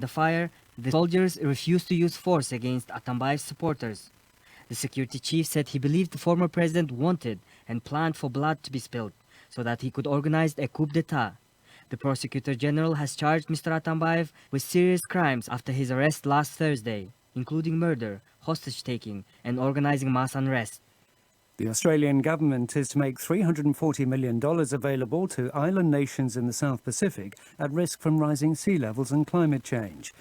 The fire, the soldiers refused to use force against Atambayev's supporters. The security chief said he believed the former president wanted and planned for blood to be spilled so that he could organize a coup d'etat. The prosecutor general has charged Mr. Atambayev with serious crimes after his arrest last Thursday, including murder, hostage-taking, and organizing mass unrest. The Australian government is to make $340 million available to island nations in the South Pacific at risk from rising sea levels and climate change.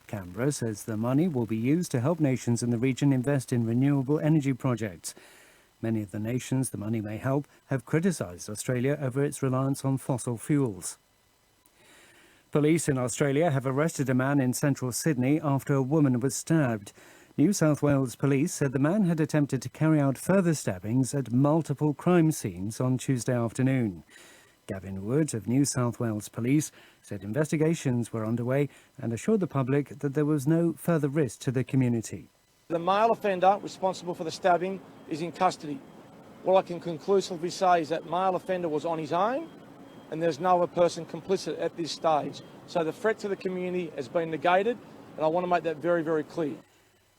Canberra says the money will be used to help nations in the region invest in renewable energy projects. Many of the nations the money may help have criticised Australia over its reliance on fossil fuels. Police in Australia have arrested a man in central Sydney after a woman was stabbed. New South Wales police said the man had attempted to carry out further stabbings at multiple crime scenes on Tuesday afternoon. Gavin Wood of New South Wales Police said investigations were underway and assured the public that there was no further risk to the community. The male offender responsible for the stabbing is in custody. What I can conclusively say is that male offender was on his own and there's no other person complicit at this stage. So the threat to the community has been negated, and I want to make that very, very clear.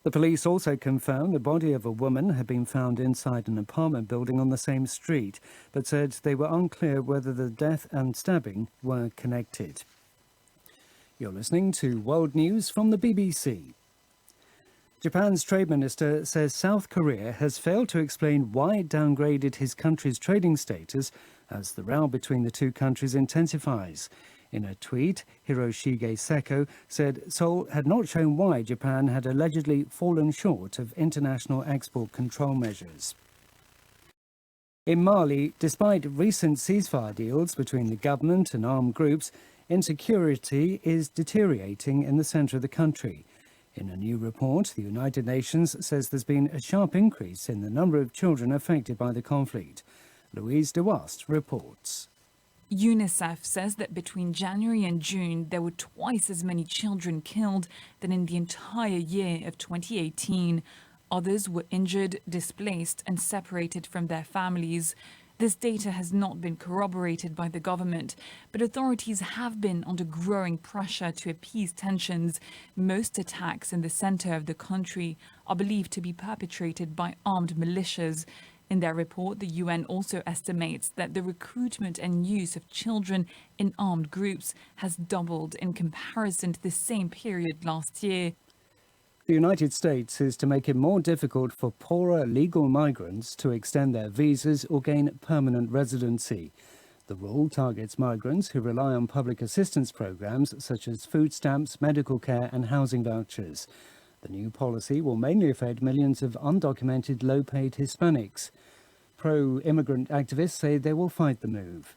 The police also confirmed the body of a woman had been found inside an apartment building on the same street, but said they were unclear whether the death and stabbing were connected. You're listening to World News from the BBC. Japan's trade minister says South Korea has failed to explain why it downgraded his country's trading status as the row between the two countries intensifies. In a tweet, Hiroshige Seko said Seoul had not shown why Japan had allegedly fallen short of international export control measures. In Mali, despite recent ceasefire deals between the government and armed groups, insecurity is deteriorating in the centre of the country. In a new report, the United Nations says there's been a sharp increase in the number of children affected by the conflict. Louise de Wast reports. UNICEF says that between January and June, there were twice as many children killed than in the entire year of 2018. Others were injured, displaced, and separated from their families. This data has not been corroborated by the government, but authorities have been under growing pressure to appease tensions. Most attacks in the center of the country are believed to be perpetrated by armed militias. In their report, the UN also estimates that the recruitment and use of children in armed groups has doubled in comparison to the same period last year. The United States is to make it more difficult for poorer legal migrants to extend their visas or gain permanent residency. The rule targets migrants who rely on public assistance programs such as food stamps, medical care and housing vouchers. The new policy will mainly affect millions of undocumented, low-paid Hispanics. Pro-immigrant activists say they will fight the move.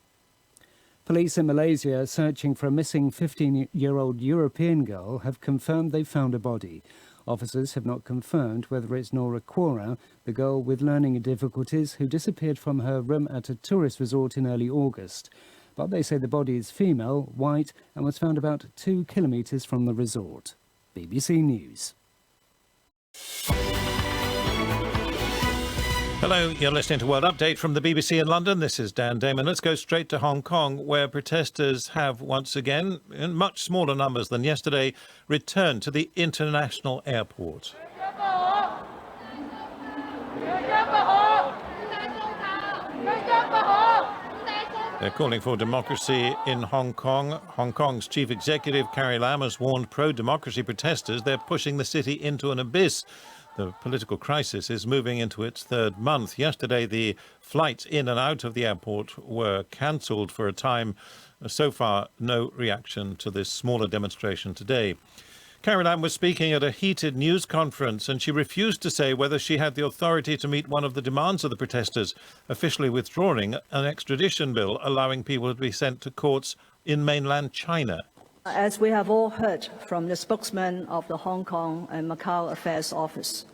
Police in Malaysia are searching for a missing 15-year-old European girl have confirmed they found a body. Officers have not confirmed whether it's Nora Quora, the girl with learning difficulties who disappeared from her room at a tourist resort in early August. But they say the body is female, white, and was found about 2 kilometres from the resort. BBC News. Hello, you're listening to World Update from the BBC in London. This is Dan Damon. Let's go straight to Hong Kong, where protesters have once again, in much smaller numbers than yesterday, returned to the international airport. They're calling for democracy in Hong Kong. Hong Kong's chief executive, Carrie Lam, has warned pro-democracy protesters they're pushing the city into an abyss. The political crisis is moving into its third month. Yesterday, the flights in and out of the airport were cancelled for a time. So far, no reaction to this smaller demonstration today. Carrie Lam was speaking at a heated news conference, and she refused to say whether she had the authority to meet one of the demands of the protesters, officially withdrawing an extradition bill allowing people to be sent to courts in mainland China. As we have all heard from the spokesman of the Hong Kong and Macau Affairs Office,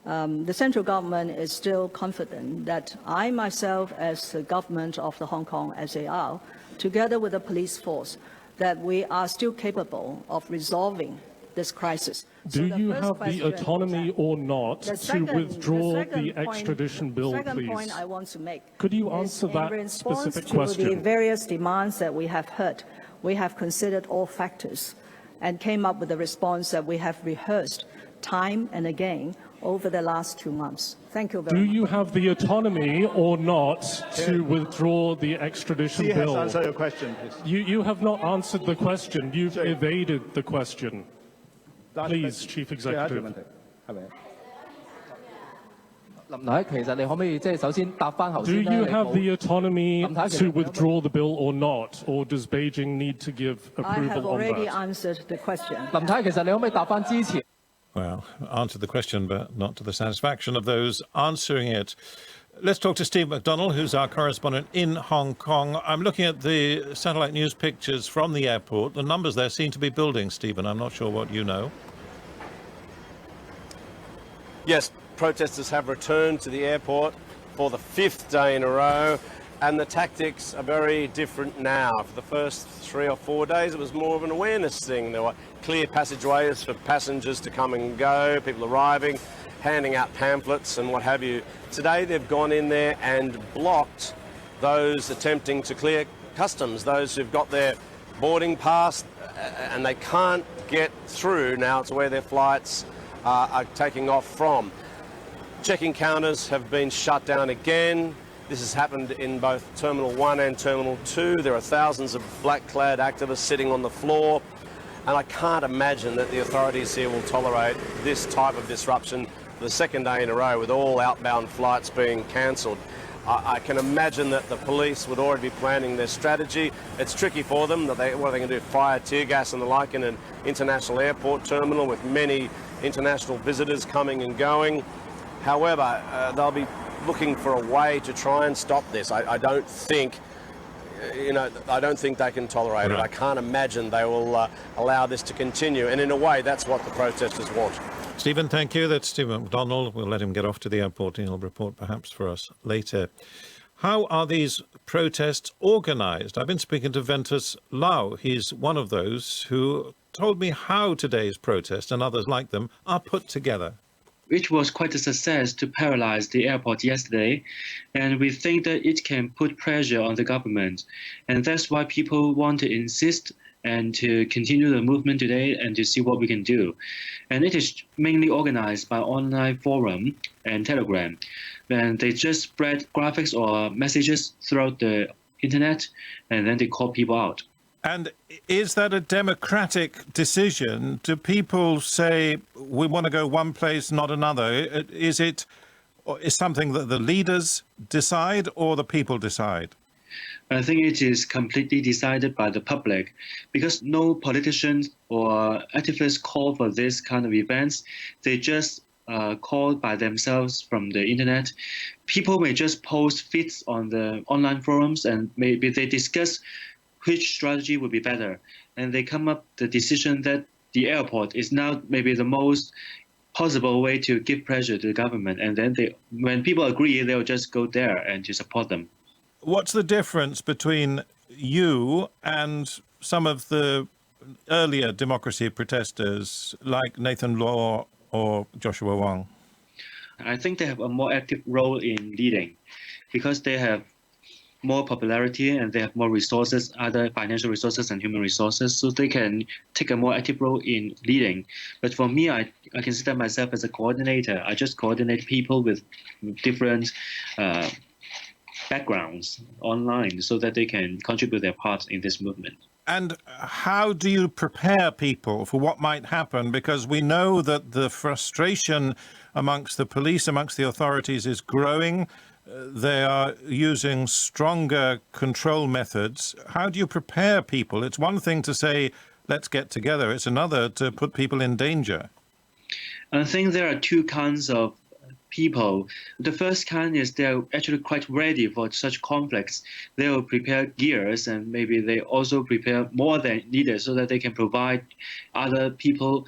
the central government is still confident that I myself, as the government of the Hong Kong SAR, together with the police force, that we are still capable of resolving this crisis. Do you have the autonomy or not to withdraw the extradition bill, please? The second point I want to make. Could you answer that specific question? In response to the various demands that we have heard, we have considered all factors, and came up with a response that we have rehearsed time and again over the last 2 months. Thank you very much. Do you have the autonomy or not to withdraw the extradition bill? Answer your question, please. You have not answered the question. You've evaded the question. Please, Chief Executive. Do you have the autonomy to withdraw the bill or not, or does Beijing need to give I have approval on already that? answered the question. Well, answered the question, but not to the satisfaction of those answering it. Let's talk to Steve McDonnell, who's our correspondent in Hong Kong. I'm looking at the satellite news pictures from the airport. The numbers there seem to be building, Stephen. I'm not sure what you know. Yes, protesters have returned to the airport for the 5th day in a row, and the tactics are very different now. For the first 3 or 4 days, it was more of an awareness thing. There were clear passageways for passengers to come and go, people arriving, handing out pamphlets and what have you. Today, they've gone in there and blocked those attempting to clear customs, those who've got their boarding pass and they can't get through now to where their flights are taking off from. Check-in counters have been shut down again. This has happened in both Terminal 1 and Terminal 2. There are thousands of black-clad activists sitting on the floor, and I can't imagine that the authorities here will tolerate this type of disruption for the 2nd day in a row with all outbound flights being cancelled. I can imagine that the police would already be planning their strategy. It's tricky for them. What are they going to do? Fire tear gas and the like in an international airport terminal with many international visitors coming and going. However, they'll be looking for a way to try and stop this. I don't think, I don't think they can tolerate it. I can't imagine they will allow this to continue. And in a way, that's what the protesters want. Stephen, thank you. That's Stephen McDonnell. We'll let him get off to the airport and he'll report perhaps for us later. How are these protests organised? I've been speaking to Ventus Lau. He's one of those who told me how today's protests and others like them are put together. Which was quite a success to paralyze the airport yesterday. And we think that it can put pressure on the government. And that's why people want to insist and to continue the movement today and to see what we can do. And it is mainly organized by online forum and Telegram. And they just spread graphics or messages throughout the internet, and then they call people out. And is that a democratic decision? Do people say, we want to go one place, not another? Is something that the leaders decide or the people decide? I think it is completely decided by the public, because no politicians or activists call for this kind of events. They just call by themselves from the internet. People may just post feeds on the online forums, and maybe they discuss which strategy would be better. And they come up the decision that the airport is now maybe the most possible way to give pressure to the government. And then when people agree, they'll just go there and to support them. What's the difference between you and some of the earlier democracy protesters like Nathan Law or Joshua Wong? I think they have a more active role in leading because they have more popularity and they have more resources, other financial resources and human resources, so they can take a more active role in leading. But for me, I consider myself as a coordinator. I just coordinate people with different backgrounds online so that they can contribute their part in this movement. And how do you prepare people for what might happen? Because we know that the frustration amongst the police, amongst the authorities is growing. They are using stronger control methods. How do you prepare people? It's one thing to say, let's get together. It's another to put people in danger. I think there are two kinds of people. The first kind is they're actually quite ready for such conflicts. They will prepare gears, and maybe they also prepare more than needed so that they can provide other people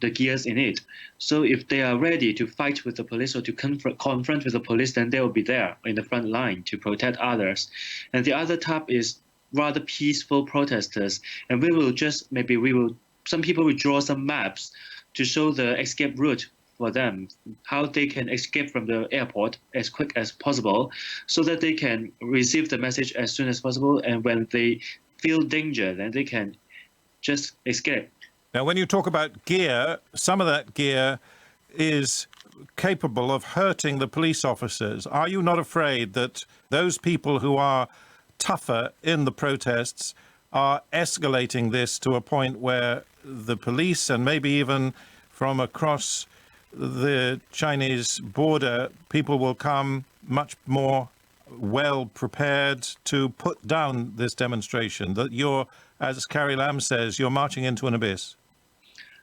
the gears in it. So if they are ready to fight with the police or to confront with the police, then they will be there in the front line to protect others. And the other type is rather peaceful protesters. And some people will draw some maps to show the escape route for them, how they can escape from the airport as quick as possible so that they can receive the message as soon as possible. And when they feel danger, then they can just escape. Now, when you talk about gear, some of that gear is capable of hurting the police officers. Are you not afraid that those people who are tougher in the protests are escalating this to a point where the police and maybe even from across the Chinese border, people will come much more well prepared to put down this demonstration, that you're, as Carrie Lam says, you're marching into an abyss?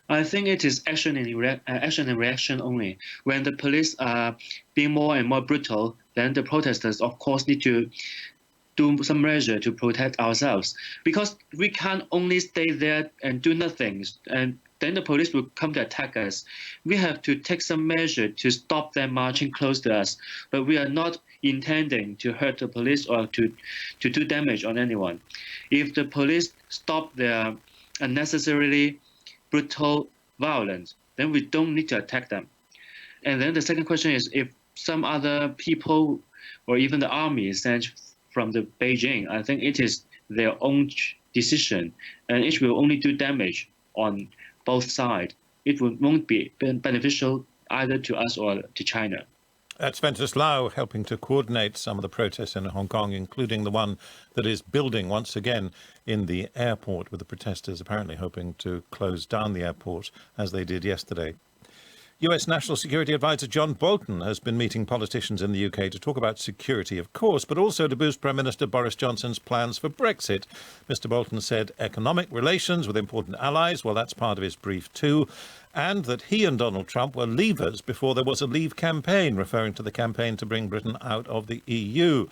I think it is action and reaction only. When the police are being more and more brutal, then the protesters, of course, need to do some measure to protect ourselves. Because we can't only stay there and do nothing, and then the police will come to attack us. We have to take some measure to stop them marching close to us. But we are not intending to hurt the police or to do damage on anyone. If the police stop their unnecessarily brutal violence, then we don't need to attack them. And then the second question is, if some other people or even the army is sent from the Beijing, I think it is their own decision, and it will only do damage on both sides. It won't be beneficial either to us or to China. That's Ventus Lau helping to coordinate some of the protests in Hong Kong, including the one that is building once again in the airport, with the protesters apparently hoping to close down the airport as they did yesterday. US National Security Advisor John Bolton has been meeting politicians in the UK to talk about security, of course, but also to boost Prime Minister Boris Johnson's plans for Brexit. Mr Bolton said economic relations with important allies, well, that's part of his brief too, and that he and Donald Trump were leavers before there was a Leave campaign, referring to the campaign to bring Britain out of the EU.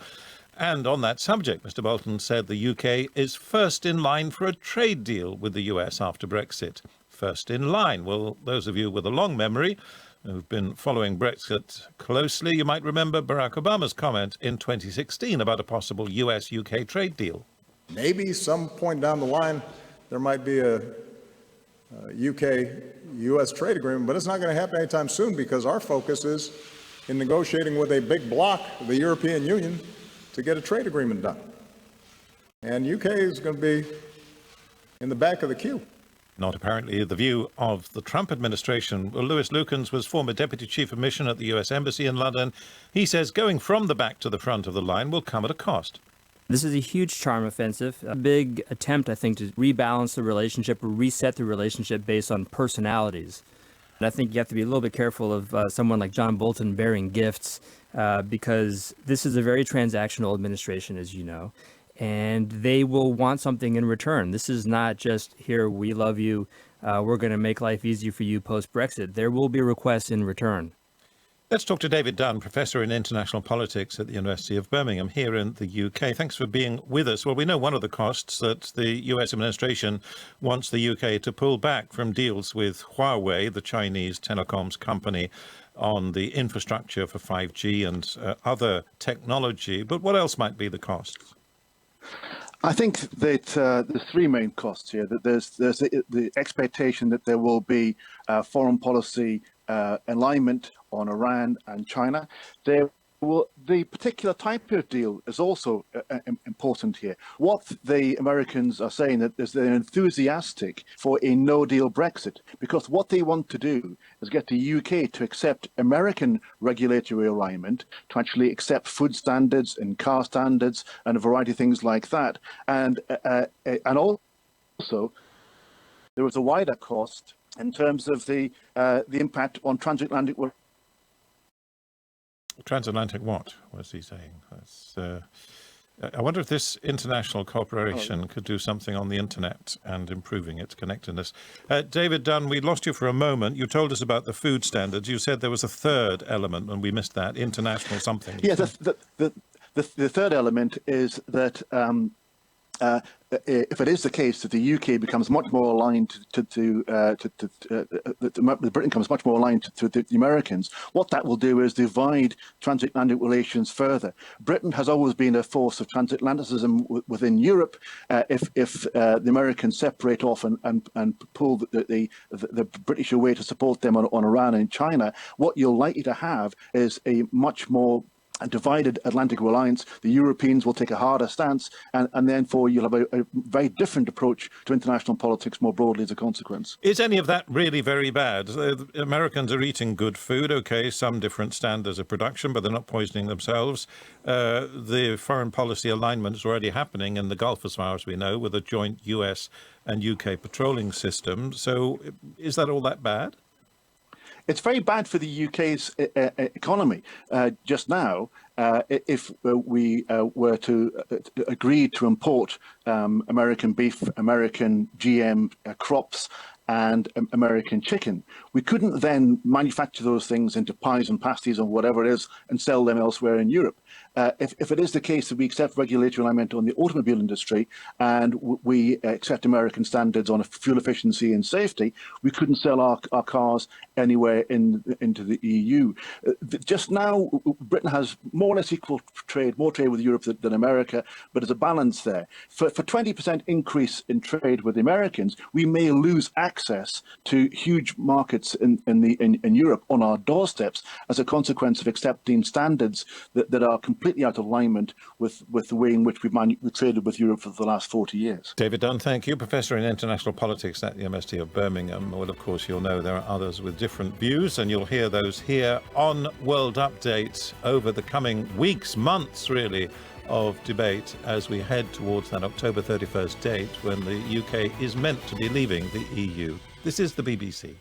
And on that subject, Mr Bolton said the UK is first in line for a trade deal with the US after Brexit. First in line. Well, those of you with a long memory who've been following Brexit closely, you might remember Barack Obama's comment in 2016 about a possible US-UK trade deal. Maybe some point down the line there might be a UK-US trade agreement, but it's not going to happen anytime soon because our focus is in negotiating with a big bloc, the European Union, to get a trade agreement done. And UK is going to be in the back of the queue. Not apparently the view of the Trump administration. Well, Lewis Lukens was former Deputy Chief of Mission at the US Embassy in London. He says going from the back to the front of the line will come at a cost. This is a huge charm offensive, a big attempt, I think, to rebalance the relationship or reset the relationship based on personalities. And I think you have to be a little bit careful of someone like John Bolton bearing gifts because this is a very transactional administration, as you know. And they will want something in return. This is not just, here, we love you, we're going to make life easier for you post-Brexit. There will be requests in return. Let's talk to David Dunn, Professor in International Politics at the University of Birmingham here in the UK. Thanks for being with us. Well, we know one of the costs that the US administration wants the UK to pull back from deals with Huawei, the Chinese telecoms company, on the infrastructure for 5G and other technology. But what else might be the costs? I think that there's three main costs here. That there's the expectation that there will be foreign policy alignment on Iran and China. The particular type of deal is also important here. What the Americans are saying that they're enthusiastic for a no-deal Brexit, because what they want to do is get the UK to accept American regulatory alignment, to actually accept food standards and car standards and a variety of things like that. And also, there is a wider cost in terms of the impact on transatlantic. Transatlantic what was he saying? I wonder if this international cooperation could do something on the internet and improving its connectedness. David Dunn, we lost you for a moment. You told us about the food standards. You said there was a third element and we missed that, international something. Yeah, the third element is that if it is the case that the UK becomes much more aligned Britain becomes much more aligned to the Americans, what that will do is divide transatlantic relations further. Britain has always been a force of transatlanticism within Europe. If the Americans separate off and pull the British away to support them on Iran and China, what you're likely to have is a much more a divided Atlantic alliance. The Europeans will take a harder stance, and therefore you'll have a very different approach to international politics more broadly as a consequence. Is any of that really very bad? The Americans are eating good food, okay, some different standards of production, but they're not poisoning themselves. The foreign policy alignment is already happening in the Gulf, as far as we know, with a joint US and UK patrolling system. So is that all that bad? It's very bad for the UK's economy just now. If we were to agree to import American beef, American GM crops, and American chicken, we couldn't then manufacture those things into pies and pasties or whatever it is and sell them elsewhere in Europe. If it is the case that we accept regulatory alignment on the automobile industry and we accept American standards on fuel efficiency and safety, we couldn't sell our cars anywhere into the EU. Just now, Britain has more or less equal trade, more trade with Europe than America, but there's a balance there. For 20% increase in trade with the Americans, we may lose access to huge markets in Europe on our doorsteps as a consequence of accepting standards that are completely out of alignment with the way in which we've traded with Europe for the last 40 years. David Dunn, thank you. Professor in International Politics at the MST of Birmingham. Well, of course, you'll know there are others with different views, and you'll hear those here on World Update over the coming weeks, months, really, of debate as we head towards that October 31st date when the UK is meant to be leaving the EU. This is the BBC.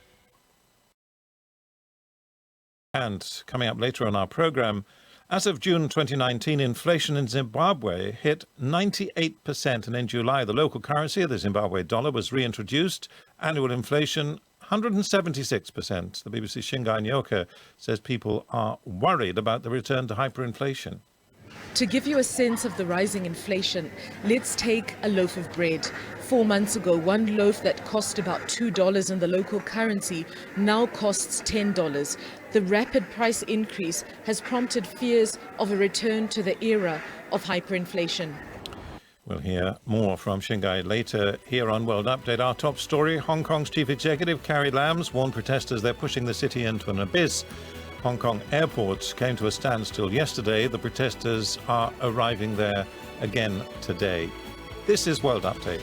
And coming up later on our programme, as of June 2019, inflation in Zimbabwe hit 98%, and in July, the local currency, the Zimbabwe dollar, was reintroduced. Annual inflation, 176%. The BBC's Shingai Nyoka says people are worried about the return to hyperinflation. To give you a sense of the rising inflation, let's take a loaf of bread. 4 months ago, one loaf that cost about $2 in the local currency now costs $10. The rapid price increase has prompted fears of a return to the era of hyperinflation. We'll hear more from Shingai later here on World Update. Our top story, Hong Kong's chief executive, Carrie Lam, warned protesters they're pushing the city into an abyss. Hong Kong airports came to a standstill yesterday. The protesters are arriving there again today. This is World Update.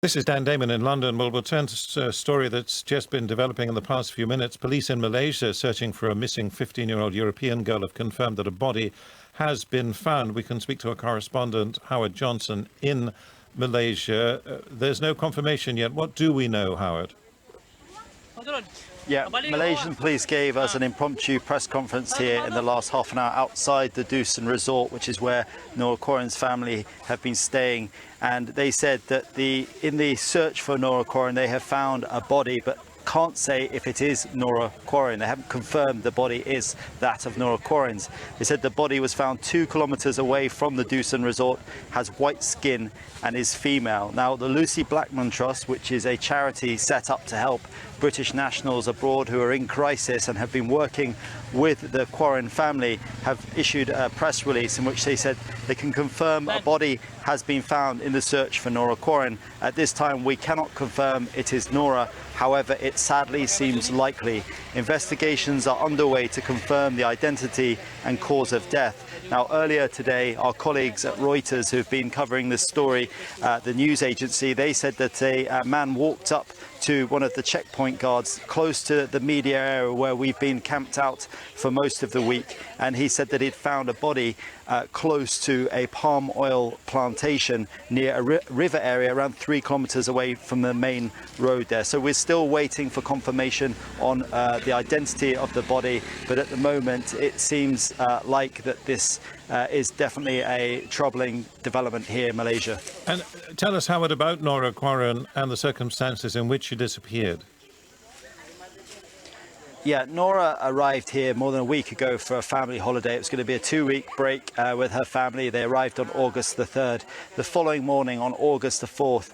This is Dan Damon in London. We'll turn to a story that's just been developing in the past few minutes. Police in Malaysia searching for a missing 15-year-old European girl have confirmed that a body has been found. We can speak to our correspondent, Howard Johnson, in Malaysia. There's no confirmation yet. What do we know, Howard? Yeah, Malaysian police gave us an impromptu press conference here in the last half an hour outside the Dusun Resort, which is where Nora Corin's family have been staying. And they said that in the search for Nora Corin, they have found a body, but can't say if it is Nora Corin. They haven't confirmed the body is that of Nora Corin's. They said the body was found 2 kilometres away from the Dusun Resort, has white skin and is female. Now, the Lucy Blackman Trust, which is a charity set up to help British nationals abroad who are in crisis and have been working with the Corin family, have issued a press release in which they said they can confirm a body has been found in the search for Nora Corin. At this time, we cannot confirm it is Nora. However, it sadly seems likely. Investigations are underway to confirm the identity and cause of death. Now, earlier today, our colleagues at Reuters who've been covering this story, the news agency, they said that a man walked up to one of the checkpoint guards close to the media area where we've been camped out for most of the week, and he said that he'd found a body close to a palm oil plantation near a river area around 3 kilometres away from the main road there. So we're still waiting for confirmation on the identity of the body, but at the moment it seems like that this is definitely a troubling development here in Malaysia. And tell us, Howard, about Nora Corin and the circumstances in which she disappeared. Yeah, Nora arrived here more than a week ago for a family holiday. It was going to be a 2-week break with her family. They arrived on August the 3rd. The following morning, on August the 4th,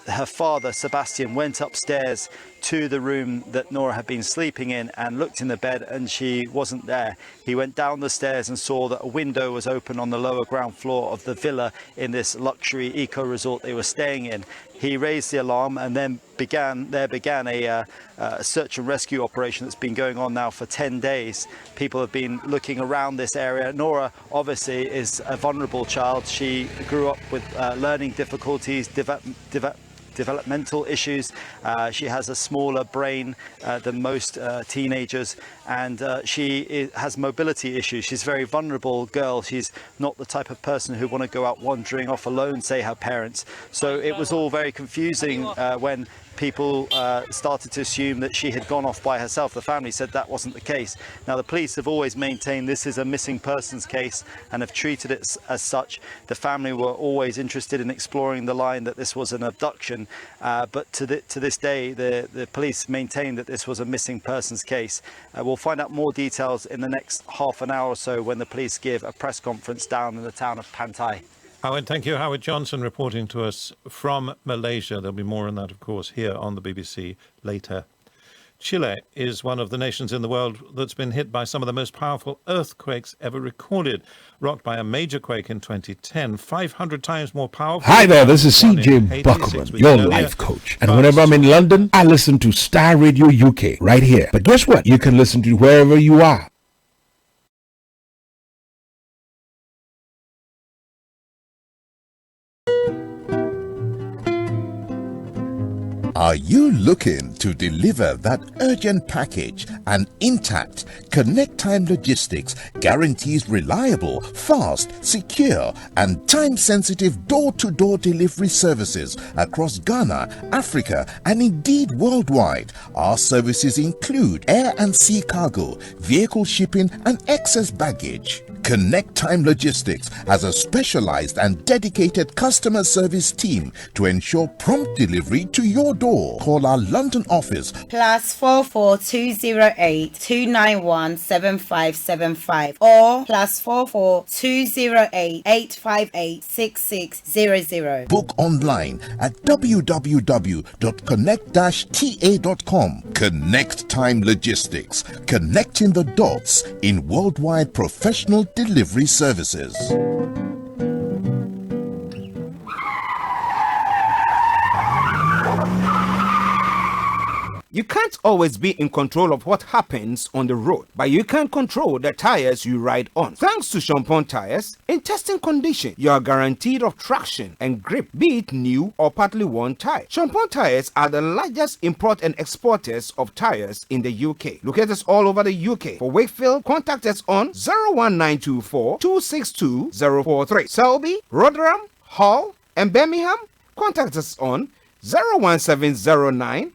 her father, Sebastian, went upstairs to the room that Nora had been sleeping in and looked in the bed, and she wasn't there. He went down the stairs and saw that a window was open on the lower ground floor of the villa in this luxury eco resort they were staying in. He raised the alarm, and then began a search and rescue operation that's been going on now for 10 days. People have been looking around this area. Nora obviously is a vulnerable child. She grew up with learning difficulties, developmental issues. She has a smaller brain than most teenagers, and she has mobility issues. She's a very vulnerable girl. She's not the type of person who want to go out wandering off alone, say her parents. So it was all very confusing when people started to assume that she had gone off by herself. The family said that wasn't the case. Now, the police have always maintained this is a missing persons case and have treated it as such. The family were always interested in exploring the line that this was an abduction, but to this day, the police maintain that this was a missing persons case. We'll find out more details in the next half an hour or so when the police give a press conference down in the town of Pantai. Howard, thank you. Howard Johnson reporting to us from Malaysia. There'll be more on that, of course, here on the BBC later. Chile is one of the nations in the world that's been hit by some of the most powerful earthquakes ever recorded. Rocked by a major quake in 2010, 500 times more powerful. Hi there, this is CJ Buckman, your life coach. And whenever I'm in London, I listen to Starr Radio UK right here. But guess what? You can listen to wherever you are. Are you looking to deliver that urgent package and intact? Connect Time Logistics guarantees reliable, fast, secure, and time-sensitive door-to-door delivery services across Ghana, Africa, and indeed worldwide. Our services include air and sea cargo, vehicle shipping, and excess baggage. Connect Time Logistics has a specialized and dedicated customer service team to ensure prompt delivery to your door. Call our London office +44 208 291 7575 or +44 208 858 6600. Book online at www.connect-ta.com. Connect Time Logistics, connecting the dots in worldwide professional delivery services. You can't always be in control of what happens on the road, but you can control the tires you ride on. Thanks to Champon Tires, in testing condition, you are guaranteed of traction and grip, be it new or partly worn tire. Champon Tires are the largest import and exporters of tires in the UK. Locate us all over the UK. For Wakefield, contact us on 01924 262 043. Selby, Rotherham, Hull, and Birmingham, contact us on 01709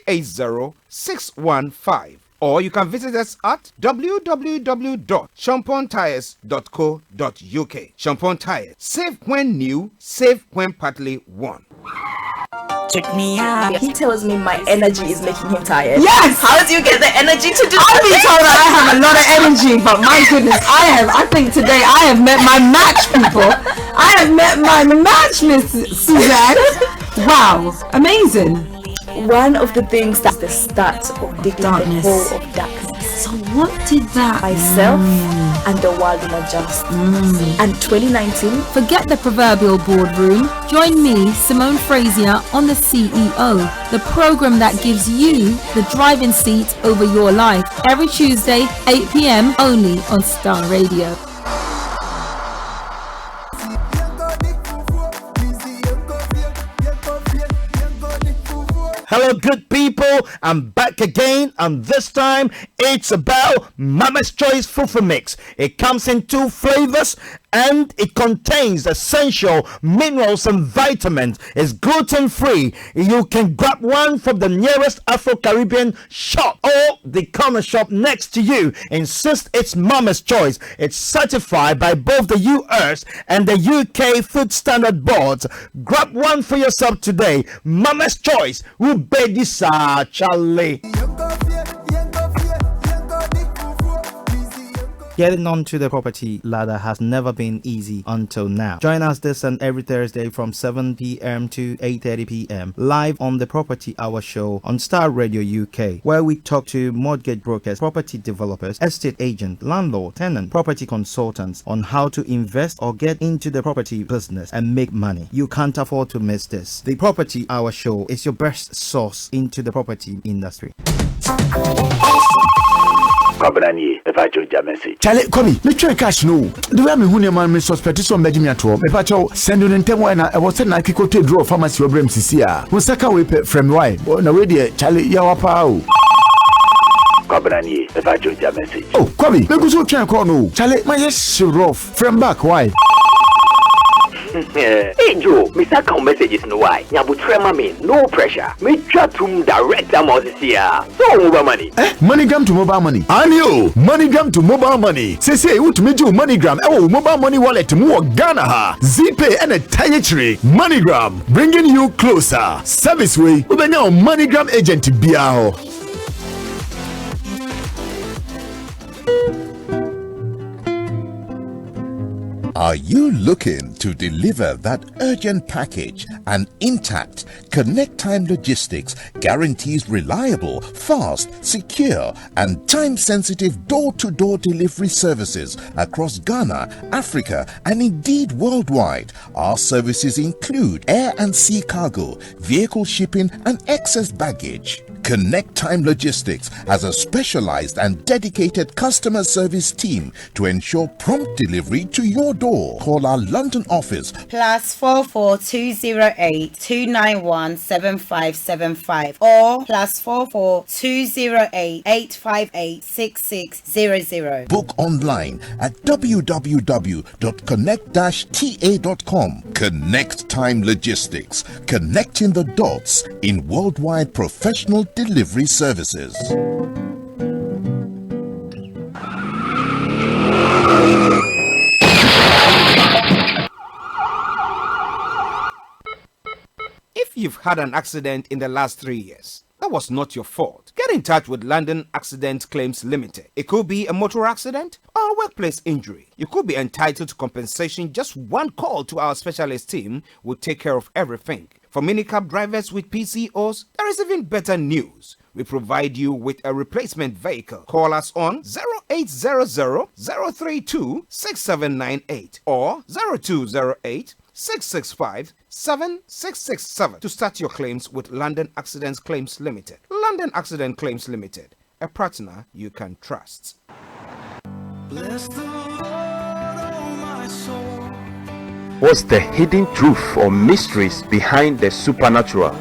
380-615, or you can visit us at www.champontires.co.uk. Champon Tires, safe when new, safe when partly worn. Check me out. He tells me my energy is making him tired. Yes! How do you get the energy to do I've been told that I have a lot of energy, but my goodness, I think today I have met my match, people. I have met my match, Miss Suzanne. Wow, amazing. One of the things that's the start of digging the hole of darkness. So what did that myself and the world in adjustments. And 2019. Forget the proverbial boardroom. Join me, Simone Frazier, on the CEO, the program that gives you the driving seat over your life. Every Tuesday, 8 p.m. only on Starr Radio. Hello, good people. I'm back again, and this time it's about Mama's Choice Fufu Mix. It comes in 2 flavors, and it contains essential minerals and vitamins. It's gluten-free. You can grab one from the nearest Afro-Caribbean shop or the corner shop next to you. Insist it's Mama's Choice. It's certified by both the US and the UK Food Standard Boards. Grab one for yourself today. Mama's Choice. Charlie. Getting onto the property ladder has never been easy until now. Join us this and every Thursday from 7 p.m. to 8:30 p.m. live on the Property Hour Show on Starr Radio UK, where we talk to mortgage brokers, property developers, estate agents, landlord, tenant, property consultants on how to invest or get into the property business and make money. You can't afford to miss this. The Property Hour Show is your best source into the property industry. Charlie, come me try cash no. The way me who near man me suspect some bedi me ato. Me pa chow send you ntem why na e was na kiko to draw pharmacy obrem sisi a. Wo saka we from why? Na we dey Charlie ya wapa o. Oh, Kwame, me go so try call no. Charlie, my yes rough from back why? Hey Joe, Mr. Count messages no why. Nyabu trema me, no pressure. Me chat to direct amount here. So mobile money. MoneyGram to mobile money. Anio, MoneyGram to mobile money. Say what me do MoneyGram. Oh, mobile money wallet mo Ghana ha. Zipay and a tire tree. MoneyGram bringing you closer. Service way. We be now MoneyGram agent biao. Are you looking to deliver that urgent package? And intact Connect Time Logistics guarantees reliable, fast, secure, and time-sensitive door-to-door delivery services across Ghana, Africa, and indeed worldwide. Our services include air and sea cargo, vehicle shipping, and excess baggage. Connect Time Logistics has a specialized and dedicated customer service team to ensure prompt delivery to your door. Call our London office +44 208 291 7575 or +44 208 858 6600. Book online at www.connect-ta.com. Connect Time Logistics, connecting the dots in worldwide professional delivery services. If you've had an accident in the last 3 years, that was not your fault. Get in touch with London Accident Claims Limited. It could be a motor accident or a workplace injury. You could be entitled to compensation. Just one call to our specialist team will take care of everything. For minicab drivers with PCOs, there is even better news. We provide you with a replacement vehicle. Call us on 0800-032-6798 or 0208-665-7667 to start your claims with London Accident Claims Limited. London Accident Claims Limited, a partner you can trust. Bless the Lord, oh my soul. What's the hidden truth or mysteries behind the supernatural?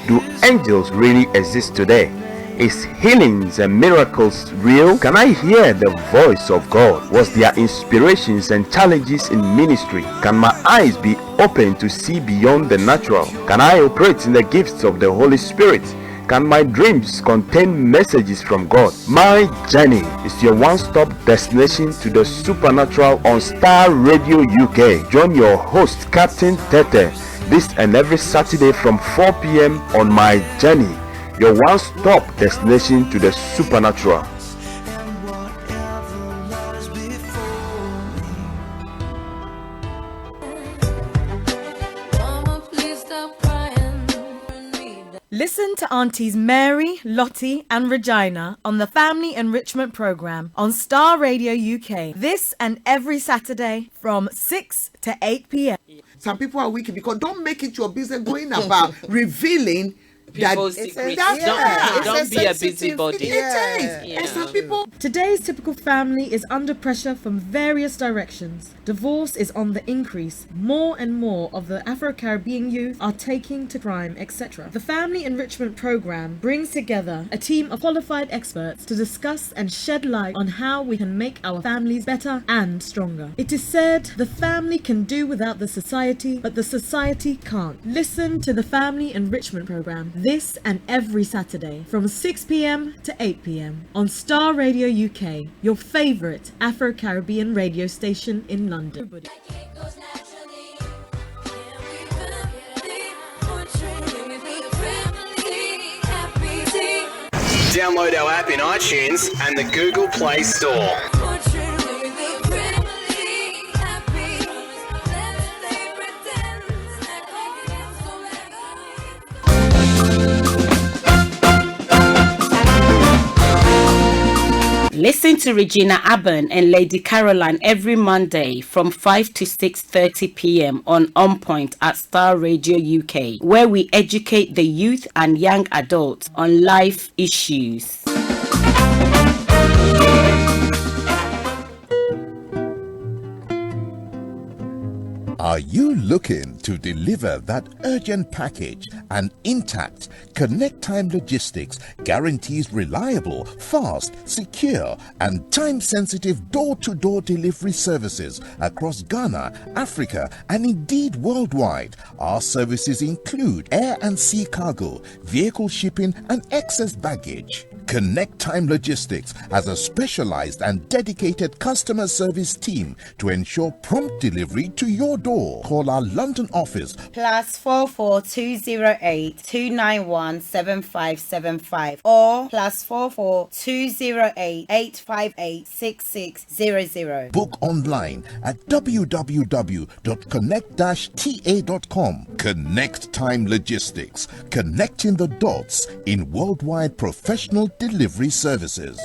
Do angels really exist today? Is healings and miracles real? Can I hear the voice of God? Was there inspirations and challenges in ministry? Can my eyes be open to see beyond the natural? Can I operate in the gifts of the Holy Spirit? Can my dreams contain messages from God? My Journey is your one-stop destination to the supernatural on Starr Radio UK. Join your host, Captain Tete, this and every Saturday from 4 p.m. on My Journey, your one-stop destination to the supernatural. Listen to Aunties Mary, Lottie and Regina on the Family Enrichment Programme on Starr Radio UK. This and every Saturday from 6 to 8 p.m. Some people are wicked because don't make it your business going about revealing people's secrets. Don't be a busybody. And some people. Today's typical family is under pressure from various directions. Divorce is on the increase. More and more of the Afro-Caribbean youth are taking to crime, etc. The Family Enrichment Program brings together a team of qualified experts to discuss and shed light on how we can make our families better and stronger. It is said the family can do without the society, but the society can't. Listen to the Family Enrichment Program this and every Saturday from 6 p.m. to 8 p.m. on Starr Radio UK, your favourite Afro-Caribbean radio station in London. Download our app in iTunes and the Google Play Store. Listen to Regina Abban and Lady Caroline every Monday from 5 to 6:30 p.m. on Point at Starr Radio UK, where we educate the youth and young adults on life issues. Are you looking to deliver that urgent package and intact? Connect Time Logistics guarantees reliable, fast, secure, and time-sensitive door-to-door delivery services across Ghana, Africa, and indeed worldwide. Our services include air and sea cargo, vehicle shipping, and excess baggage. Connect Time Logistics has a specialized and dedicated customer service team to ensure prompt delivery to your door. Call our London office +44 208 291 7575 or +44 208 858 6600. Book online at www.connect-ta.com. Connect Time Logistics, connecting the dots in worldwide professional delivery services.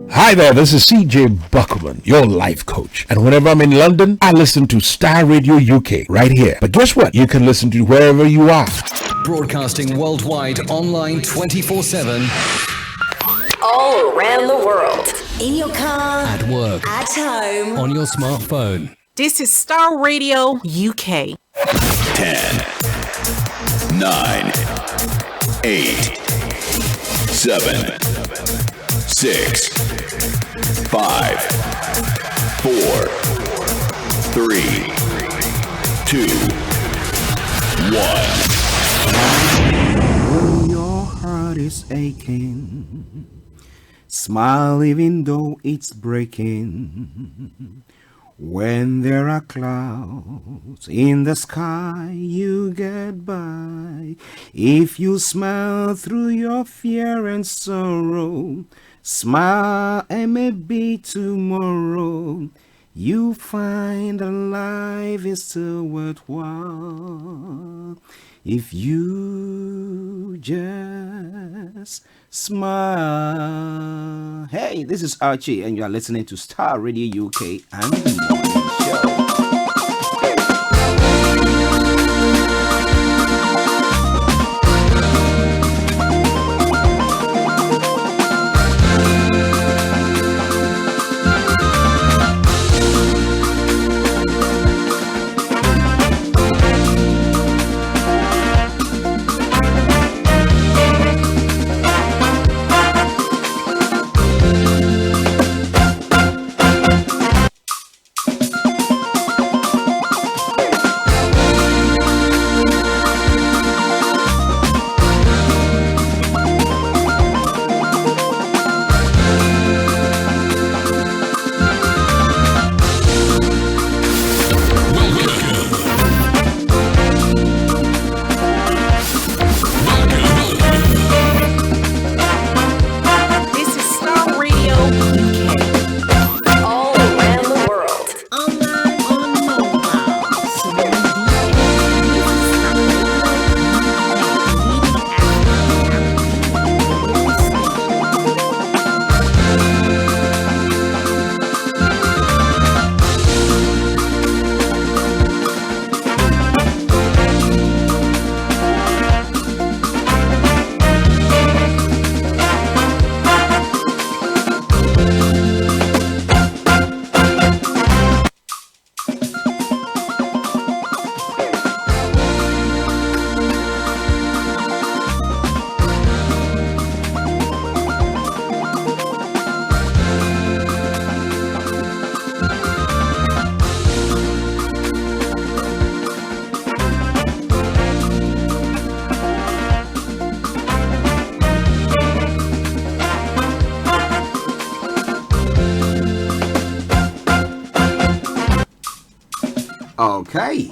Hi there, this is CJ Buckman, your life coach. And whenever I'm in London, I listen to Starr Radio UK right here. But guess what? You can listen to wherever you are. Broadcasting worldwide, online 24/7. All around the world. In your car. At work. At home. On your smartphone. This is Starr Radio UK. 10, 9, 8, 7, 6, 5, 4, 3, 2, 1. When your heart is aching, smile even though it's breaking. When there are clouds in the sky, you get by. If you smile through your fear and sorrow, smile and maybe tomorrow you find that life is still worthwhile. If you just smile. Hey, this is Archie, and you are listening to Starr Radio UK and the Morning Show. Okay.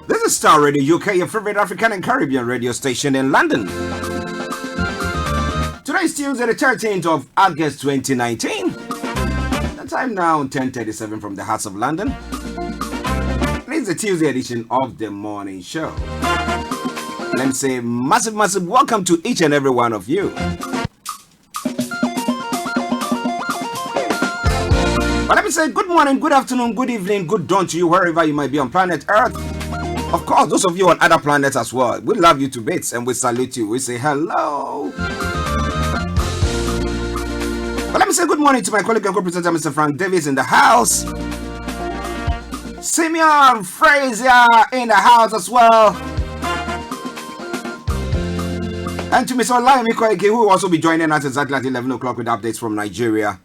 This is Starr Radio UK, your favorite African and Caribbean radio station in London. Today is Tuesday, the 13th of August 2019. The time now 10:37 from the heart of London. It's It's a Tuesday edition of the morning show. Let me say massive welcome to each and every one of you. But let me say good morning, good afternoon, good evening, good dawn to you wherever you might be on planet Earth. Of course, those of you on other planets as well. We love you to bits and we salute you. We say hello. But let me say good morning to my colleague and co-presenter, Mr. Frank Davis in the house. Simeon Frazier in the house as well. And to Mr. Olaimi Koike, who will also be joining us exactly at 11 o'clock with updates from Nigeria.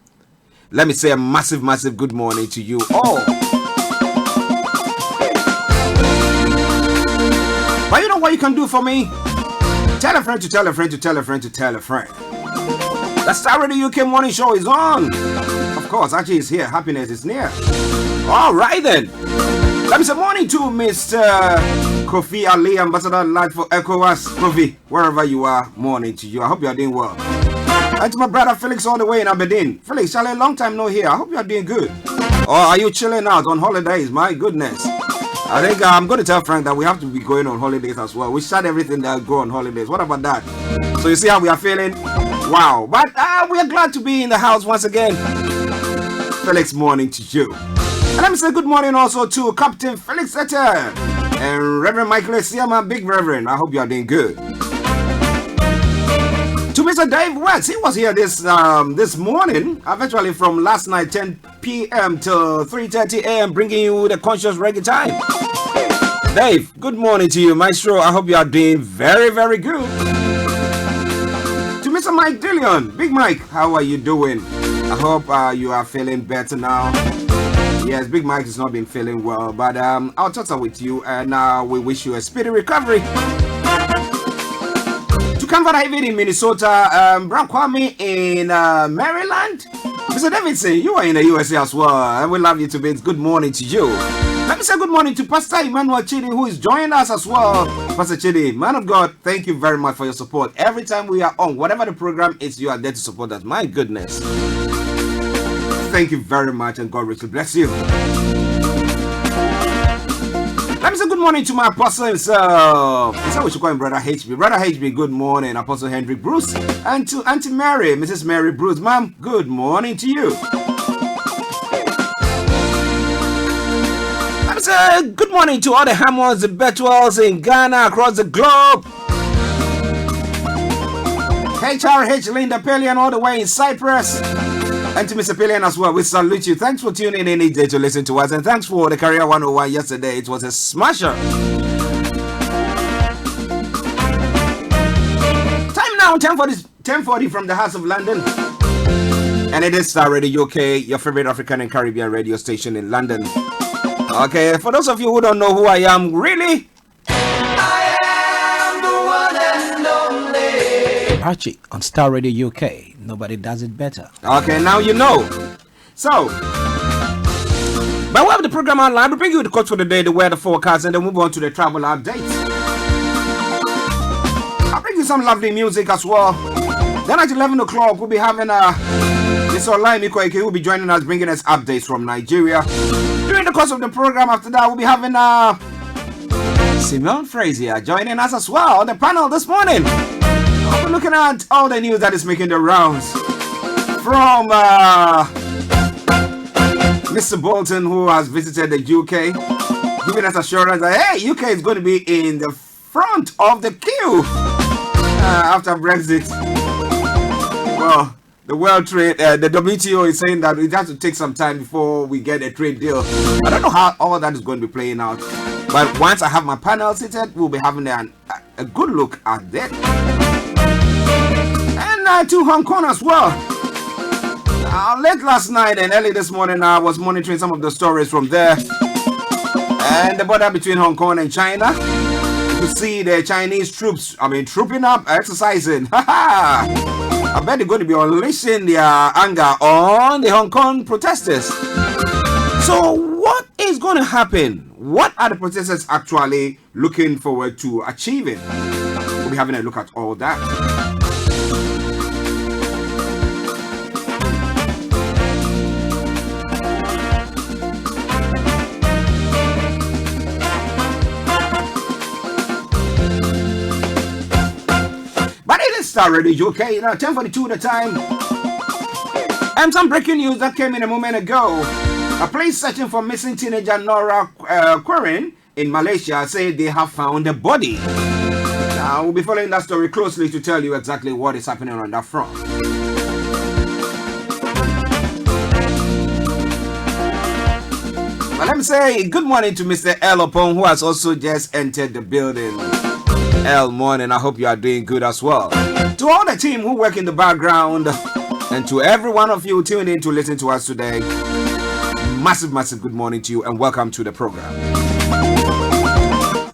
Let me say a massive good morning to you all. But you know what you can do for me? Tell a friend to tell a friend to tell a friend to tell a friend. The Starr Radio UK morning show is on. Of course, Archie is here. Happiness is near. All right then. Let me say morning to Mr. Kofi Ali, Ambassador Light for ECOWAS. Kofi, wherever you are, morning to you. I hope you are doing well. And to my brother Felix all the way in Aberdeen. Felix, Charlie, long time no here. I hope you are doing good. Or are you chilling out on holidays? My goodness. I think I'm going to tell Frank that we have to be going on holidays as well. We shut everything that go on holidays. What about that? So you see how we are feeling? Wow. But we are glad to be in the house once again. Felix, morning to you. And let me say good morning also to Captain Felix Etter and Reverend Michael Esiama, Big Reverend. I hope you are doing good. To Mr. Dave West, he was here this morning, eventually from last night 10 p.m. till 3:30 a.m. bringing you the conscious reggae time. Dave, good morning to you, Maestro. I hope you are doing very good. To Mr. Mike Dillion, Big Mike, how are you doing? I hope you are feeling better now. Yes, Big Mike has not been feeling well, but our thoughts are with you, and we wish you a speedy recovery. To Canva David in Minnesota, Brown Kwame in Maryland. Mr. Davidson, you are in the USA as well, and we love you to bits. Good morning to you. Let me say good morning to Pastor Emmanuel Chidi, who is joining us as well. Pastor Chidi, man of God, thank you very much for your support. Every time we are on, whatever the program is, you are there to support us. My goodness. Thank you very much, and God richly bless you. Let me say good morning to my apostle himself. That's how we should call him Brother HB. Brother HB, good morning. Apostle Hendrik Bruce. And to Auntie Mary, Mrs. Mary Bruce. Ma'am, good morning to you. Let me say good morning to all the Hammonds, the Betwells in Ghana, across the globe. HRH Linda Pellian all the way in Cyprus. And to Mr. Pillian as well, we salute you. Thanks for tuning in each day to listen to us. And thanks for the Career 101 yesterday. It was a smasher. Time now, 10:40 from the House of London. And it is Starr Radio UK, your favorite African and Caribbean radio station in London. Okay, for those of you who don't know who I am, really? I am the one and only Archie on Starr Radio UK. Nobody does it better. Okay, now you know. So, by way of the program online, we bring you the quotes for the day, the weather forecast, and then move on to the travel updates. I'll bring you some lovely music as well. Then at 11 o'clock, we'll be having Mr. Olaimi Koike, who will be joining us, bringing us updates from Nigeria. During the course of the program after that, we'll be having Simeon Frazier joining us as well on the panel this morning. We're looking at all the news that is making the rounds from Mr. Bolton, who has visited the UK, giving us assurance that, hey, UK is going to be in the front of the queue after Brexit. Well, the World Trade, the WTO is saying that it has to take some time before we get a trade deal. I don't know how all that is going to be playing out. But once I have my panel seated, we'll be having a good look at that. And to Hong Kong as well. Late last night and early this morning, I was monitoring some of the stories from there. And the border between Hong Kong and China. You see the Chinese troops, trooping up, exercising. I bet they're going to be unleashing their anger on the Hong Kong protesters. So what is going to happen? What are the protesters actually looking forward to achieving? We'll be having a look at all that. Starr Radio UK. Now 10:42 the time. And some breaking news that came in a moment ago. A police searching for missing teenager Nora Quirin in Malaysia say they have found a body. Now we'll be following that story closely to tell you exactly what is happening on that front. But let me say good morning to Mr. El Opon, who has also just entered the building. El, morning. I hope you are doing good as well. To all the team who work in the background, and to every one of you tuned in to listen to us today, massive good morning to you and welcome to the program.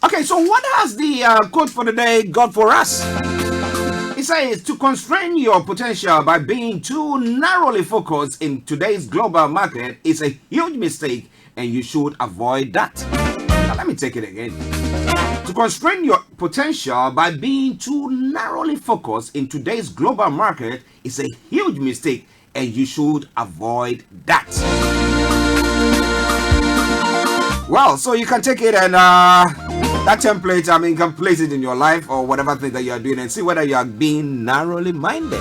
Okay, so what has the quote for the day got for us? It says, to constrain your potential by being too narrowly focused in today's global market is a huge mistake and you should avoid that. Now let me take it again. To constrain your potential by being too narrowly focused in today's global market is a huge mistake and you should avoid that. Well, so you can take it and that template, you can place it in your life or whatever thing that you are doing and see whether you are being narrowly minded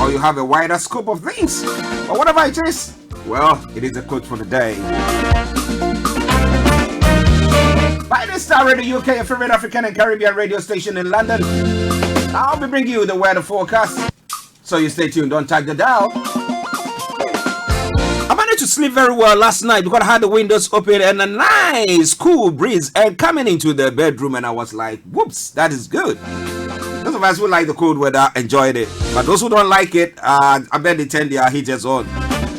or you have a wider scope of things. But whatever it is, well, it is a quote for the day. By the Starr Radio UK, your favorite African and Caribbean radio station in London, I'll be bringing you the weather forecast. So you stay tuned, don't tag the dial. I managed to sleep very well last night because I had the windows open and a nice cool breeze and coming into the bedroom, and I was like, whoops, that is good. Those of us who like the cold weather enjoyed it, but those who don't like it, I bet they turn their heaters on.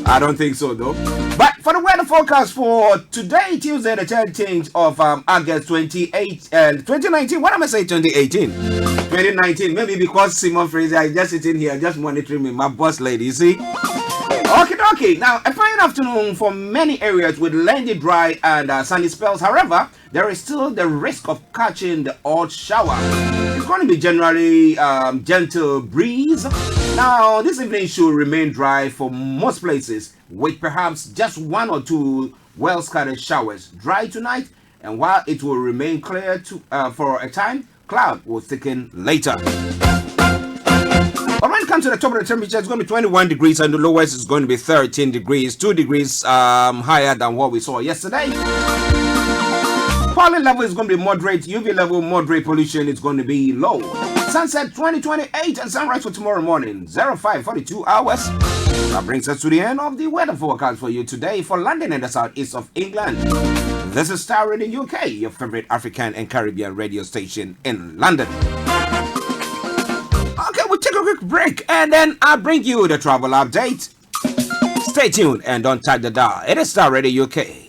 I don't think so though. But for the weather forecast for today, Tuesday, the 13th of August 2019. What am I saying? 2018? 2019. Maybe because Simon Fraser is just sitting here, just monitoring me, my boss lady, you see? Okay. Now, a fine afternoon for many areas with windy, dry and sunny spells. However, there is still the risk of catching the odd shower. It's going to be generally gentle breeze. Now, this evening should remain dry for most places, with perhaps just one or two well-scattered showers. Dry tonight, and while it will remain clear for a time, cloud will thicken later. But when it comes to the top of the temperature, it's going to be 21 degrees, and the lowest is going to be 13 degrees, 2 degrees higher than what we saw yesterday. Pollen level is going to be moderate, UV level moderate, pollution is going to be low. Sunset 2028 and sunrise for tomorrow morning, 05:42 hours. That brings us to the end of the weather forecast for you today for London and the southeast of England. This is Starr Radio UK, your favorite African and Caribbean radio station in London. Okay, we'll take a quick break and then I'll bring you the travel update. Stay tuned and don't tag the dial. It is Starr Radio UK.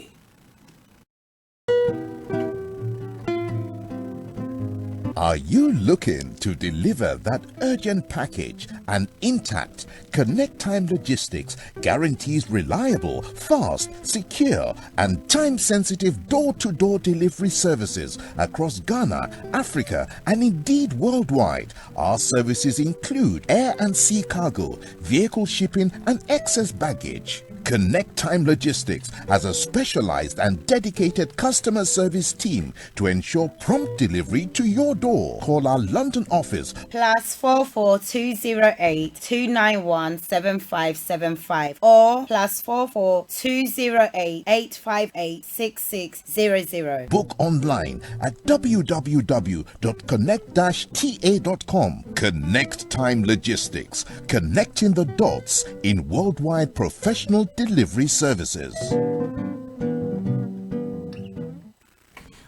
Are you looking to deliver that urgent package and intact? Connect Time Logistics guarantees reliable, fast, secure, and time-sensitive door-to-door delivery services across Ghana, Africa, and indeed worldwide. Our services include air and sea cargo, vehicle shipping, and excess baggage. Connect Time Logistics has a specialized and dedicated customer service team to ensure prompt delivery to your door. Call our London office +44 208 291 7575 or +44 208 858 6600. Book online at www.connect-ta.com. Connect Time Logistics, connecting the dots in worldwide professional delivery services.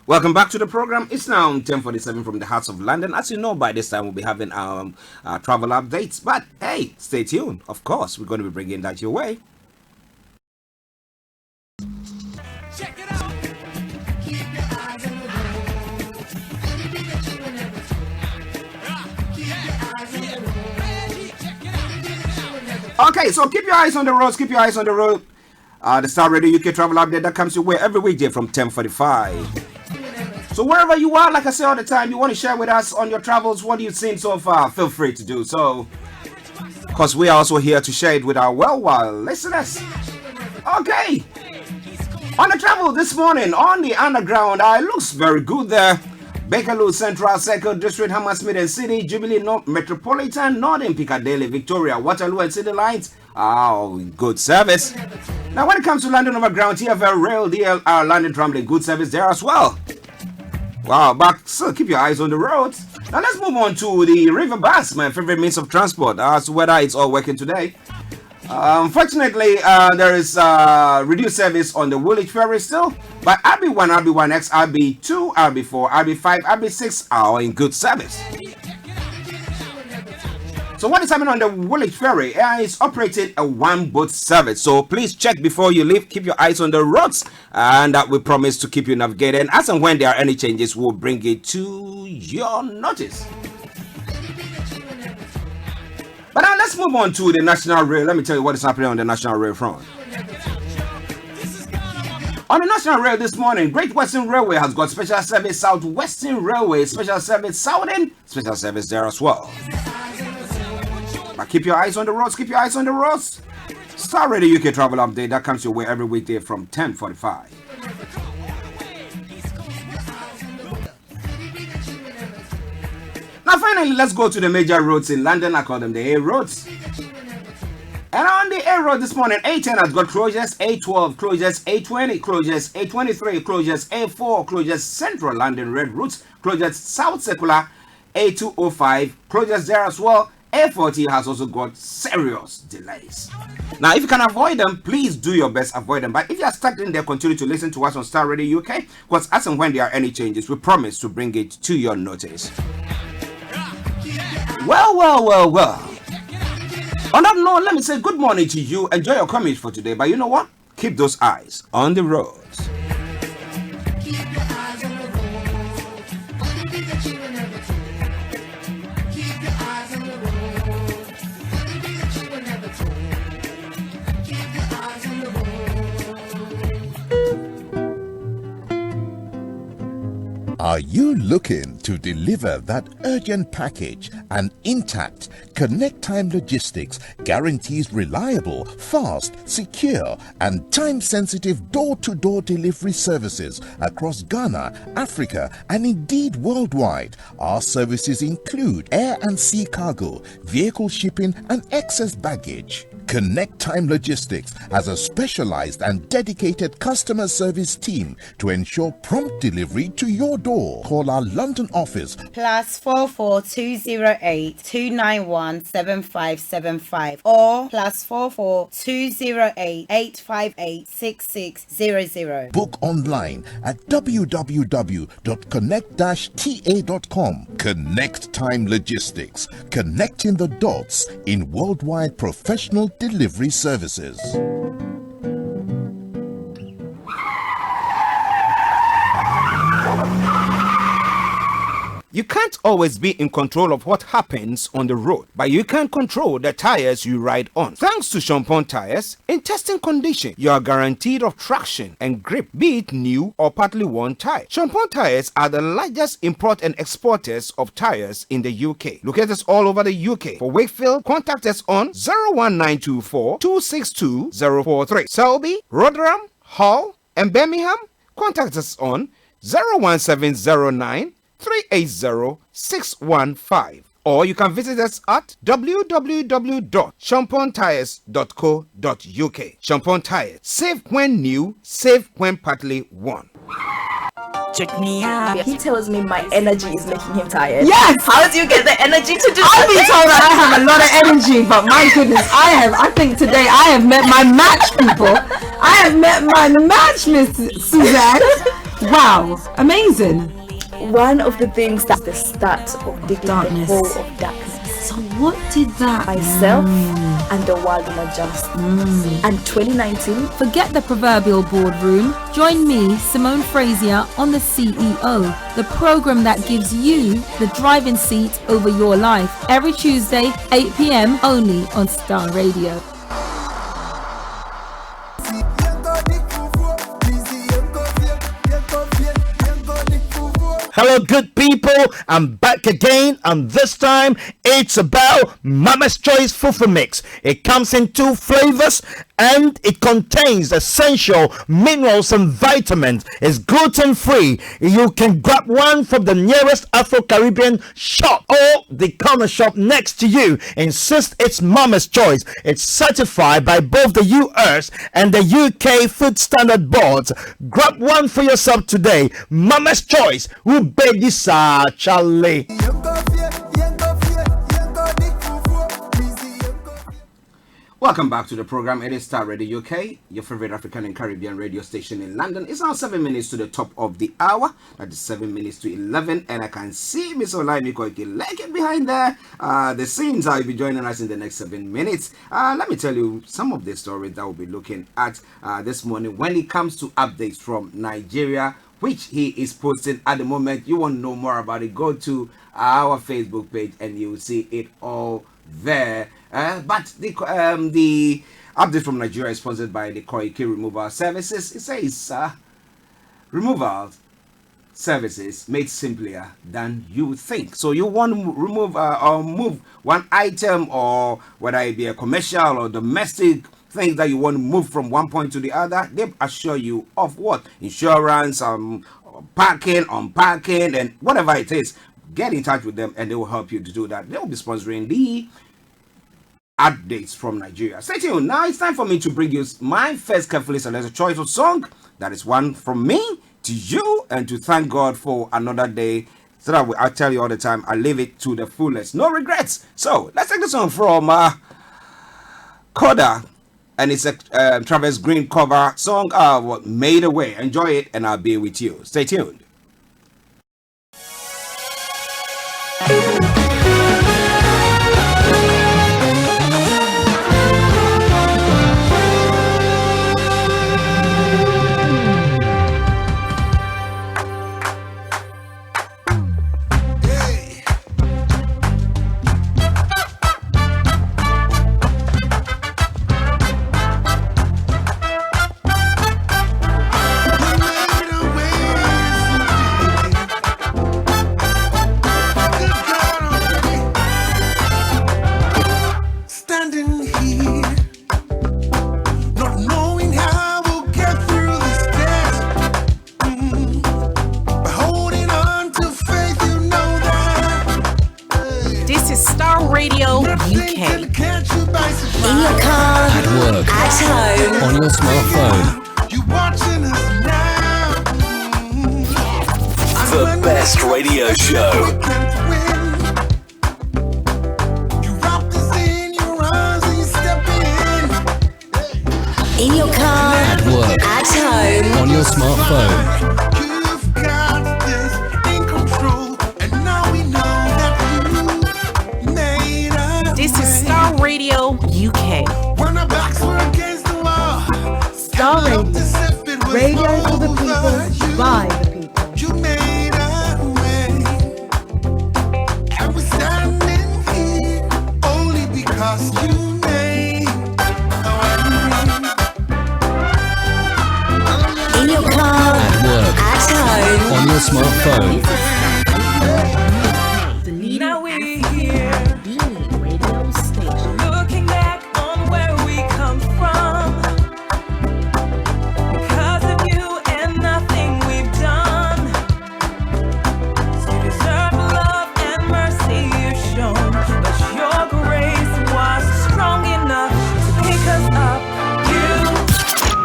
Welcome back to the program. It's now 10:47 from the heart of London. As you know, by this time we'll be having our travel updates. But hey, stay tuned. Of course, we're going to be bringing that your way. Check it out. Keep your eyes on the road. Anything that you will never do. Keep your eyes on the road. Okay, so keep your eyes on the roads. Keep your eyes on the road. The Starr Radio UK travel update that comes your way every weekday from 10:45. So wherever you are, like I say all the time, you want to share with us on your travels, what you've seen so far, feel free to do so. Because we are also here to share it with our well listeners. Okay. On the travel this morning, on the underground, it looks very good there. Bakerloo, Central Circle District, Hammersmith and City, Jubilee North Metropolitan, Northern Piccadilly, Victoria, Waterloo and City Lines. Oh, good service. Now, when it comes to London Overground, TFL Rail, DLR, London Tramley, good service there as well. Wow, but still keep your eyes on the roads. Now, let's move on to the river bus, my favorite means of transport. As to whether it's all working today. Unfortunately, there is reduced service on the Woolwich Ferry still, but RB1, RB1X, RB2, RB4, RB5, RB6 are in good service. So what is happening on the Woolwich Ferry? It's operating a one-boat service, so please check before you leave. Keep your eyes on the roads, and we promise to keep you navigating. As and when there are any changes, we'll bring it to your notice. But now let's move on to the National Rail. Let me tell you what is happening on the National Rail front. On the National Rail this morning, Great Western Railway has got special service, South Western Railway, special service, Southern, special service there as well. But keep your eyes on the roads, keep your eyes on the roads. Starr Radio UK Travel Update, that comes your way every weekday from 10:45. Now finally, let's go to the major roads in London. I call them the A roads. And on the A road this morning, A10 has got closures, A12 closures, A20 closures, A23 closures, A4 closures, Central London Red Routes, closures, South Circular, A205 closures there as well. A40 has also got serious delays. Now, if you can avoid them, please do your best, avoid them. But if you are stuck in there, continue to listen to us on Starr Radio UK, because as and when there are any changes, we promise to bring it to your notice. Well. On that note, let me say good morning to you. Enjoy your commute for today. But you know what? Keep those eyes on the roads. Are you looking to deliver that urgent package and intact? Connect Time Logistics guarantees reliable, fast, secure, and time-sensitive door-to-door delivery services across Ghana, Africa, and indeed worldwide. Our services include air and sea cargo, vehicle shipping, and excess baggage. Connect Time Logistics has a specialized and dedicated customer service team to ensure prompt delivery to your door. Call our London office +44 208 291 7575 or +44 208 858 6600. Book online at www.connect-ta.com. Connect Time Logistics, connecting the dots in worldwide professional delivery services. You can't always be in control of what happens on the road, but you can control the tires you ride on. Thanks to Champon Tires, in testing condition, you are guaranteed of traction and grip, be it new or partly worn tire. Champon Tires are the largest import and exporters of tires in the UK. Locate us all over the UK. For Wakefield, contact us on 01924 262 043. Selby, Rotherham, Hull, and Birmingham, contact us on 01709 380-615, or you can visit us at www.champontires.co.uk. Champon Tires, safe when new, safe when partly worn. Check me out. He tells me my energy is making him tired. Yes! How do you get the energy to do I've been told that I have a lot of energy, but my goodness, I think today I have met my match, people. I have met my match, Miss Suzanne. Wow, amazing. One of the things that's the start of the darkness. The whole of darkness. So what did that? Myself and the world will adjust. And 2019. Forget the proverbial boardroom. Join me, Simone Frazier, on the CEO, the program that gives you the driving seat over your life. Every Tuesday, 8 p.m. only on Starr Radio. Hello, good people. I'm back again, and this time it's about Mama's Choice Fufu Mix. It comes in two flavors, and it contains essential minerals and vitamins. It's gluten free. You can grab one from the nearest Afro-Caribbean shop or the corner shop next to you. Insist it's Mama's Choice. It's certified by both the US and the UK Food Standard Boards. Grab one for yourself today. Mama's Choice. Who baby sa Charlie? Welcome back to the program. It is Starr Radio UK, your favorite African and Caribbean radio station in London. It's now 7 minutes to the top of the hour. That is 7 minutes to 11. And I can see Miss Olaimi Koike behind there. The scenes I'll be joining us in the next 7 minutes. Let me tell you some of the stories that we'll be looking at this morning when it comes to updates from Nigeria, which he is posting at the moment. You want to know more about it, go to our Facebook page and you'll see it all there. But the update from Nigeria is sponsored by the Koike Removal Services. It says removal services made simpler than you would think. So you want to remove or move one item, or whether it be a commercial or domestic things that you want to move from one point to the other, they assure you of what? Insurance, parking, unpacking, and whatever it is. Get in touch with them and they will help you to do that. They will be sponsoring the updates from Nigeria. Stay tuned. Now it's time for me to bring you my first carefully selected choice of song. That is one from me to you, and to thank God for another day. So that I tell you all the time, I live it to the fullest. No regrets. So let's take the song from Coda, and it's a Travis Green cover song, what Made a Way. Enjoy it, and I'll be with you. Stay tuned.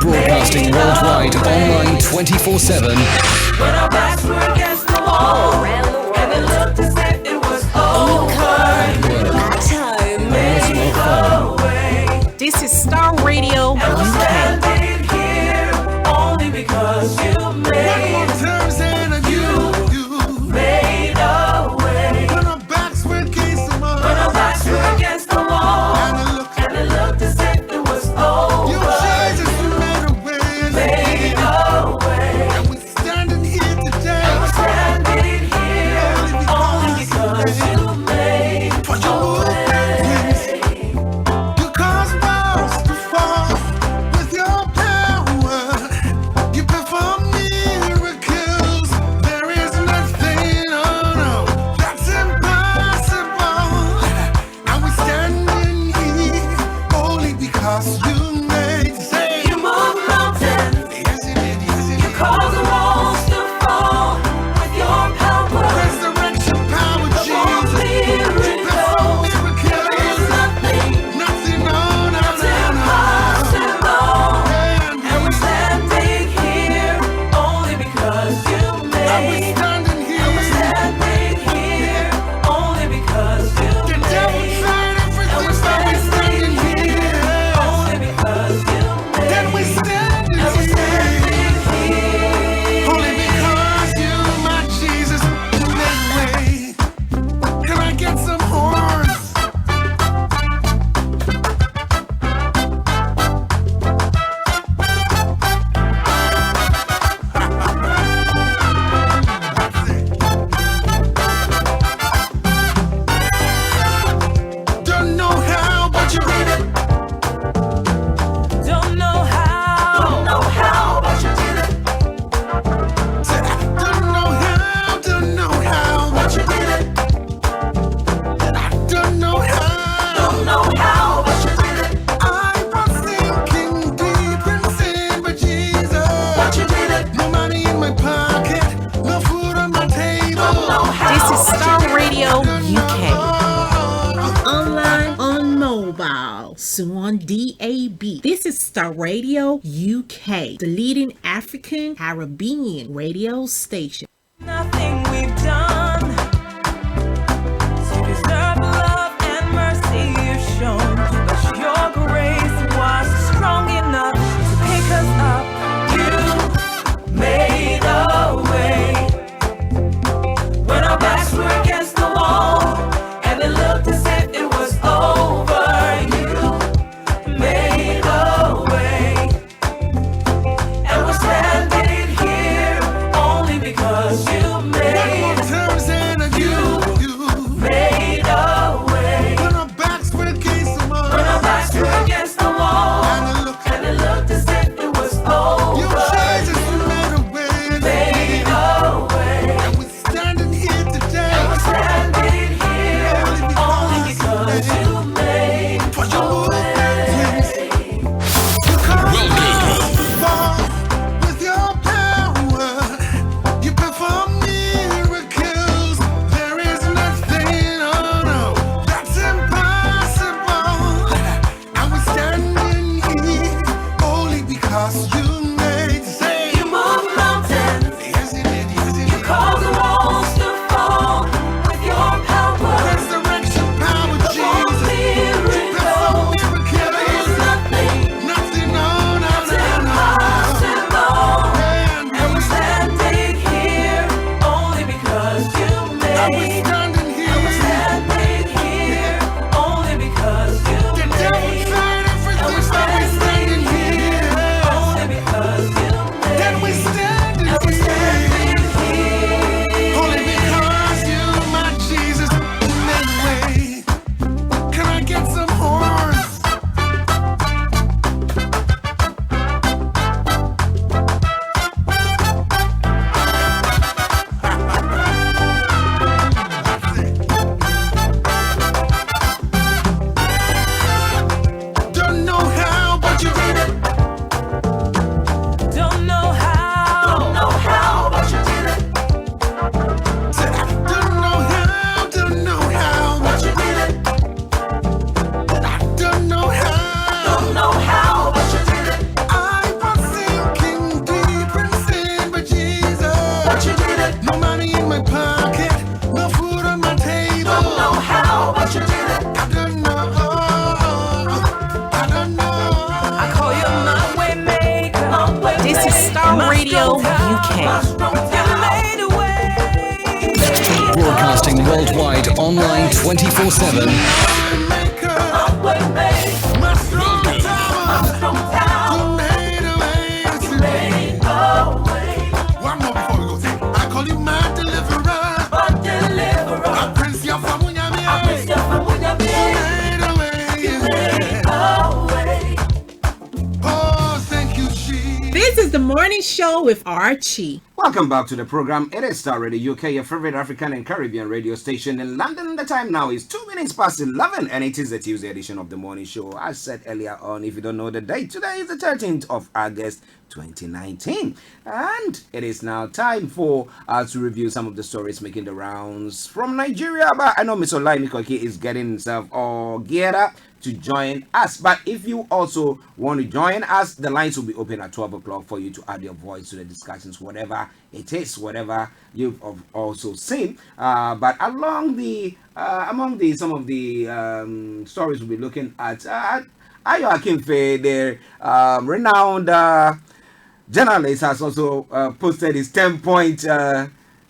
Broadcasting worldwide, online 24/7. When our backs were against the wall, and it looked as if it was over. Made away. This is Starr Radio And we're UK. standing here only because you made made a way. When our backs were against the wall, and it looked as if it was over. Made a way. And we're standing here today. Only because you made a way. You caused walls to fall with your power. You perform miracles. There is nothing, oh no, that's impossible. And we're standing here only because you made beat. This is Star Radio UK, the leading African Caribbean radio station. Nothing we've done to deserve the love and mercy you've shown, but your grace was strong enough to pick us up. You made a way when our backs were against the wall and it looked as if it was over. You made a way, and we're standing here only because you made you made a way. When our backs were against the wall, and it looked as if it was over. You made a way, and we're standing here today. And we're standing here only because you made a way. With your power, you perform miracles. There is nothing, oh no, that's impossible. And we're standing here only because you made. Say you move mountains. Yes, you did. Yes, you did. You cause the walls to fall with your power. Resurrection power, Jesus. You perform miracles. There is nothing, no, impossible. And we're standing here only because you made. And we're standing here only because you made. And we're standing here only because you made. And we're standing here only because you, my Jesus, made a way. Can I get some horns? Don't know how, but you did it. Don't know how, but you did it. Said I don't know how, but you did it. I don't know how, but you did it. I was sinking deep in sin, but Jesus, but you did it. No money in my pocket, no food on my table. Don't know how, but you did it. I don't know. I call you my way maker. This is Star Radio UK. Broadcasting worldwide, online 24/7. One more before we go. Say, I call you my deliverer. My deliverer. I praise you for Munyami. I praise you for Munyami. You made a way. Oh, thank you, Jesus. This is the morning show with Archie. Welcome back to the program. It is Star Radio UK, your favorite African and Caribbean radio station in London. The time now is 2 minutes past 11, and it is the Tuesday edition of the morning show. As said earlier on, if you don't know the date, today is the 13th of August 2019, and it is now time for us to review some of the stories making the rounds from Nigeria. But I know Mr. Olaimi Koiki is getting himself all geared up to join us. But if you also want to join us, the lines will be open at 12 o'clock for you to add your voice to the discussions, whatever it is, whatever you've also seen. But among some of the stories we'll be looking at, Ayo Akinfe, the renowned journalist, has also posted his 10-point.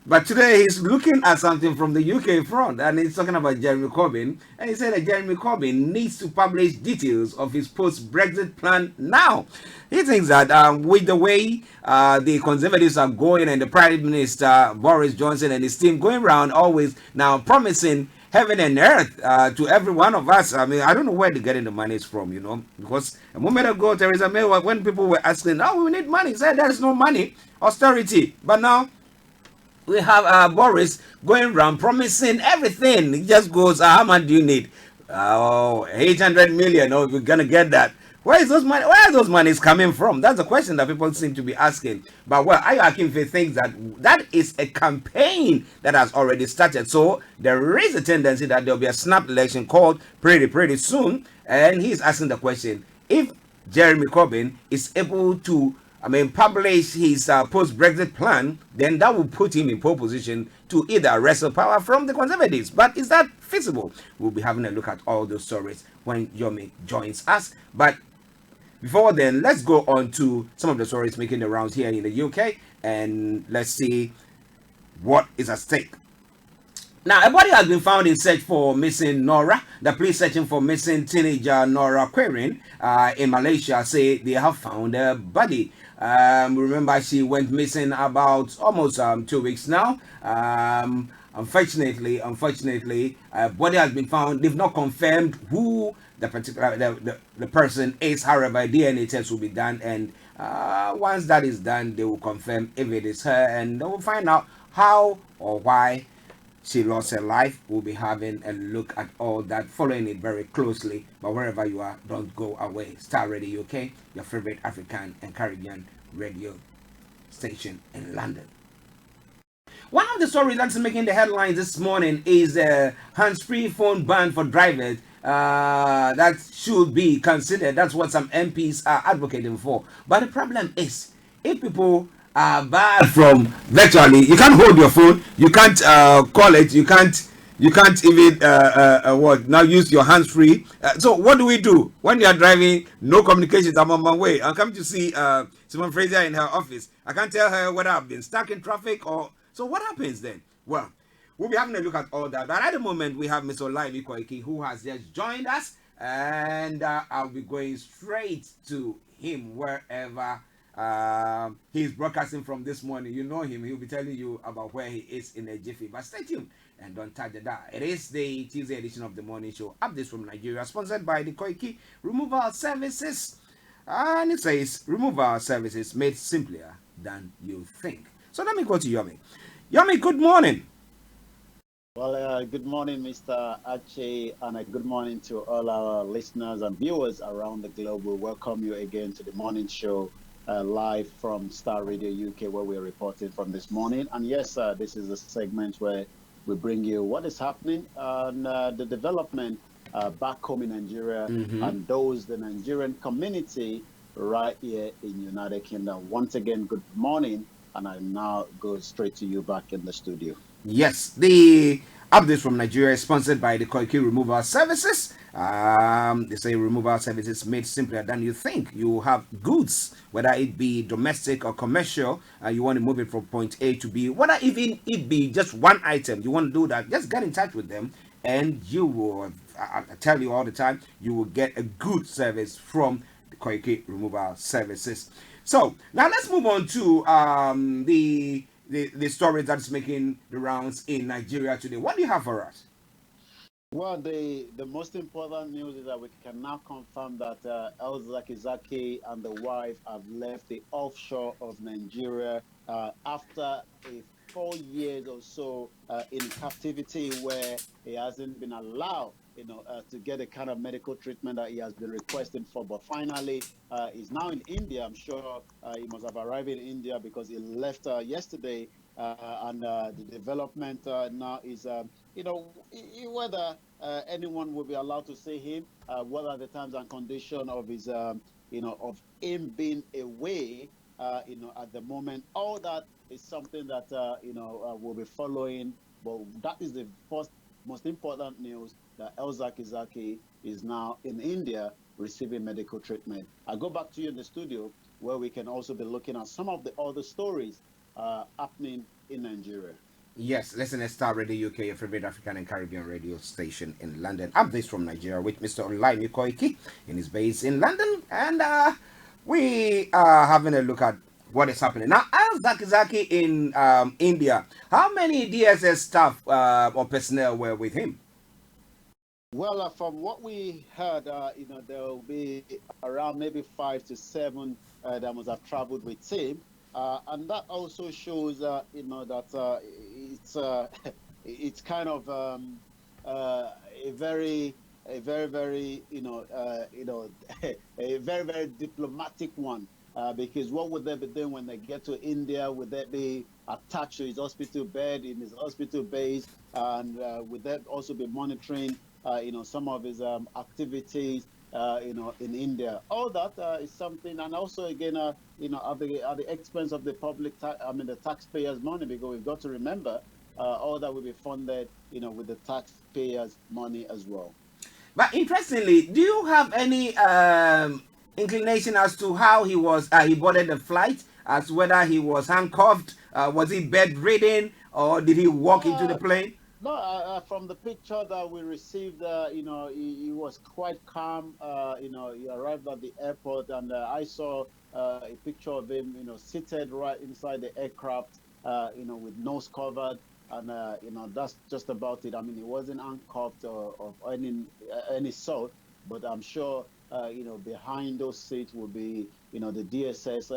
But today he's looking at something from the UK front, and he's talking about Jeremy Corbyn. And he said that Jeremy Corbyn needs to publish details of his post-Brexit plan now. He thinks that with the way the Conservatives are going, and the Prime Minister Boris Johnson and his team going around always now promising heaven and earth to every one of us. I mean, I don't know where they're getting the money from, you know, because a moment ago, Theresa May, when people were asking, oh, we need money, said there's no money, austerity. But now we have Boris going around promising everything. He just goes, how much do you need? 800 million. Oh, we're going to get that. Where is those money? Where are those monies coming from? That's the question that people seem to be asking. But well, Ayo Akinfe thinks that is a campaign that has already started. So there is a tendency that there will be a snap election called pretty soon. And he's asking the question, if Jeremy Corbyn is able to, publish his post-Brexit plan, then that will put him in pole position to either wrestle power from the Conservatives. But is that feasible? We'll be having a look at all those stories when Yomi joins us. But before then, let's go on to some of the stories making the rounds here in the UK, and let's see what is at stake. Now, a body has been found in search for missing Nora. The police searching for missing teenager Nora Quirin in Malaysia say they have found a body. Remember, she went missing about almost 2 weeks now. Unfortunately, a body has been found. They've not confirmed who the particular the person is. However, a DNA test will be done, and once that is done, they will confirm if it is her, and they will find out how or why she lost her life. We'll be having a look at all that, following it very closely. But wherever you are, don't go away. Star Radio UK, your favorite African and Caribbean radio station in London. One of the stories that's making the headlines this morning is a hands-free phone ban for drivers. That should be considered. That's what some MPs are advocating for. But the problem is, if people are barred from virtually, you can't hold your phone, you can't call it, you can't even now use your hands free. So what do we do when you are driving? No communications. I'm on my way. I'm coming to see Simone Fraser in her office. I can't tell her whether I've been stuck in traffic or so. What happens then? Well, we'll be having a look at all that. But at the moment, we have Mr. Olaimi Koiki, who has just joined us, and I'll be going straight to him wherever he's broadcasting from this morning. You know him. He'll be telling you about where he is in a jiffy. But stay tuned and don't touch the dial. It is the Tuesday edition of the morning show. Updates from Nigeria, sponsored by the Koiki Removal Services. And it says, removal services made simpler than you think. So let me go to Yomi. Yomi, good morning. Well, good morning, Mr. Ache, and good morning to all our listeners and viewers around the globe. We welcome you again to the morning show. Live from Star Radio UK, where we're reporting from this morning. And yes, this is a segment where we bring you what is happening and the development back home in Nigeria and the Nigerian community right here in United Kingdom. Once again, good morning, and I now go straight to you back in the studio. Yes, the updates from Nigeria is sponsored by the Koiki Removal Services. They say removal services made simpler than you think. You have goods, whether it be domestic or commercial, you want to move it from point A to B, whether even it be just one item, you want to do that, just get in touch with them, and you will, I tell you all the time, you will get a good service from the Koiki Removal Services. So now let's move on to the story that's making the rounds in Nigeria today. What do you have for us? Well, the most important news is that we can now confirm that Elzaki Zaki and the wife have left the offshore of Nigeria after 4 years or so in captivity, where he hasn't been allowed, to get the kind of medical treatment that he has been requesting for. But finally, he's now in India. I'm sure he must have arrived in India because he left yesterday. And the development now is, whether anyone will be allowed to see him, what are the terms and conditions of his, of him being away, at the moment. All that is something that, we'll be following. But that is the first most important news, that Elzaki Zaki is now in India receiving medical treatment. I go back to you in the studio, where we can also be looking at some of the other stories happening in Nigeria. Yes, listen to Star Radio UK, your favorite African and Caribbean radio station in London. Updates from Nigeria with Mr. Olaimi Koiki in his base in London, and we are having a look at what is happening now. Elzaki Zaki in India. How many DSS staff or personnel were with him? Well, from what we heard, there will be around maybe 5 to 7 that must have traveled with him. And that also shows, that it's kind of a very, a very very diplomatic one. Because what would they be doing when they get to India? Would they be attached to his hospital bed in his hospital base, and would they also be monitoring, some of his activities in India. All that is something, and also again, at the expense of the the taxpayers' money, because we've got to remember all that will be funded, with the taxpayers' money as well. But interestingly, do you have any inclination as to how he boarded the flight, as whether he was handcuffed, was he bedridden, or did he walk into the plane? No, from the picture that we received, he was quite calm. He arrived at the airport, and I saw a picture of him, seated right inside the aircraft, with nose covered, and that's just about it. I mean, he wasn't handcuffed or of any sort, but I'm sure, behind those seats will be, the DSS,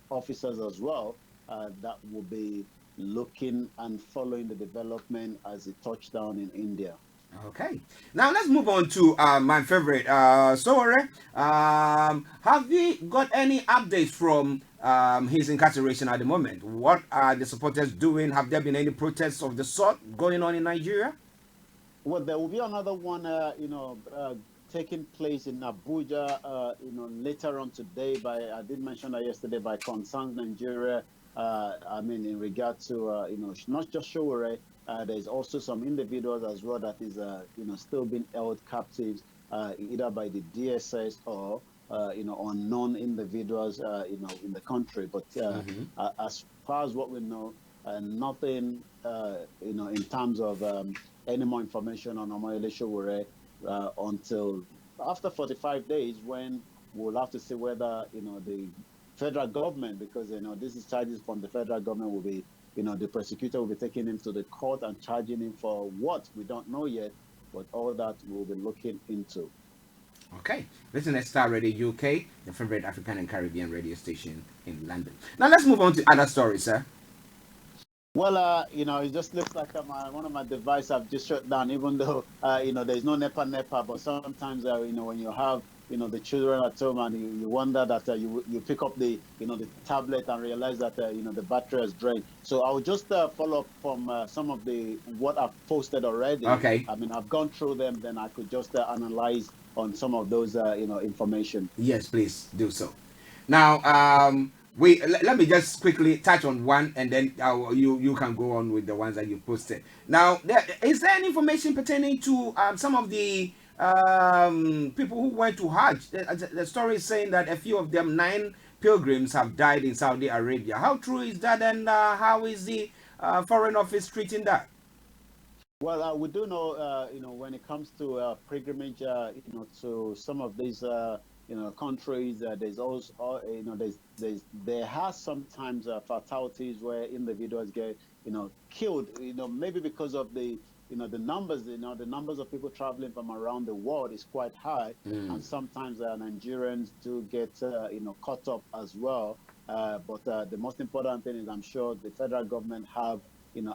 officers as well, that will be looking and following the development as it touched down in India. Okay. Now let's move on to my favorite story. Have we got any updates from his incarceration at the moment? What are the supporters doing? Have there been any protests of the sort going on in Nigeria? Well, there will be another one, taking place in Abuja, later on today. I did mention that yesterday, by Concerns Nigeria. In regard to, not just Showore, there's also some individuals as well that is, still being held captives, either by the DSS or, unknown individuals, in the country. But as far as what we know, nothing, in terms of any more information on Omoyele Showore until after 45 days, when we'll have to see whether, the federal government, because this is charges from the federal government, will be, the prosecutor will be taking him to the court and charging him for what we don't know yet, but all that we'll be looking into. Okay, listen to Star Radio UK, the favorite African and Caribbean radio station in London. Now let's move on to other stories, sir. Well, it just looks like one of my devices I've just shut down, even though, there's no NEPA, but sometimes, when you have, the children at home, and you wonder that you pick up the, the tablet and realize that, the battery has drained. So I'll just follow up from some of what I've posted already. Okay. I mean, I've gone through them, then I could just analyze on some of those, information. Yes, please do so. Now, let me just quickly touch on one, and then you can go on with the ones that you posted. Now, is there any information pertaining to some of the people who went to Hajj? The story is saying that a few of them, 9 pilgrims, have died in Saudi Arabia. How true is that, and how is the Foreign Office treating that? Well, we do know, when it comes to pilgrimage, to some of these, countries, there's also, there has sometimes fatalities where individuals get, killed, maybe because of the, the numbers, the numbers of people traveling from around the world is quite high, and sometimes Nigerians do get, caught up as well. But the most important thing is, I'm sure the federal government have,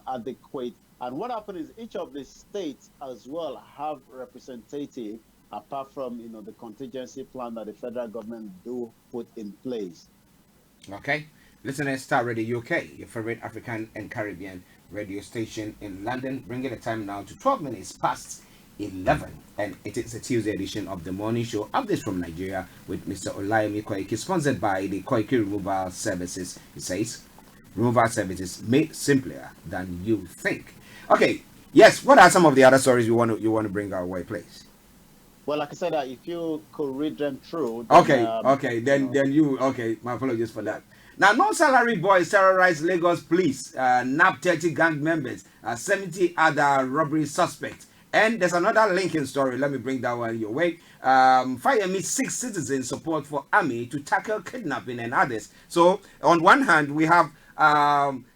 adequate. And what happened is, each of the states as well have representative, apart from, the contingency plan that the federal government do put in place. Okay. Listen to Star Radio UK, your favorite African and Caribbean radio station in London, bringing the time now to 12 minutes past 11. And it is a Tuesday edition of the morning show, Updates from Nigeria, with Mr. Olayemi Koiki, sponsored by the Koiki Removal Services. It says, removal services made simpler than you think. Okay. Yes. What are some of the other stories you want to bring our way, please? Well, like I said, if you could read them through. Then, then my apologies for that. Now, non-salary boys terrorized Lagos police, nabbed 30 gang members, 70 other robbery suspects. And there's another linking story. Let me bring that one your way. Fire 6 citizens support for army to tackle kidnapping and others. So, on one hand, we have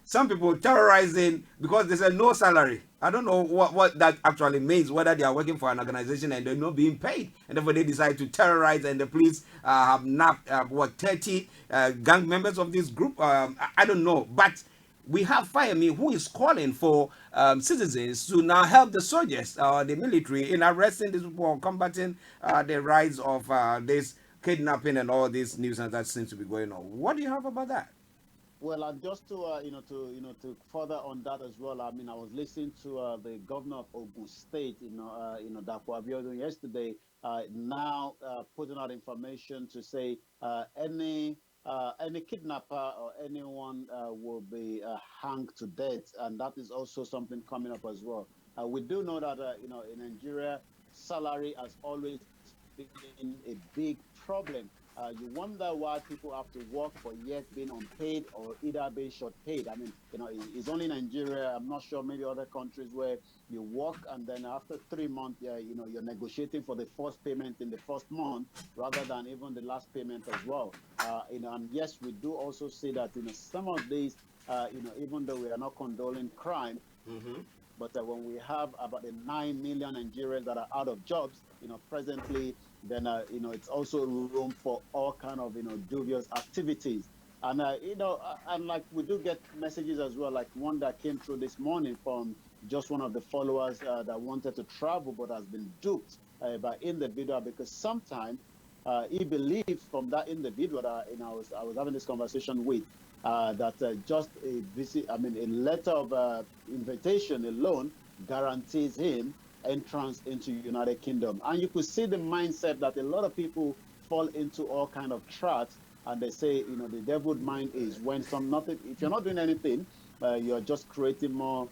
some people terrorizing because they said no salary. I don't know what that actually means, whether they are working for an organization and they're not being paid, and therefore they decide to terrorize, and the police have nabbed 30 gang members of this group. I don't know, but we have Fayemi, who is calling for citizens to now help the soldiers or the military in arresting these people, combating the rise of this kidnapping and all this nuisance that seems to be going on. What do you have about that? Well, and just to to further on that as well. I mean, I was listening to the governor of Ogun State, Dapo Abiodun yesterday, now putting out information to say any kidnapper or anyone will be hanged to death, and that is also something coming up as well. We do know that in Nigeria, salary has always been a big problem. You wonder why people have to work but yet being unpaid or either being short paid. I mean, it's only Nigeria. I'm not sure maybe other countries where you work and then after 3 months, you're negotiating for the first payment in the first month rather than even the last payment as well. And yes, we do also see that some of these, even though we are not condoning crime, but when we have about the 9 million Nigerians that are out of jobs, presently, then it's also room for all kind of dubious activities. And and like we do get messages as well, like one that came through this morning from just one of the followers that wanted to travel but has been duped by individual because sometimes he believes from that individual that I was having this conversation with that just a visit, I mean, a letter of invitation alone guarantees him entrance into United Kingdom. And you could see the mindset that a lot of people fall into all kind of traps, and they say, the devil's mind is when nothing. If you're not doing anything, you're just creating more,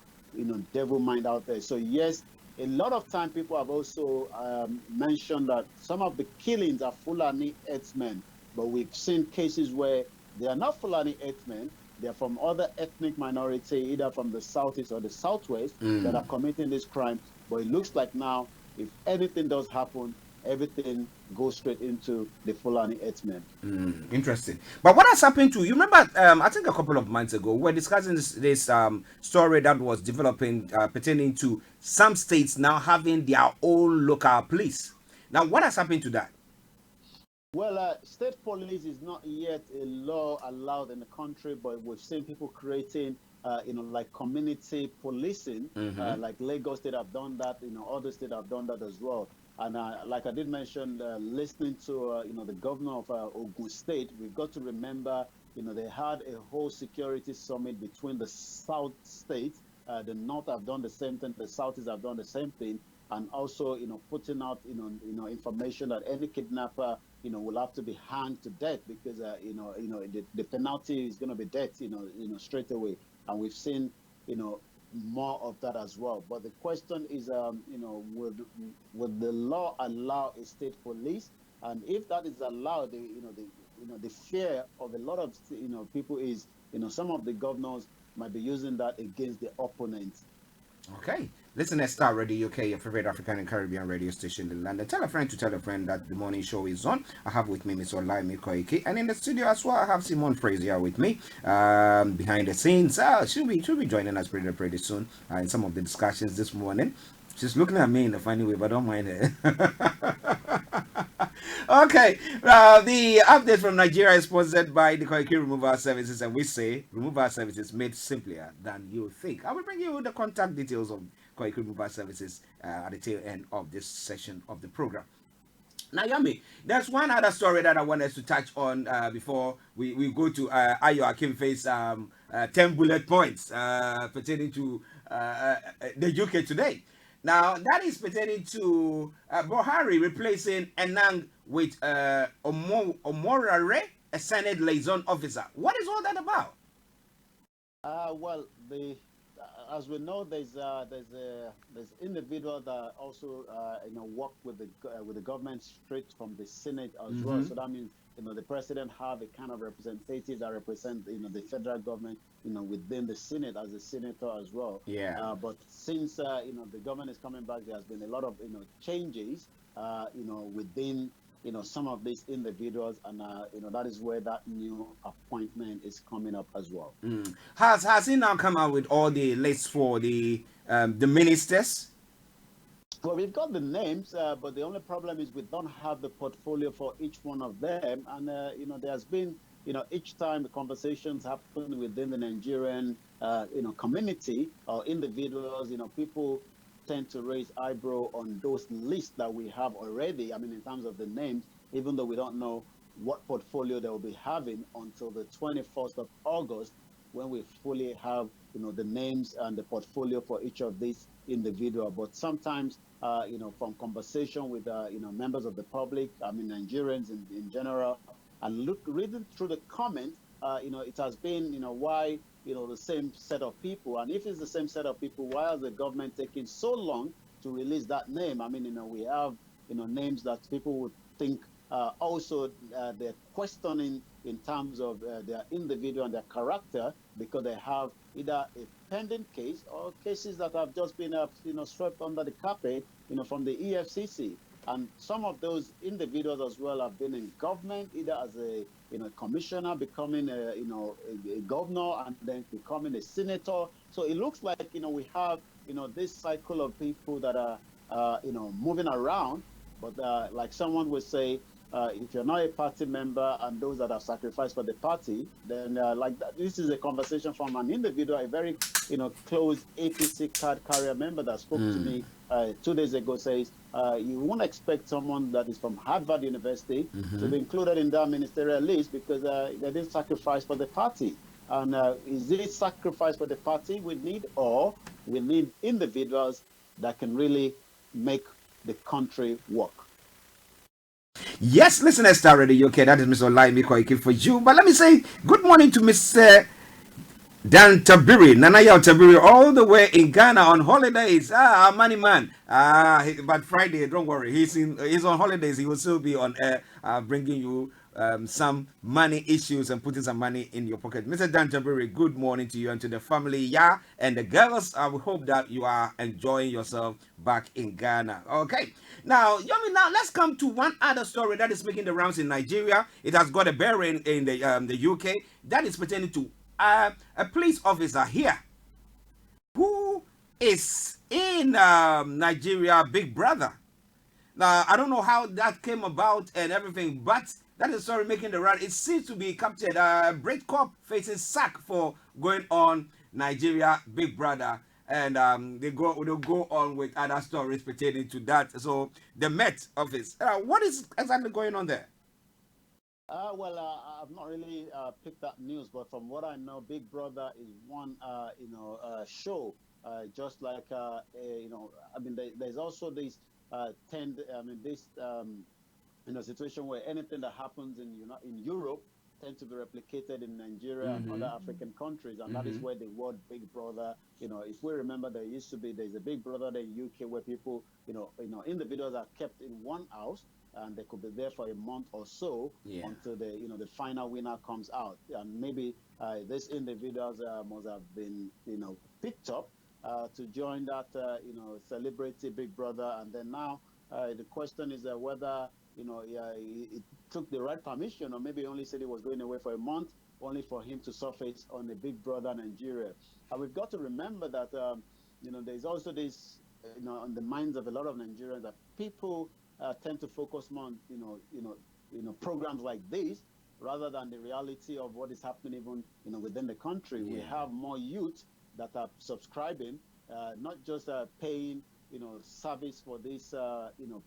devil mind out there. So yes, a lot of time people have also mentioned that some of the killings are Fulani herdsmen, but we've seen cases where they are not Fulani herdsmen. They are from other ethnic minority, either from the southeast or the southwest, that are committing this crime. But it looks like now, if anything does happen, everything goes straight into the Fulani herdsmen. Interesting. But what has happened to you? Remember, I think a couple of months ago, we were discussing this story that was developing pertaining to some states now having their own local police. Now, what has happened to that? Well, state police is not yet a law allowed in the country, but we've seen people creating, like community policing, like Lagos State have done that, other states have done that as well. And like I did mention, listening to, the governor of Ogun State, we've got to remember, they had a whole security summit between the South states. The North have done the same thing, the Southeast have done the same thing, and also, putting out, information that any kidnapper, will have to be hanged to death because, the penalty is going to be death, straight away. And we've seen, more of that as well. But the question is, would the law allow a state police? And if that is allowed, the fear of a lot of, people is, some of the governors might be using that against the opponents. Okay. Listen to Starr Radio UK, your favorite African and Caribbean radio station in London. Tell a friend to tell a friend that the morning show is on. I have with me Miss Olaimi Koike. And in the studio as well, I have Simone Frazier with me. Behind the scenes, she'll be joining us pretty soon in some of the discussions this morning. She's looking at me in a funny way, but don't mind her. Okay, the update from Nigeria is sponsored by the Koike Removal Services, and we say removal services made simpler than you think. I will bring you the contact details of Koike Removal Services at the tail end of this session of the program. Now, Yami, there's one other story that I want us to touch on before we go to Ayo Akinfe's 10 bullet points pertaining to the UK today. Now, that is pertaining to Buhari replacing Enang with Omorare, a Senate liaison officer. What is all that about? Well, as we know, there's individual that also work with the government straight from the Senate as well. So that means the president have a kind of representative that represent the federal government within the Senate as a senator as well. Yeah. But since the government is coming back, there has been a lot of changes within some of these individuals, and that is where that new appointment is coming up as well. Has he now come out with all the lists for the ministers? Well, we've got the names, but the only problem is we don't have the portfolio for each one of them. And, there's been, each time the conversations happen within the Nigerian, community or individuals, people tend to raise eyebrow on those lists that we have already. I mean, in terms of the names, even though we don't know what portfolio they will be having until the 21st of August, when we fully have, the names and the portfolio for each of these individual. But sometimes, from conversation with, members of the public, I mean, Nigerians in general, and reading through the comments, it has been, why, the same set of people. And if it's the same set of people, why is the government taking so long to release that name? I mean, we have, names that people would think also they're questioning in terms of their individual and their character, because they have either a pending case or cases that have just been, swept under the carpet, from the EFCC. And some of those individuals as well have been in government, either as a commissioner, becoming a governor, and then becoming a senator. So it looks like we have this cycle of people that are moving around. But like someone would say, if you're not a party member and those that have sacrificed for the party, then this is a conversation from an individual, a very close APC card carrier member that spoke to me 2 days ago. Says you won't expect someone that is from Harvard University to be included in that ministerial list because they didn't sacrifice for the party. And is it sacrifice for the party we need, or we need individuals that can really make the country work? Yes, listeners, Star Radio UK. That is Mr. Olaimi Koike for you. But let me say good morning to Mr. Dan Tabiri, Nanaya Tabiri, all the way in Ghana on holidays. Our money man. But Friday, don't worry, he's on holidays. He will still be on air, bringing you some money issues and putting some money in your pocket. Mr. Dan Tabiri, good morning to you and to the family, yeah, and the girls. I hope that you are enjoying yourself back in Ghana. Okay, now Yomi, now let's come to one other story that is making the rounds in Nigeria. It has got a bearing in the UK that is pertaining to a police officer here who is in Nigeria Big Brother. Now, I don't know how that came about and everything, but that is sorry making the run. It seems to be captured. Brett Cop facing sack for going on Nigeria Big Brother, and they'll go on with other stories pertaining to that. So the Met office, what is exactly going on there? I've not really picked that news, but from what I know, Big Brother is one, show. Just like there's also this situation where anything that happens in Europe tend to be replicated in Nigeria and other African countries, and that is where the word Big Brother. If we remember, there's a Big Brother in UK where people, individuals are kept in one house, and they could be there for a month or so until the final winner comes out. And maybe these individuals must have been picked up to join that celebrity Big Brother. And then now the question is whether it took the right permission, or maybe only said he was going away for a month, only for him to surface on the Big Brother Nigeria. And we've got to remember that there's also this on the minds of a lot of Nigerians that people tend to focus more on programs like this rather than the reality of what is happening even within the country. We have more youth that are subscribing, not just paying service for this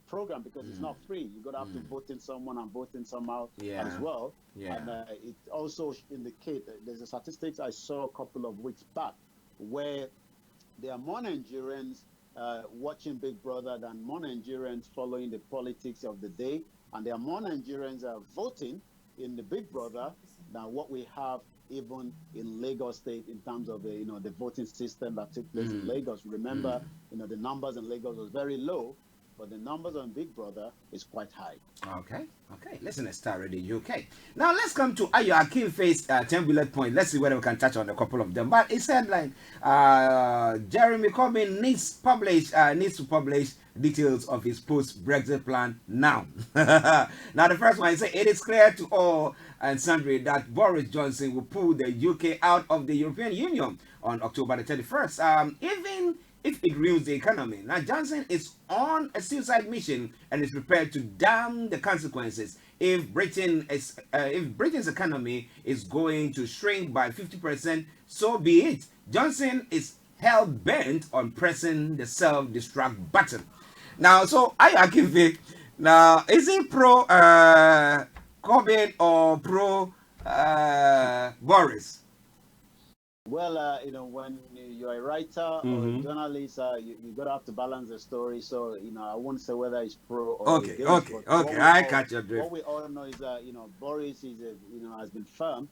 program, because it's not free. You're gonna have to vote in someone and vote in somehow as well. And it also indicates there's a statistics I saw a couple of weeks back where there are more Nigerians watching Big Brother than more Nigerians following the politics of the day, and there are more Nigerians voting in the Big Brother than what we have even in Lagos State in terms of the voting system that took place in Lagos. Remember, the numbers in Lagos was very low, but the numbers on Big Brother is quite high. Okay. Listen to Star Radio UK. Now let's come to Ayo Akin face 10 bullet point. Let's see whether we can touch on a couple of them. But it said like Jeremy Corbyn needs to publish details of his post-Brexit plan now. Now the first one, he said it is clear to all and sundry that Boris Johnson will pull the UK out of the European Union on October the 31st. Even if it ruins the economy. Now Johnson is on a suicide mission and is prepared to damn the consequences if Britain's economy is going to shrink by 50%. So be it. Johnson is hell bent on pressing the self-destruct button. Now, so Ayakive, now is he pro Corbyn or pro Boris? Well, when you're a writer or a journalist, you got to have to balance the story. So, I won't say whether it's pro or Okay, against, okay, but okay. I catch your drift. what we all know is that, Boris has been firm,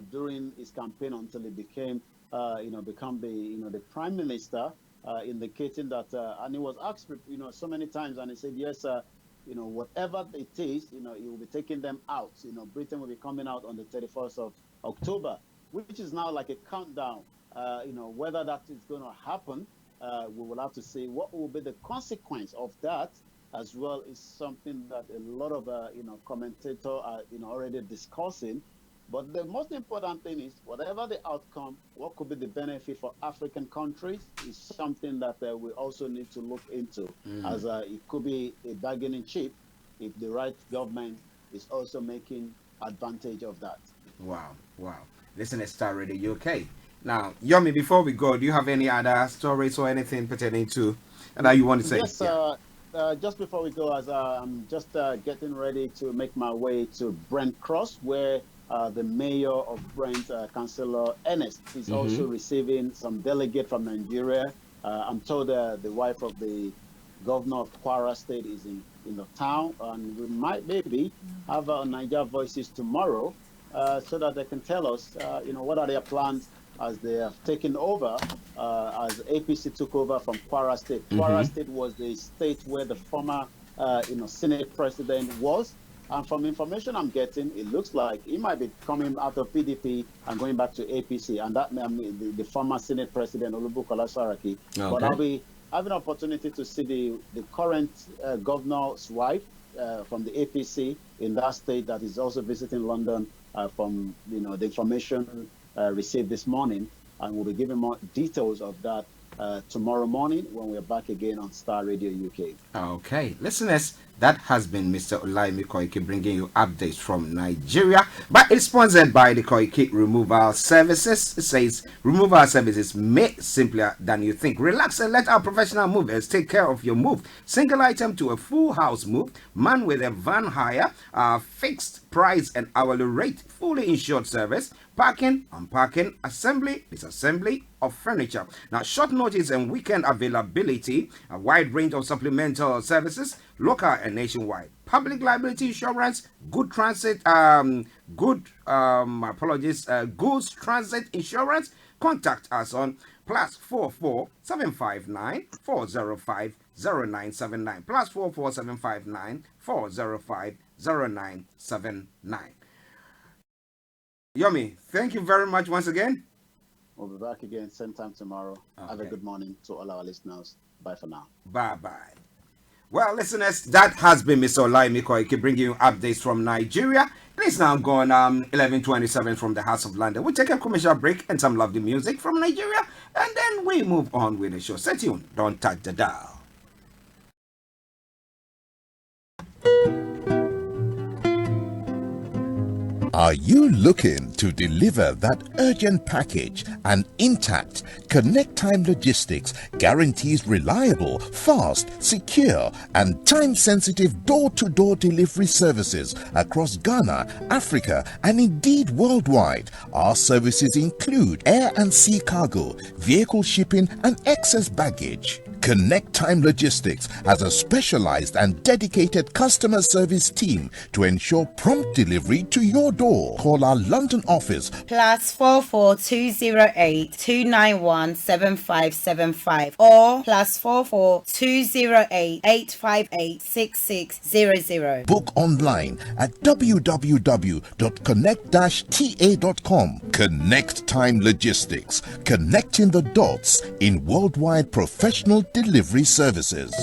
during his campaign until he became, become the prime minister, indicating that, and he was asked, so many times, and he said, yes, whatever it is, he will be taking them out. Britain will be coming out on the 31st of October, which is now like a countdown. Whether that is going to happen, we will have to see what will be the consequence of that as well. Is something that a lot of commentators are already discussing. But the most important thing is, whatever the outcome, what could be the benefit for African countries is something that we also need to look into, as it could be a bargaining chip if the right government is also making advantage of that. Wow, wow. Listen to Star Radio UK. Now, Yomi, before we go, do you have any other stories or anything pertaining to that you want to say? Yes, just before we go, as I'm just getting ready to make my way to Brent Cross, where the mayor of Brent, Councillor Ernest, is also receiving some delegate from Nigeria. I'm told the wife of the governor of Kwara State is in the town, and we might maybe have Niger Voices tomorrow, so that they can tell us, what are their plans as they have taken over, as APC took over from Kwara State. Kwara State was the state where the former, Senate president was. And from information I'm getting, it looks like he might be coming out of PDP and going back to APC. And that, the former Senate president, Olubukola Saraki. Okay. But I'll be having an opportunity to see the current governor's wife from the APC in that state that is also visiting London from, the information received this morning. And we'll be giving more details of that tomorrow morning when we're back again on Star Radio UK. Okay, listeners, that has been Mr. Olaimi Koike bringing you updates from Nigeria, but it's sponsored by the Koike Removal Services. It says removal services made simpler than you think. Relax and let our professional movers take care of your move. Single item to a full house move, man with a van hire, fixed price and hourly rate, fully insured service, parking, unparking, assembly, disassembly of furniture. Now, short notice and weekend availability, a wide range of supplemental services, local and nationwide. Public liability insurance, good transit, goods transit insurance. Contact us on +44 759 405 0979 +44 759 405 0979. Yomi, thank you very much once again. We'll be back again same time tomorrow. Okay. Have a good morning to all our listeners. Bye for now. Bye-bye. Well, listeners, that has been Mr. Olaimi Koike bringing you updates from Nigeria. It's now gone 11:27 from the House of London. We take a commercial break and some lovely music from Nigeria, and then we move on with the show. Stay tuned. Don't touch the dial. Are you looking to deliver that urgent package and intact? Connect Time Logistics guarantees reliable, fast, secure, and time-sensitive door-to-door delivery services across Ghana, Africa, and indeed worldwide. Our services include air and sea cargo, vehicle shipping, and excess baggage. Connect Time Logistics has a specialized and dedicated customer service team to ensure prompt delivery to your door. Call our London office +44 208 291 7575 or +44 208 858 6600. Book online at www.connect-ta.com. Connect Time Logistics, connecting the dots in worldwide professional delivery services.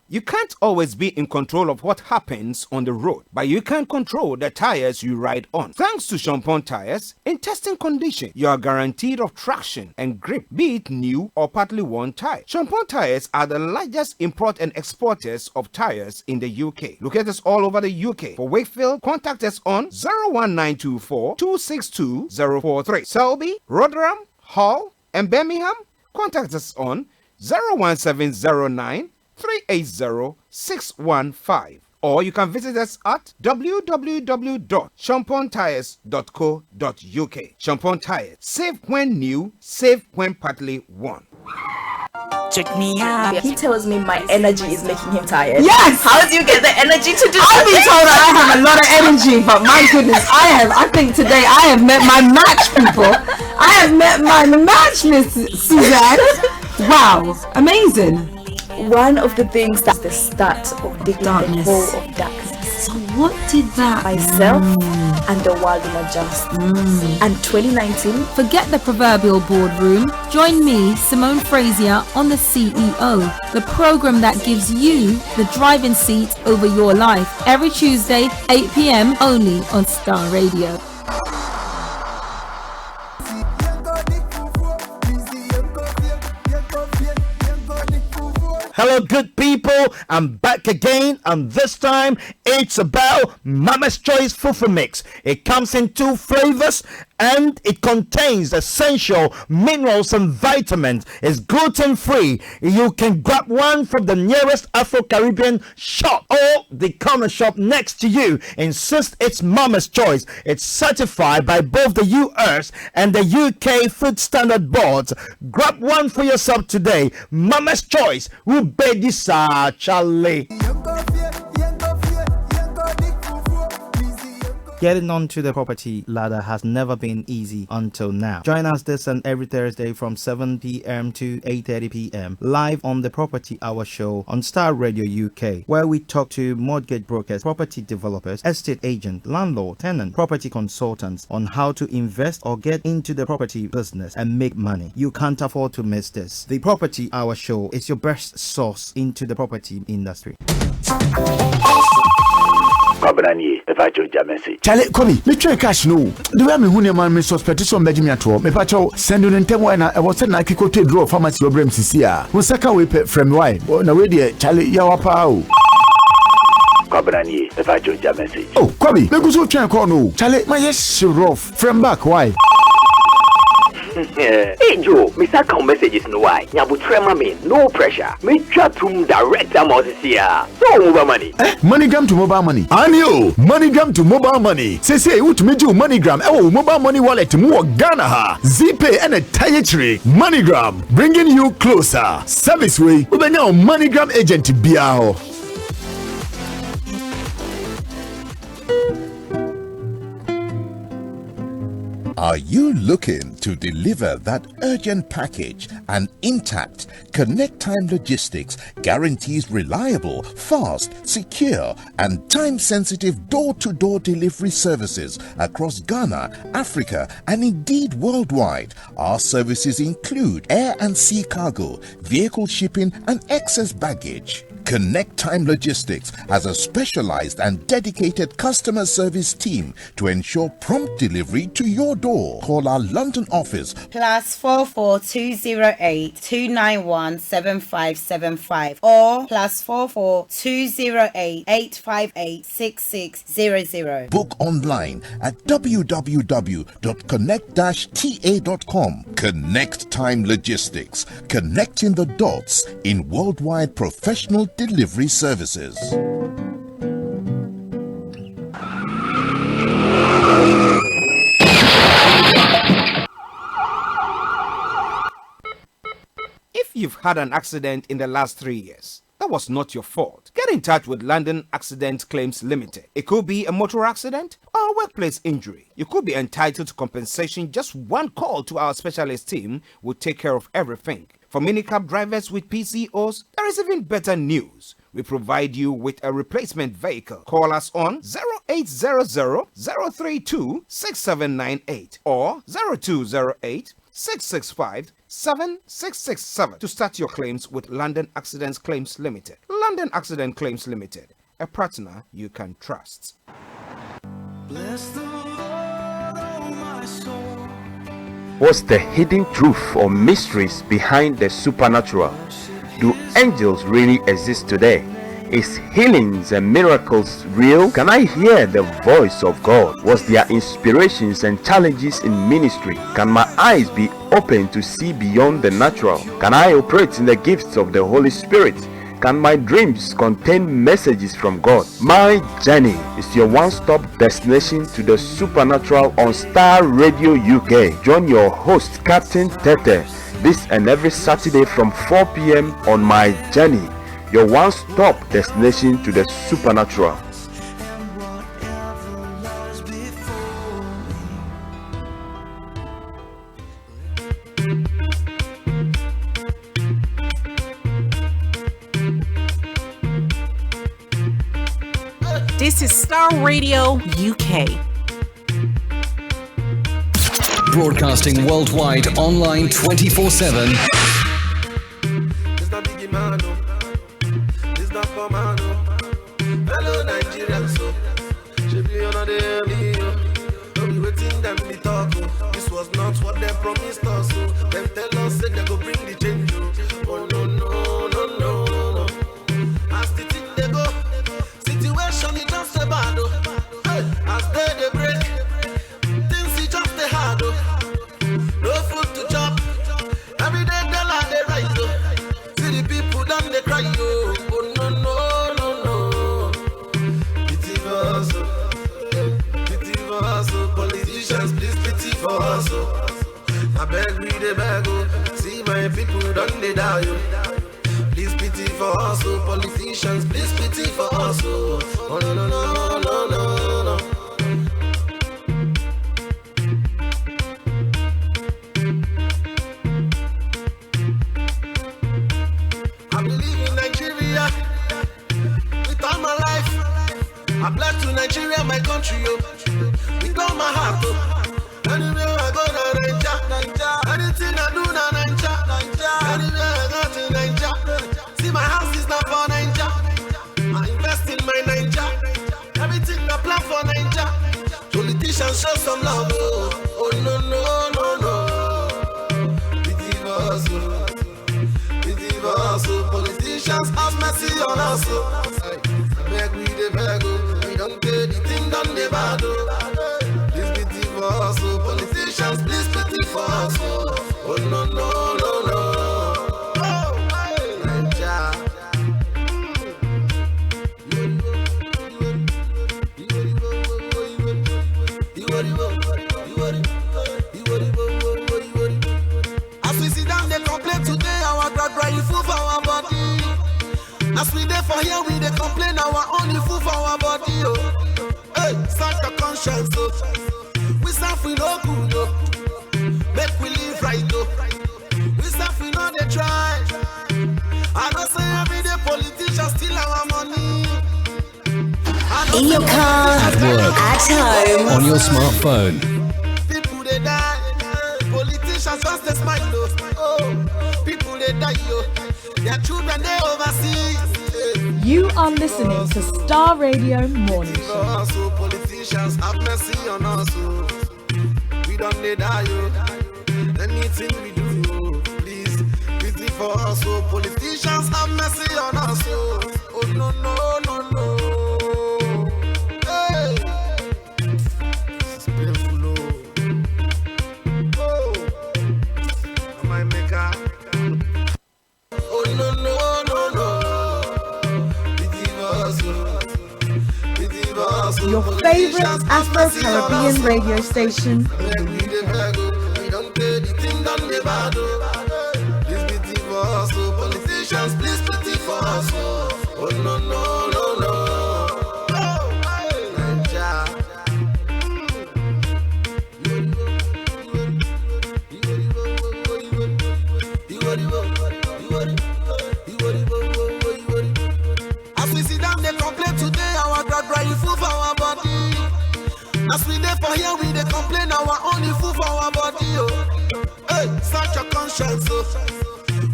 You can't always be in control of what happens on the road, but you can control the tires you ride on. Thanks to Champon Tires, in testing condition, you are guaranteed of traction and grip, be it new or partly worn tire. Champon Tires are the largest import and exporters of tires in the UK. Locate us all over the UK. For Wakefield, contact us on 01924 262 043. Selby, Rotherham, Hull, and Birmingham, contact us on 01709 380-615 or you can visit us at www.champontires.co.uk. Champon Tires. Save when new, save when partly worn. Check me out. He tells me my energy is making him tired. Yes! How do you get the energy to do I've been that? told that I have a lot of energy, but my goodness, I think today I have met my match, people. I have met my match, Miss Suzanne. Wow, amazing. One of the things that's the start of digging the hole of darkness. So what did that Myself and the world will adjust. And 2019. Forget the proverbial boardroom. Join me, Simone Frazier, on the CEO, the program that gives you the driving seat over your life. Every Tuesday, 8 p.m. only on Starr Radio. Hello, good people. I'm back again, and this time it's about Mama's Choice Fufu Mix. It comes in 2 flavors, and it contains essential minerals and vitamins. It's gluten-free. You can grab one from the nearest Afro-Caribbean shop or the corner shop next to you. Insist it's Mama's Choice. It's certified by both the US and the UK Food Standard Boards. Grab one for yourself today. Mama's Choice. Ubedisa Charlie. Getting onto the property ladder has never been easy until now. Join us this and every Thursday from 7 p.m. to 8:30 p.m. live on the Property Hour Show on Starr Radio UK, where we talk to mortgage brokers, property developers, estate agents, landlord, tenant, property consultants on how to invest or get into the property business and make money. You can't afford to miss this. The Property Hour Show is your best source into the property industry. Charlie, come me try cash no. The way me hu man me suspect so me ato. Me pa cho send no ntem why na e was na kiko to draw pharmacy obrem sisi a. Wo saka we from why. Na we dey Charlie ya wa pa o. Oh, Kwame, me go so try call no. Charlie, my yes rough from back why? Hey Joe, me start count messages no why. Nyabu trema me, no pressure. Me chat to direct amount here. So mobile money. MoneyGram to mobile money. Anio, MoneyGram to mobile money. Say what me do MoneyGram. Oh, mobile money wallet to more Ghana ha. ZPay and a tire tree. MoneyGram bringing you closer. Service way. We now MoneyGram agent biao. Are you looking to deliver that urgent package and intact? Connect Time Logistics guarantees reliable, fast, secure, and time-sensitive door-to-door delivery services across Ghana, Africa, and indeed worldwide. Our services include air and sea cargo, vehicle shipping, and excess baggage. Connect Time Logistics has a specialized and dedicated customer service team to ensure prompt delivery to your door. Call our London office +44 208 291 7575 or +44 208 858 6600. Book online at www.connect-ta.com. Connect Time Logistics, connecting the dots in worldwide professional delivery services. If you've had an accident in the last 3 years, that was not your fault. Get in touch with London Accident Claims Limited. It could be a motor accident or a workplace injury. You could be entitled to compensation. Just one call to our specialist team will take care of everything. For minicab drivers with PCOs, there is even better news. We provide you with a replacement vehicle. Call us on 0800 032 6798 or 0208 665 7667 to start your claims with London Accident Claims Limited. London Accident Claims Limited, a partner you can trust. Bless the Lord, oh my soul. What's the hidden truth or mysteries behind the supernatural? Do angels really exist today? Is healings and miracles real? Can I hear the voice of God? Was there inspirations and challenges in ministry? Can my eyes be open to see beyond the natural? Can I operate in the gifts of the Holy Spirit? Can my dreams contain messages from God? My Journey is your one-stop destination to the supernatural on Star Radio UK. Join your host, Captain Tete, this and every Saturday from 4 p.m. on My Journey, your one-stop destination to the supernatural. This is Starr Radio UK. Broadcasting worldwide online 24/7. It's not Biggie Man, no. It's not for man, no. Hello, Nigeria, so. Should be on the video. Don't be waiting, them be talk. This was not what they promised us. So. Them tell us that they go bring the change. Oh, no, no, no, no, no. As the thing they go, situation is just a bad. Hey, as they break, things is just a hard. No food to chop. Every day they like they rise. See the people down they cry. Oh, no, no, no, no. Pity for us. Pity for us. Politicians, please pity for us. I beg we they beg. See my people done they die. Please pity for us. Politicians, please pity for us. Oh, no, no, no, no, no, no. I believe in Nigeria with all my life. I bless to Nigeria, my country, yo. With all my heart, oh. Anywhere I go, na Naija. Anything I do, na Naija. Anywhere I go to Naija. See, my house is not for Naija. I invest in my Naija. Everything I plan for Naija. Politicians show some love, oh. Oh, no, no, no, no. Pity for us, oh. Pity for us, oh. Politicians have mercy on us, oh. I beg we the beg, oh. We don't get the thing done the bad, oh. Please pity for us, oh. Politicians, please pity for us, oh. Oh, no, no, no, no. Oh, Naija. As we sit down, they complain today, our God, right, food for our body. As we there for here, we they complain our only food for our body. Oh, hey, search your conscience. Oh, we serve we no good. Oh, make we live right. Oh, we serve we know they try. I don't say everyday politicians steal our money. In your car, At work. at home. On your smartphone. People they die. Politicians just a smile. Oh, people they die. Oh, their children they overseas. You are listening to Star Radio Morning Show. So politicians have mercy on us. Oh. We don't need die. Oh. Anything we do, oh. Please pity for us. Oh. Politicians have mercy on us. Oh, oh no, no, no, no. Hey. This is painful. Oh, oh. Am I maker? Oh no, no, no, no. Your favorite Afro-Caribbean radio station. We don't pay the thing done the bad. Please pity for us, oh. Politicians, please pity for us. Oh no, no, no, no. Oh, Naija. As we sit down, they complain today, our God, right, food for our body. As we there for here, we they complain our only food for our body. Oh, hey, search your conscience. Oh,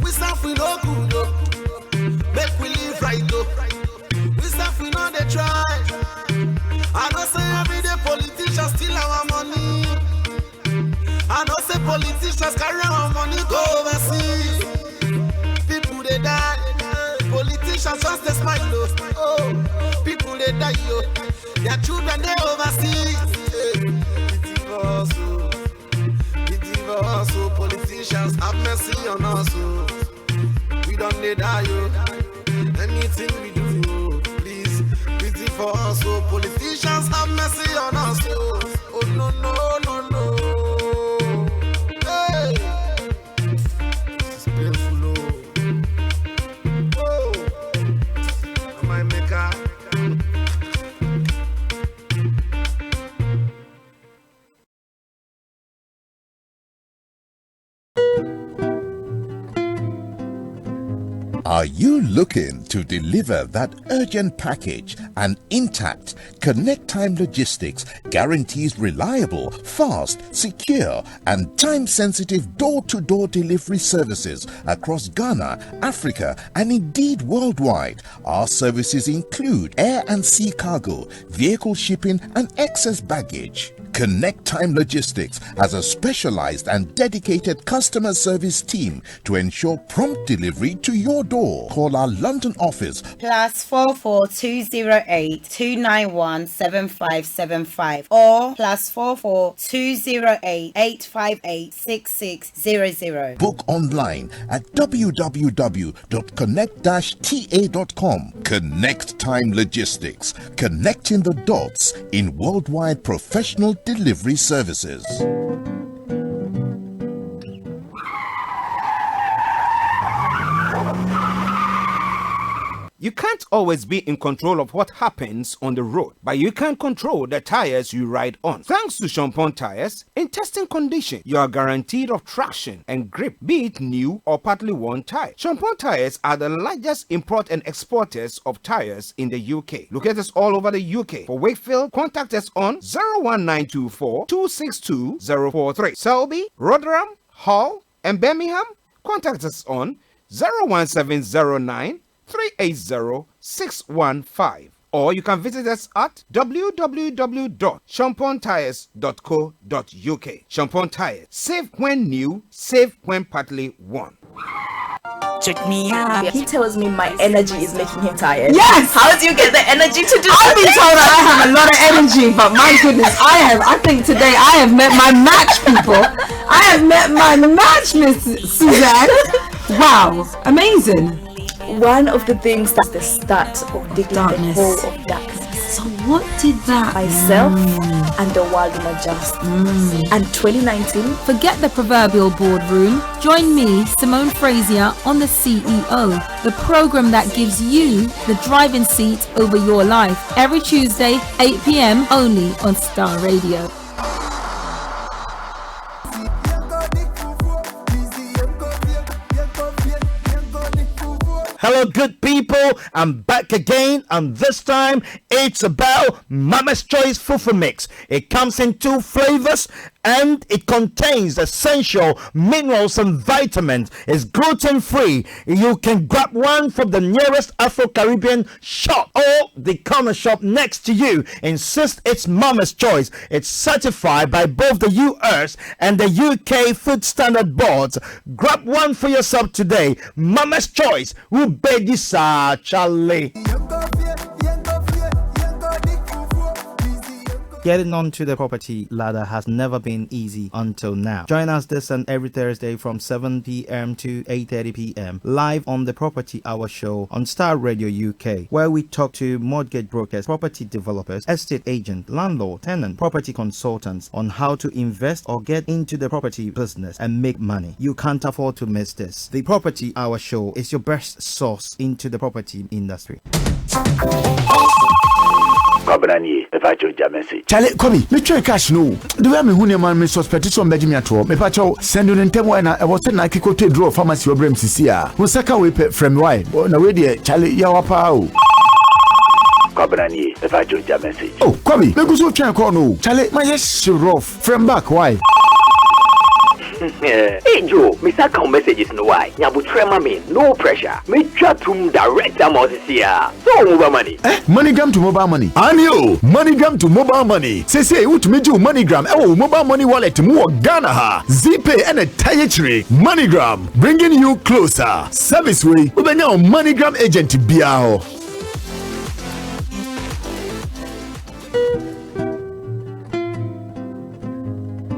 we serve we no good. Oh, make we live right. Oh, we serve we know they try. I don't say everyday politicians steal our money. I don't say politicians carry our money go overseas. People they die. Politicians just a smile. Oh, people they die. Oh, their children they overseas. Pity for us, oh. Pity for us, oh. Politicians have mercy on us. Oh. We don't need die. Oh. Are you looking to deliver that urgent package and intact? Connect Time Logistics guarantees reliable, fast, secure, and time-sensitive door-to-door delivery services across Ghana, Africa, and indeed worldwide. Our services include air and sea cargo, vehicle shipping, and excess baggage. Connect Time Logistics has a specialized and dedicated customer service team to ensure prompt delivery to your door. Call our London office +44 208 291 7575 or +44 208 858 6600. Book online at www.connect-ta.com. Connect Time Logistics, connecting the dots in worldwide professional delivery services. You can't always be in control of what happens on the road, but you can control the tires you ride on. Thanks to Champon Tires, in testing condition, you are guaranteed of traction and grip, be it new or partly worn tire. Champon Tires are the largest import and exporters of tires in the UK. Locate us all over the UK. For Wakefield, contact us on 01924 262 043. Selby, Rotherham, Hull, and Birmingham, contact us on 01709 380-615, or you can visit us at www.champontires.co.uk. Champon Tires, safe when new, safe when partly worn. Check me out. He tells me my energy is making him tired. Yes! How do you get the energy to do I've been told that I have a lot of energy, but my goodness, I think today I have met my match, people. I have met my match, Miss Suzanne. Wow, amazing. One of the things that's the start of digging the hole of darkness. So what did that? Myself and the world in a just. And 2019. Forget the proverbial boardroom. Join me, Simone Frazier, on the CEO, the program that gives you the driving seat over your life. Every Tuesday, 8 p.m. only on Starr Radio. Hello, good people. I'm back again, and this time it's about Mama's Choice Fufu Mix. It comes in 2 flavors, and it contains essential minerals and vitamins. It's gluten-free. You can grab one from the nearest Afro-Caribbean shop or the corner shop next to you. Insist it's Mama's Choice. It's certified by both the US and the UK Food Standard Boards. Grab one for yourself today. Mama's Choice. Who beg you, sir, Charlie? Getting onto the property ladder has never been easy until now. Join us this and every Thursday from 7 p.m. to 8:30 p.m. live on the Property Hour Show on Starr Radio UK, where we talk to mortgage brokers, property developers, estate agents, landlord, tenant, property consultants on how to invest or get into the property business and make money. You can't afford to miss this. The Property Hour Show is your best source into the property industry. Charlie, Kobe, me try cash no. The way me hune man me suspect some Benjamin at all. Me pacho send you in temo na I was na kiko te draw pharmacy obrem sisia. Wo saka we pe from why? Na we dey Charlie ya wapa o. Kwabrani, if I join your message. Oh, Kobe, me go so try call no. Charlie, my yes rough from back why? Hey Joe, me send messages no why. Nyabu trema me, no pressure. Me chat to direct amount here. So mobile money. MoneyGram to mobile money. Anio, MoneyGram to mobile money. Say what me do MoneyGram. Mobile money wallet mu Ghana ha. ZPay and a tire MoneyGram, bringing you closer. Service way. Ubenya MoneyGram agent biao.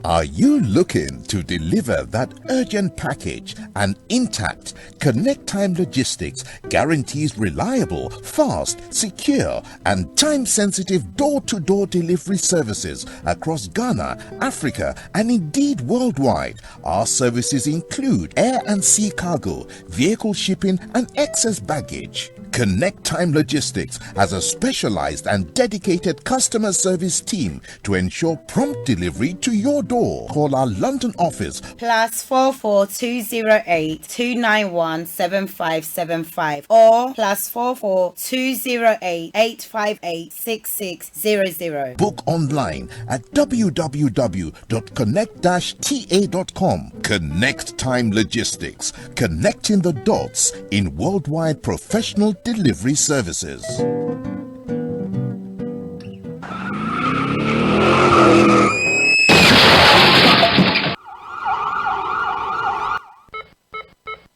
Are you looking to deliver that urgent package and intact? Connect Time Logistics guarantees reliable, fast, secure, and time-sensitive door-to-door delivery services across Ghana, Africa, and indeed worldwide. Our services include air and sea cargo, vehicle shipping, and excess baggage. Connect Time Logistics has a specialized and dedicated customer service team to ensure prompt delivery to your door. Call our London office +44 208 291 7575 or +44 208 858 6600. Book online at www.connect-ta.com. Connect Time Logistics, connecting the dots in worldwide professional delivery services.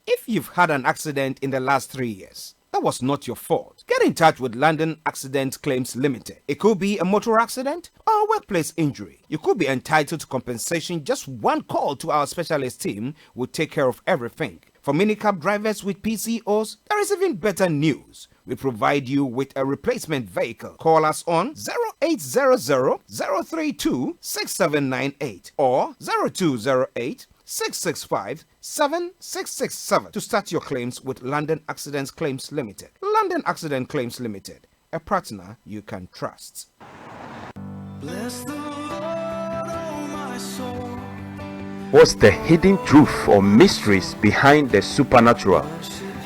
If you've had an accident in the last 3 years, that was not your fault. Get in touch with London Accident Claims Limited. It could be a motor accident or a workplace injury. You could be entitled to compensation. Just one call to our specialist team will take care of everything. For minicab drivers with PCOs, there is even better news. We provide you with a replacement vehicle. Call us on 0800 032 6798 or 0208 665 7667 to start your claims with London Accident Claims Limited. London Accident Claims Limited, a partner you can trust. Bless the Lord, oh my soul. What's the hidden truth or mysteries behind the supernatural?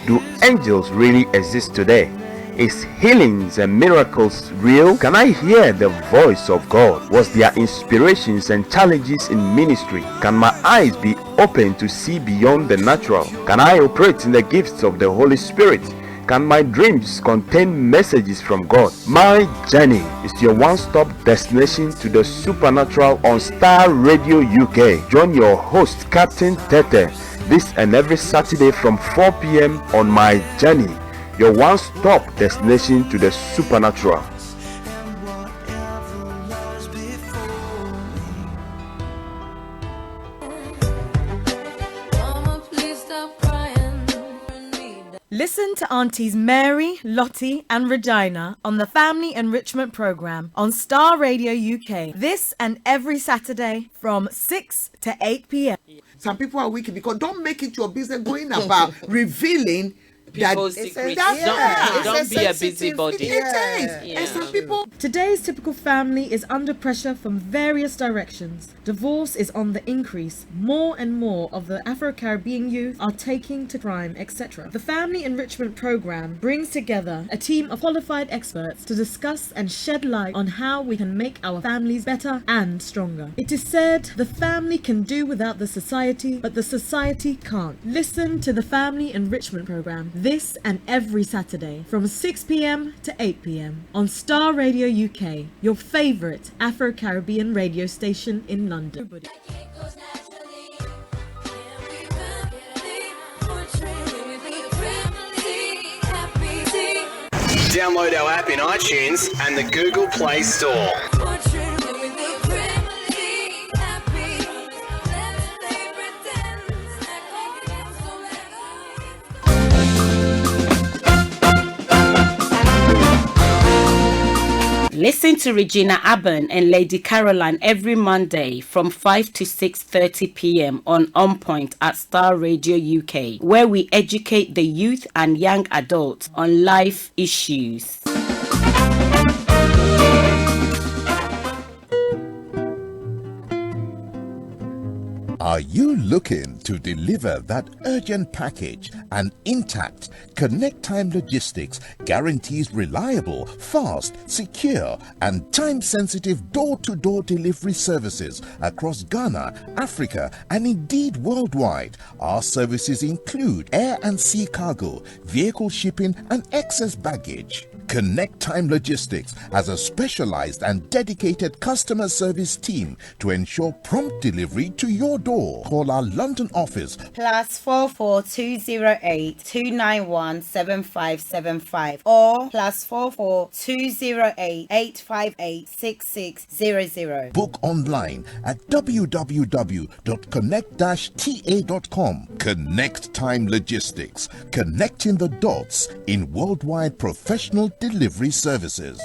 Do angels really exist today? Is healings and miracles real? Can I hear the voice of God? Was there inspirations and challenges in ministry? Can my eyes be open to see beyond the natural? Can I operate in the gifts of the Holy Spirit? Can my dreams contain messages from God? My Journey is your one-stop destination to the supernatural on Starr Radio UK. Join your host, Captain Tete, this and every Saturday from 4 p.m. on My Journey, your one-stop destination to the supernatural. Listen to Aunties Mary, Lottie and Regina on the Family Enrichment Programme on Starr Radio UK. This and every Saturday from 6 to 8 p.m. Some people are wicked because don't make it your business going about revealing people's secrets. Don't be a busybody. And some people. Today's typical family is under pressure from various directions. Divorce is on the increase. More and more of the Afro-Caribbean youth are taking to crime, etc. The Family Enrichment Program brings together a team of qualified experts to discuss and shed light on how we can make our families better and stronger. It is said the family can do without the society, but the society can't. Listen to the Family Enrichment Program this and every Saturday from 6 p.m. to 8 p.m. on Starr Radio UK, your favourite Afro-Caribbean radio station in London. Download our app in iTunes and the Google Play Store. Listen to Regina Abban and Lady Caroline every Monday from 5 to 6:30 p.m. on Point at Starr Radio UK, where we educate the youth and young adults on life issues. Are you looking to deliver that urgent package and intact? Connect Time Logistics guarantees reliable, fast, secure, and time-sensitive door-to-door delivery services across Ghana, Africa, and indeed worldwide. Our services include air and sea cargo, vehicle shipping, and excess baggage. Connect Time Logistics has a specialized and dedicated customer service team to ensure prompt delivery to your door. Call our London office +44 208 291 7575 or +44 208 858 6600. Book online at www.connect-ta.com. Connect Time Logistics, connecting the dots in worldwide professional delivery services.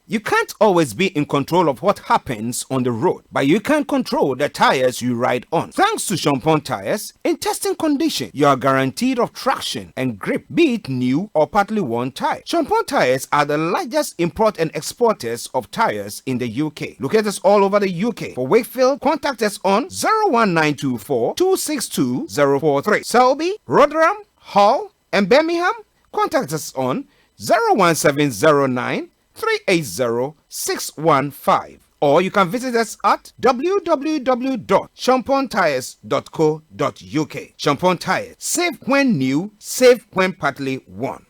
You can't always be in control of what happens on the road, but you can control the tires you ride on. Thanks to Champon Tires, in testing condition, you are guaranteed of traction and grip, be it new or partly worn tire. Champon Tires are the largest import and exporters of tires in the UK. Locate us all over the UK. For Wakefield, contact us on 01924 262 043. Selby, Rotherham, Hull, and Birmingham, contact us on 01709 380-615, or you can visit us at www.champontires.co.uk. Champon Tires, safe when new, safe when partly worn.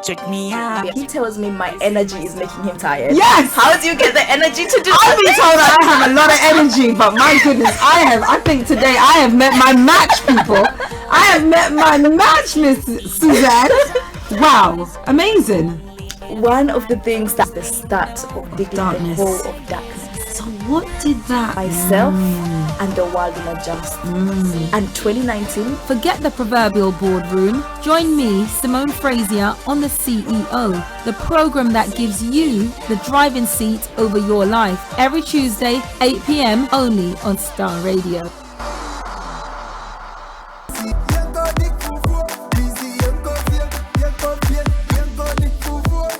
Check me out. He tells me my energy is making him tired. Yes! How do you get the energy to do I've been told that I have a lot of energy, but my goodness, I think today I have met my match, people. I have met my match, Miss Suzanne. Wow, amazing. One of the things that's the start of the darkness. The whole of darkness. So what did that? Myself and the world will adjust. And 2019. Forget the proverbial boardroom. Join me, Simone Frazier, on the CEO, the program that gives you the driving seat over your life. Every Tuesday, 8 p.m. only on Starr Radio.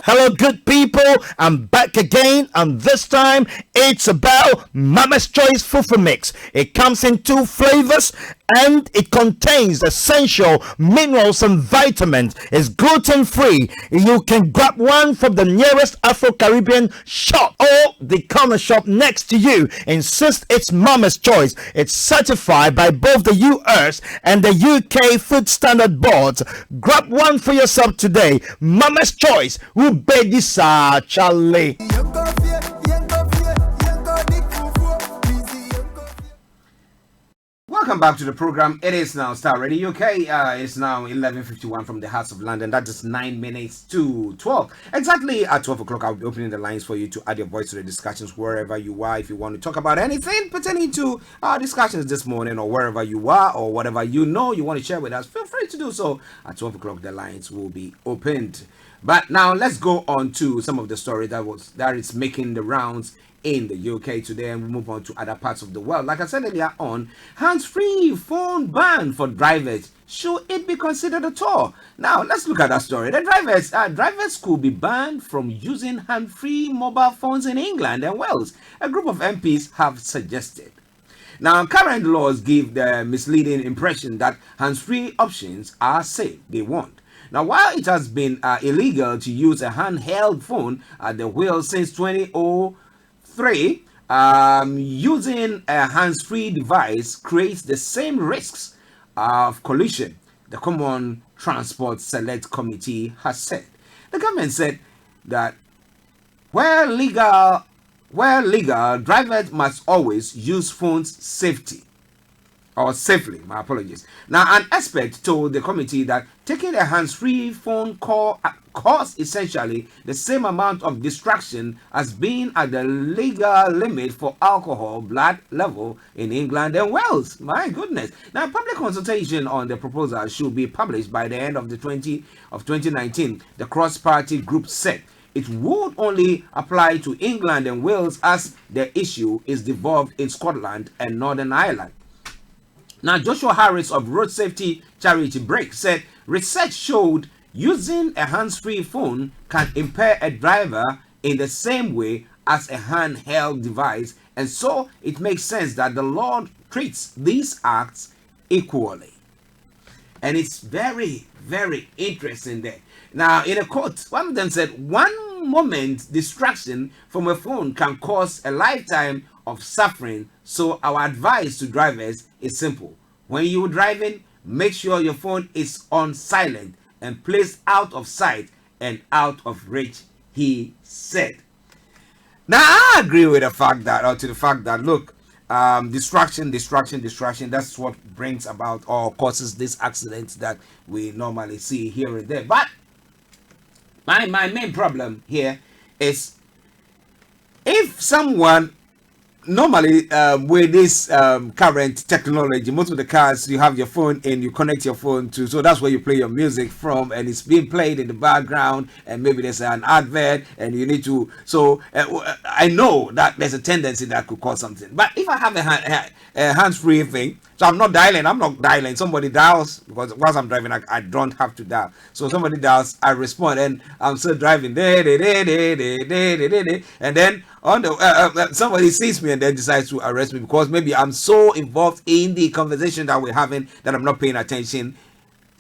Hello, good people. I'm back again, and this time it's about Mama's Choice Fufu Mix. It comes in 2 flavors, and it contains essential minerals and vitamins. It's gluten-free. You can grab one from the nearest Afro-Caribbean shop or the corner shop next to you. Insist it's Mama's Choice. It's certified by both the US and the UK Food Standard Boards. Grab one for yourself today. Mama's Choice. Ubedisa Charlie. Welcome back to the program. It is now Starr Radio UK. It's now 11:51 from the heart of London. That is 9 minutes to 12. Exactly at 12 o'clock, I'll be opening the lines for you to add your voice to the discussions wherever you are. If you want to talk about anything pertaining to our discussions this morning, or wherever you are, or whatever you know you want to share with us, feel free to do so. At 12 o'clock, the lines will be opened. But now let's go on to some of the story that is making the rounds in the UK today, and we move on to other parts of the world. Like I said earlier on, hands-free phone ban for drivers. Should it be considered at all? Now let's look at that story. The drivers could be banned from using hand-free mobile phones in England and Wales. A group of MPs have suggested. Now, current laws give the misleading impression that hands-free options are safe. They won't. Now, while it has been illegal to use a handheld phone at the wheel since 2003, using a hands-free device creates the same risks of collision, the Common Transport Select Committee has said. The government said that where legal, drivers must always use phones safely. My apologies. Now, an expert told the committee that taking a hands-free phone call costs essentially the same amount of distraction as being at the legal limit for alcohol blood level in England and Wales. My goodness. Now, public consultation on the proposal should be published by the end of 2019, the cross-party group said. It would only apply to England and Wales as the issue is devolved in Scotland and Northern Ireland. Now, Joshua Harris of Road Safety Charity Break said research showed using a hands-free phone can impair a driver in the same way as a handheld device, and so it makes sense that the law treats these acts equally. And it's very, very interesting there. Now, in a quote, one of them said, "One moment distraction from a phone can cause a lifetime of suffering. So our advice to drivers is simple. When you're driving, make sure your phone is on silent and placed out of sight and out of reach," he said. Now, I agree with the fact that, look, distraction, that's what brings about or causes these accidents that we normally see here and there. But my main problem here is if someone normally with this current technology, most of the cars you have your phone and you connect your phone to, so that's where you play your music from, and it's being played in the background, and maybe there's an advert and you need to. So I know that there's a tendency that could cause something. But if I have a hands-free thing, so I'm not dialing. Somebody dials, because whilst I'm driving, I don't have to dial. So somebody dials, I respond, and I'm still driving. And then on the somebody sees me and then decides to arrest me because maybe I'm so involved in the conversation that we're having that I'm not paying attention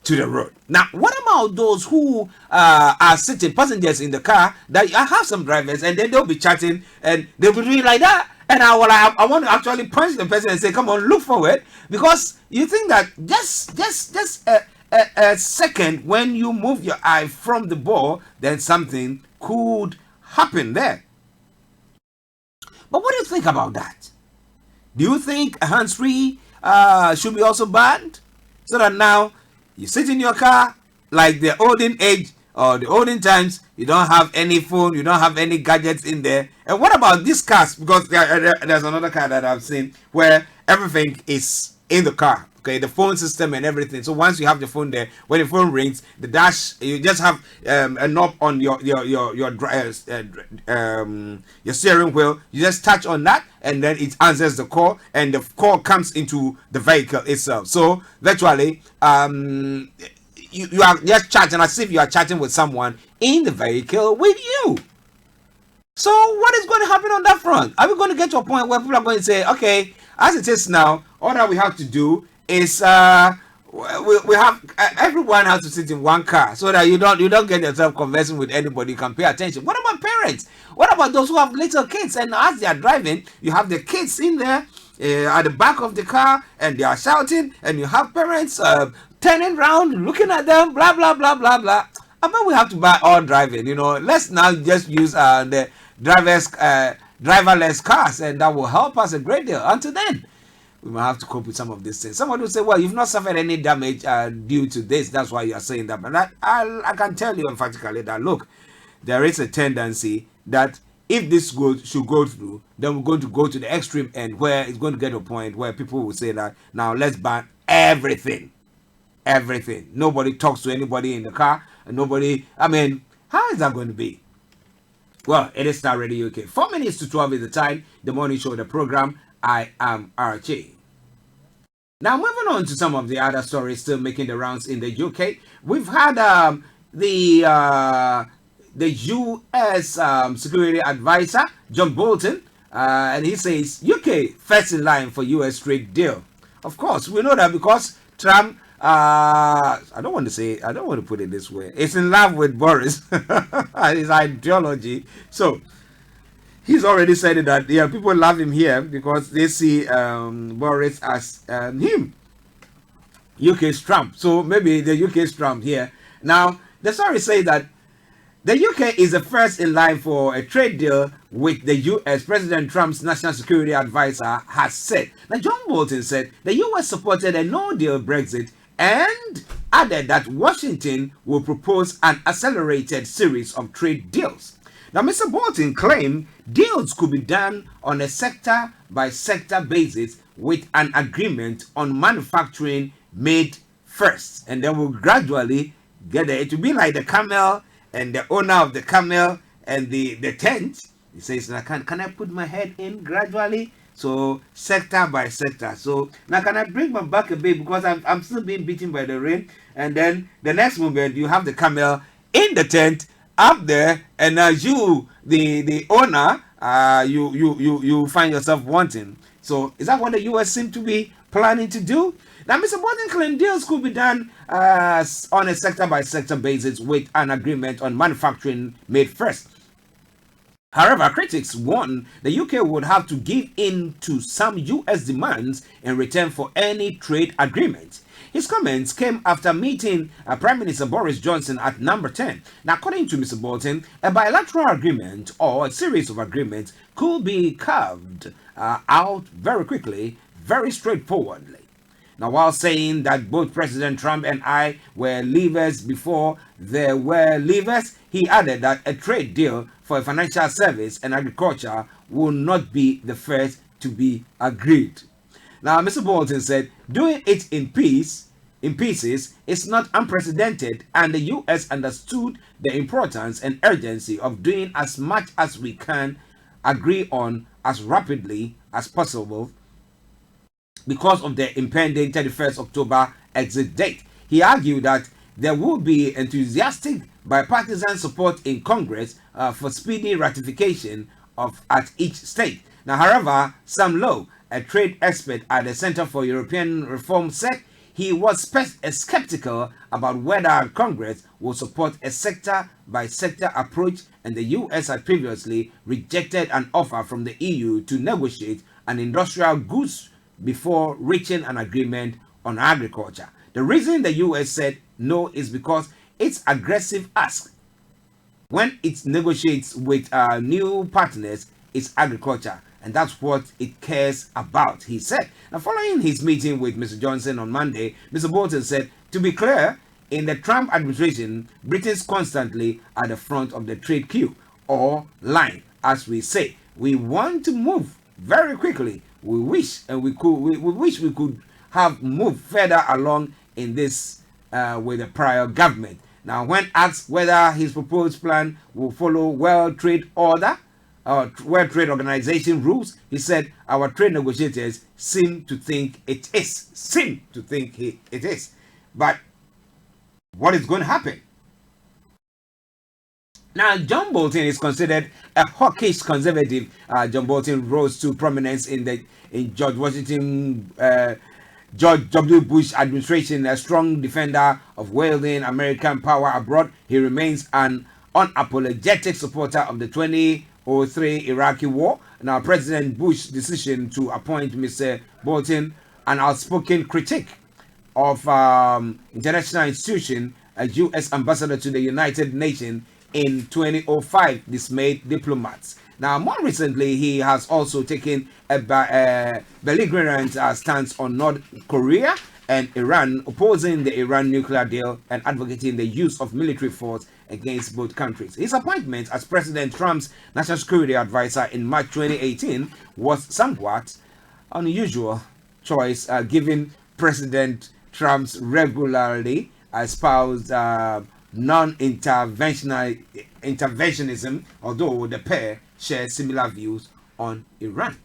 to the road. Now, what about those who are sitting passengers in the car? That I have some drivers, and then they'll be chatting and they'll be doing like that. And I want to actually punch the person and say, come on, look forward. Because you think that just a second when you move your eye from the ball, then something could happen there. But what do you think about that? Do you think hands-free should be also banned? So that now you sit in your car like the olden age or the olden times, you don't have any phone, you don't have any gadgets in there. And what about these cars? Because there's another car that I've seen where everything is in the car. Okay, the phone system and everything. So once you have the phone there, when the phone rings, the dash, you just have a knob on your steering wheel. You just touch on that, and then it answers the call, and the call comes into the vehicle itself. So virtually, you are just chatting as if you are chatting with someone in the vehicle with you. So what is going to happen on that front? Are we going to get to a point where people are going to say, okay, as it is now, all that we have to do is we have everyone has to sit in one car so that you don't get yourself conversing with anybody. You can pay attention. What about parents? What about those who have little kids, and as they are driving, you have the kids in there at the back of the car and they are shouting, and you have parents turning around looking at them, blah blah blah blah blah. I bet we have to buy all driving. Let's now just use the driverless cars, and that will help us a great deal. Until then, we might have to cope with some of these things. Somebody will say, well, you've not suffered any damage due to this. That's why you are saying that. But I can tell you emphatically that, look, there is a tendency that if this should go through, then we're going to go to the extreme end where it's going to get to a point where people will say that, now let's ban everything. Everything. Nobody talks to anybody in the car. And nobody, how is that going to be? Well, it is Starr Radio UK. 4 minutes to 12 is the time. The morning show, the program. I am Archie. Now, moving on to some of the other stories still making the rounds in the UK. We've had the U.S. Security Advisor, John Bolton, and he says, UK first in line for U.S. trade deal. Of course, we know that because Trump, I don't want to put it this way. It's in love with Boris, his ideology. So, he's already said that people love him here because they see Boris as him, UK's Trump. So maybe the UK's Trump here. Now, the story says that the UK is the first in line for a trade deal with the US. President Trump's national security advisor has said. Now, John Bolton said the US supported a no-deal Brexit and added that Washington will propose an accelerated series of trade deals. Now, Mr. Bolton claimed deals could be done on a sector-by-sector basis with an agreement on manufacturing made first. And then we'll gradually get there. It will be like the camel and the owner of the camel and the tent. He says, now can I put my head in gradually? So sector by sector. So now can I bring my back a bit because I'm still being beaten by the rain. And then the next moment you have the camel in the tent up there, and you, the owner, you find yourself wanting. So is that what the US seem to be planning to do? Now, Mr. Bolton claimed deals could be done on a sector-by-sector basis with an agreement on manufacturing made first. However, critics warn the UK would have to give in to some US demands in return for any trade agreement. His comments came after meeting Prime Minister Boris Johnson at number 10. Now, according to Mr. Bolton, a bilateral agreement or a series of agreements could be carved out very quickly, very straightforwardly. Now, while saying that both President Trump and I were leavers before there were leavers, he added that a trade deal for financial service and agriculture will not be the first to be agreed. Now, Mr. Bolton said, doing it in pieces is not unprecedented, and the U.S. understood the importance and urgency of doing as much as we can agree on as rapidly as possible because of the impending 31st October exit date. He argued that there would be enthusiastic bipartisan support in Congress for speedy ratification at each state. Now, however, Sam Lowe, a trade expert at the Center for European Reform, said he was skeptical about whether Congress will support a sector-by-sector approach, and the U.S. had previously rejected an offer from the EU to negotiate an industrial goods before reaching an agreement on agriculture. The reason the U.S. said no is because its aggressive ask when it negotiates with new partners is agriculture, and that's what it cares about, he said. Now, following his meeting with Mr. Johnson on Monday, Mr. Bolton said, to be clear, in the Trump administration, Britain's constantly at the front of the trade queue, or line, as we say. We want to move very quickly. We wish we could have moved further along in this with the prior government. Now, when asked whether his proposed plan will follow World Trade Organization rules, he said, our trade negotiators seem to think it is. But what is going to happen? Now, John Bolton is considered a hawkish conservative. John Bolton rose to prominence in George W. Bush administration, a strong defender of wielding American power abroad. He remains an unapologetic supporter of the 2003 Iraqi war. Now, President Bush's decision to appoint Mr. Bolton an outspoken critic of international institution as U.S. ambassador to the United Nations in 2005 dismayed diplomats. Now, more recently, he has also taken a belligerent stance on North Korea and Iran, opposing the Iran nuclear deal and advocating the use of military force against both countries. His appointment as President Trump's national security advisor in March 2018 was somewhat unusual choice, given President Trump's regularly espoused non-interventionism, although the pair share similar views on Iran.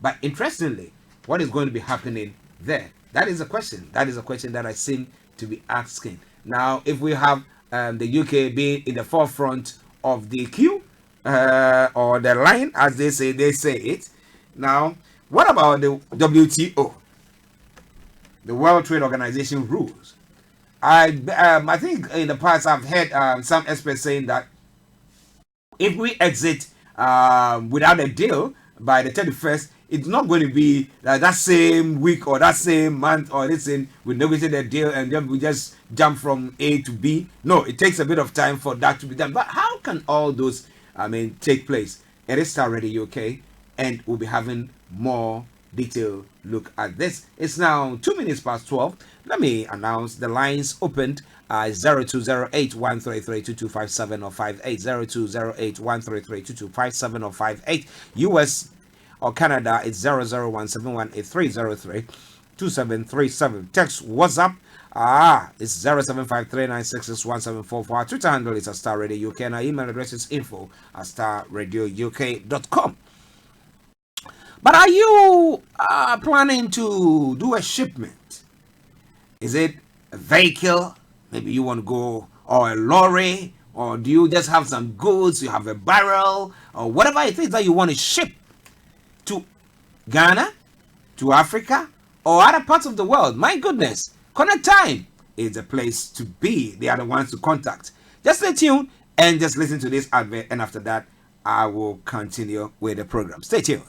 But interestingly, what is going to be happening there? That is a question. That is a question that I seem to be asking. Now, if we have the UK being in the forefront of the queue or the line, as they say it. Now, what about the WTO, the World Trade Organization rules? I think in the past I've heard some experts saying that if we exit without a deal by the 31st, it's not going to be like that same week or that same month, or listen, we negotiate a deal and then we just jump from A to B. No, it takes a bit of time for that to be done. But how can all those take place? It is Starr Radio UK, and we'll be having more detailed look at this. It's now 2 minutes past 12. Let me announce the lines opened 0208-133-2257 or 58, 0208-133-2257 or 58. US or Canada, it's 001718303-2737. Text WhatsApp, it's 0753966174. Our Twitter handle is Starr Radio UK, and our email address is info@starradiouk.com. But are you planning to do a shipment? Is it a vehicle? Maybe you want to go, or a lorry, or do you just have some goods? You have a barrel, or whatever it is that you want to ship to Ghana, to Africa, or other parts of the world. My goodness, Connect Time is the place to be. They are the ones to contact. Just stay tuned and just listen to this advert, and after that, I will continue with the program. Stay tuned.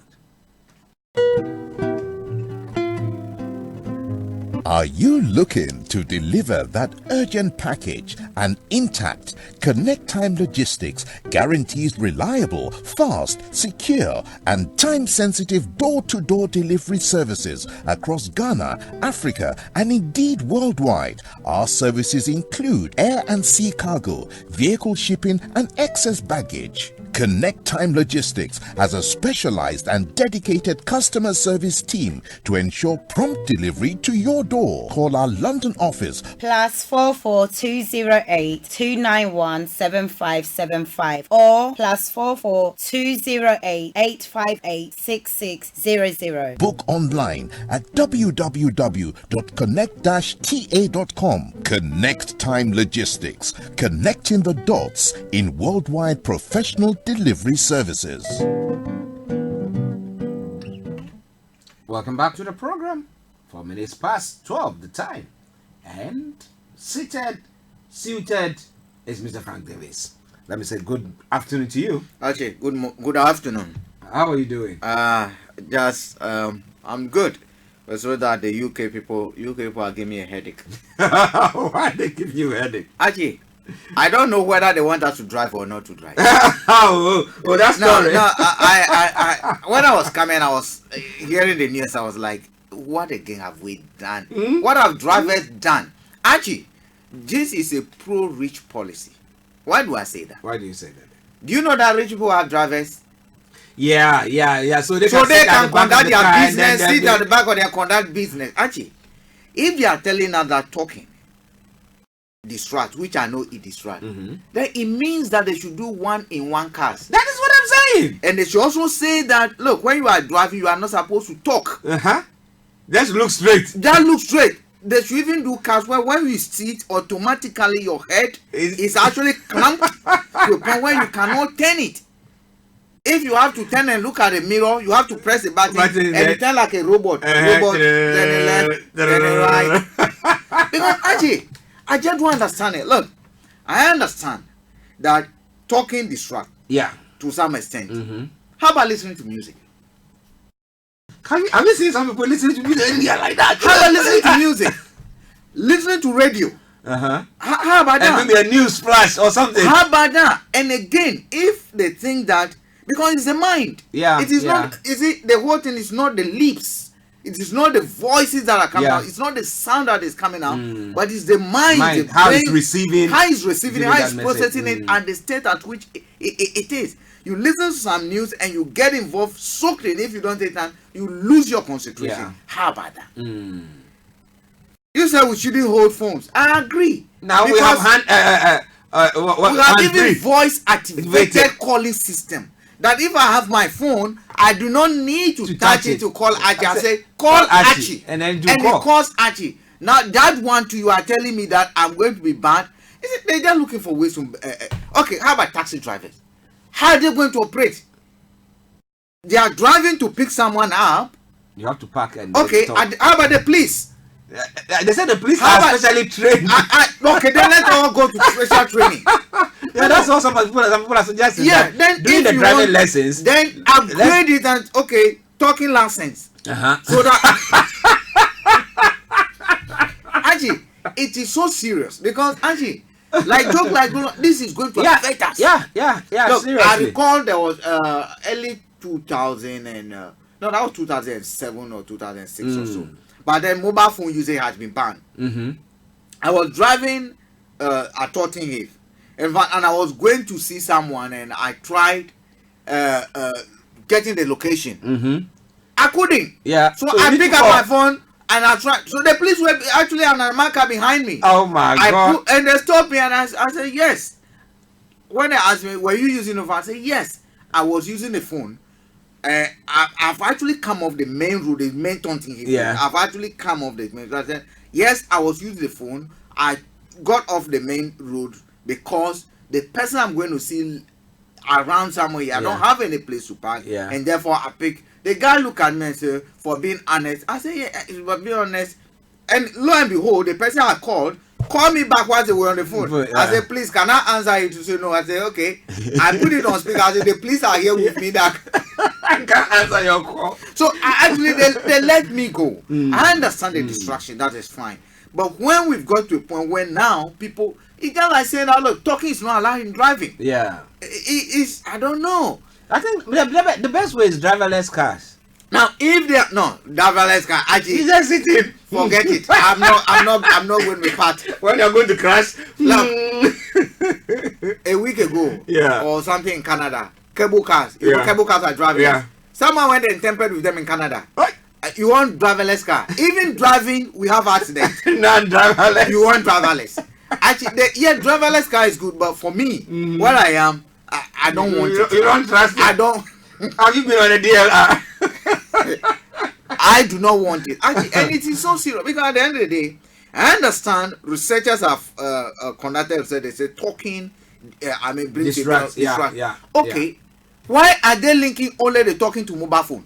Are you looking to deliver that urgent package and intact? Connect Time Logistics guarantees reliable, fast, secure, and time-sensitive door-to-door delivery services across Ghana, Africa, and indeed worldwide. Our services include air and sea cargo, vehicle shipping, and excess baggage. Connect Time Logistics has a specialized and dedicated customer service team to ensure prompt delivery to your door. Call our London office +44 208 291 7575 or +44 208 858 6600. Book online at www.connect-ta.com. Connect Time Logistics, connecting the dots in worldwide professional delivery services. Welcome back to the program. 4 minutes past 12 the time. And suited is Mr. Frank Davis. Let me say good afternoon to you. Okay, good afternoon. How are you doing? I'm good. But so that the UK people are giving me a headache. Why they give you a headache? Actually, I don't know whether they want us to drive or not to drive. That's no. not I when I was coming, I was hearing the news. I was like, what again have we done? What have drivers done? Actually, this is a pro-rich policy. Why do I say that? Why do you say that? Do you know that rich people have drivers? Yeah. So they can conduct their business, sit at the back of their conduct business. Actually, if they are telling us that talking distract, which I know it distract, then it means that they should do one-in-one cars. That is what I'm saying. And they should also say that, look, when you are driving, you are not supposed to talk. Just look straight. That looks straight. They should even do cars where when you sit, automatically your head is actually clamped to a point where you cannot turn it. If you have to turn and look at the mirror, you have to press the button and you turn like a robot. Then the left, then the right. Because actually, I just don't understand it. Look, I understand that talking distracts. Yeah. To some extent. How about listening to music? Have you seen some people listening to music like that? How about listening to music? Listening to radio. How about that? And maybe a news flash or something. How about that? And again, if they think that, because it's the mind. Yeah. It is not, you see, the whole thing is not the lips. It is not the voices that are coming out. It's not the sound that is coming out. But it's the mind. The how brain, it's receiving. How it's receiving it, how it's processing it, and the state at which it is. You listen to some news and you get involved, soaked in. If you don't take time, you lose your concentration. Yeah. How about that? You said we shouldn't hold phones. I agree. Now we have we have even voice activated calling system. That if I have my phone, I do not need to touch it to call Archie. I say call Archie, and then it calls Archie. Now that one too, you are telling me that I'm going to be banned. They're just looking for ways to. Okay, how about taxi drivers? How are they going to operate? They are driving to pick someone up. You have to park and. Okay, how about the police? They said the police are specially trained. Okay, then let's all go to special training. Yeah, that's what some people are suggesting. Yeah, then doing the driving lessons. Then upgrade it and talking license. So that actually, it is so serious because actually, joke like this is going to affect us. Yeah. Look, seriously. I recall there was early 2000 and that was 2007 or 2006 or so. But then mobile phone usage has been banned. I was driving at Tottenham, and I was going to see someone, and I tried getting the location. I couldn't. Yeah. So I picked up my phone and I tried. So the police were actually on a marker behind me. Oh my God! And they stopped me, and I said yes. When they asked me, "Were you using the phone?" I said yes. I was using the phone. I've actually come off the main road, the main Tonting. Yeah. I've actually come off the main road. I said, yes, I was using the phone. I got off the main road because the person I'm going to see around somewhere here, I don't have any place to park. Yeah. And therefore I pick. The guy looked at me and said, for being honest. I said, yeah, for being honest. And lo and behold, the person I called me back while they were on the phone. I said, please, can I answer you? To say no. I said, okay. I put it on speaker. I said, the police are here with me. That I can't answer your call. So actually, they let me go. I understand the distraction. That is fine. But when we've got to a point where now people, it's just like saying, oh, look, talking is not allowed in driving. Yeah. It's I don't know. I think the best way is driverless cars. Now, if they are driverless car, actually, just sitting. Forget it. I'm not going to be part. When you're going to crash, a week ago, yeah, or something in Canada, cable cars. You know, cable cars are driverless. Yeah. Someone went and tempered with them in Canada. You want driverless car? Even driving, we have accidents. Non-driverless. You want driverless? Actually, driverless car is good, but for me, where I am, I don't want it. You don't trust it? I don't. Have you been on a DLR? I do not want it. Actually, and it is so serious because at the end of the day, I understand researchers have conducted said they say talking. Brings distract. Okay, why are they linking only the talking to mobile phone?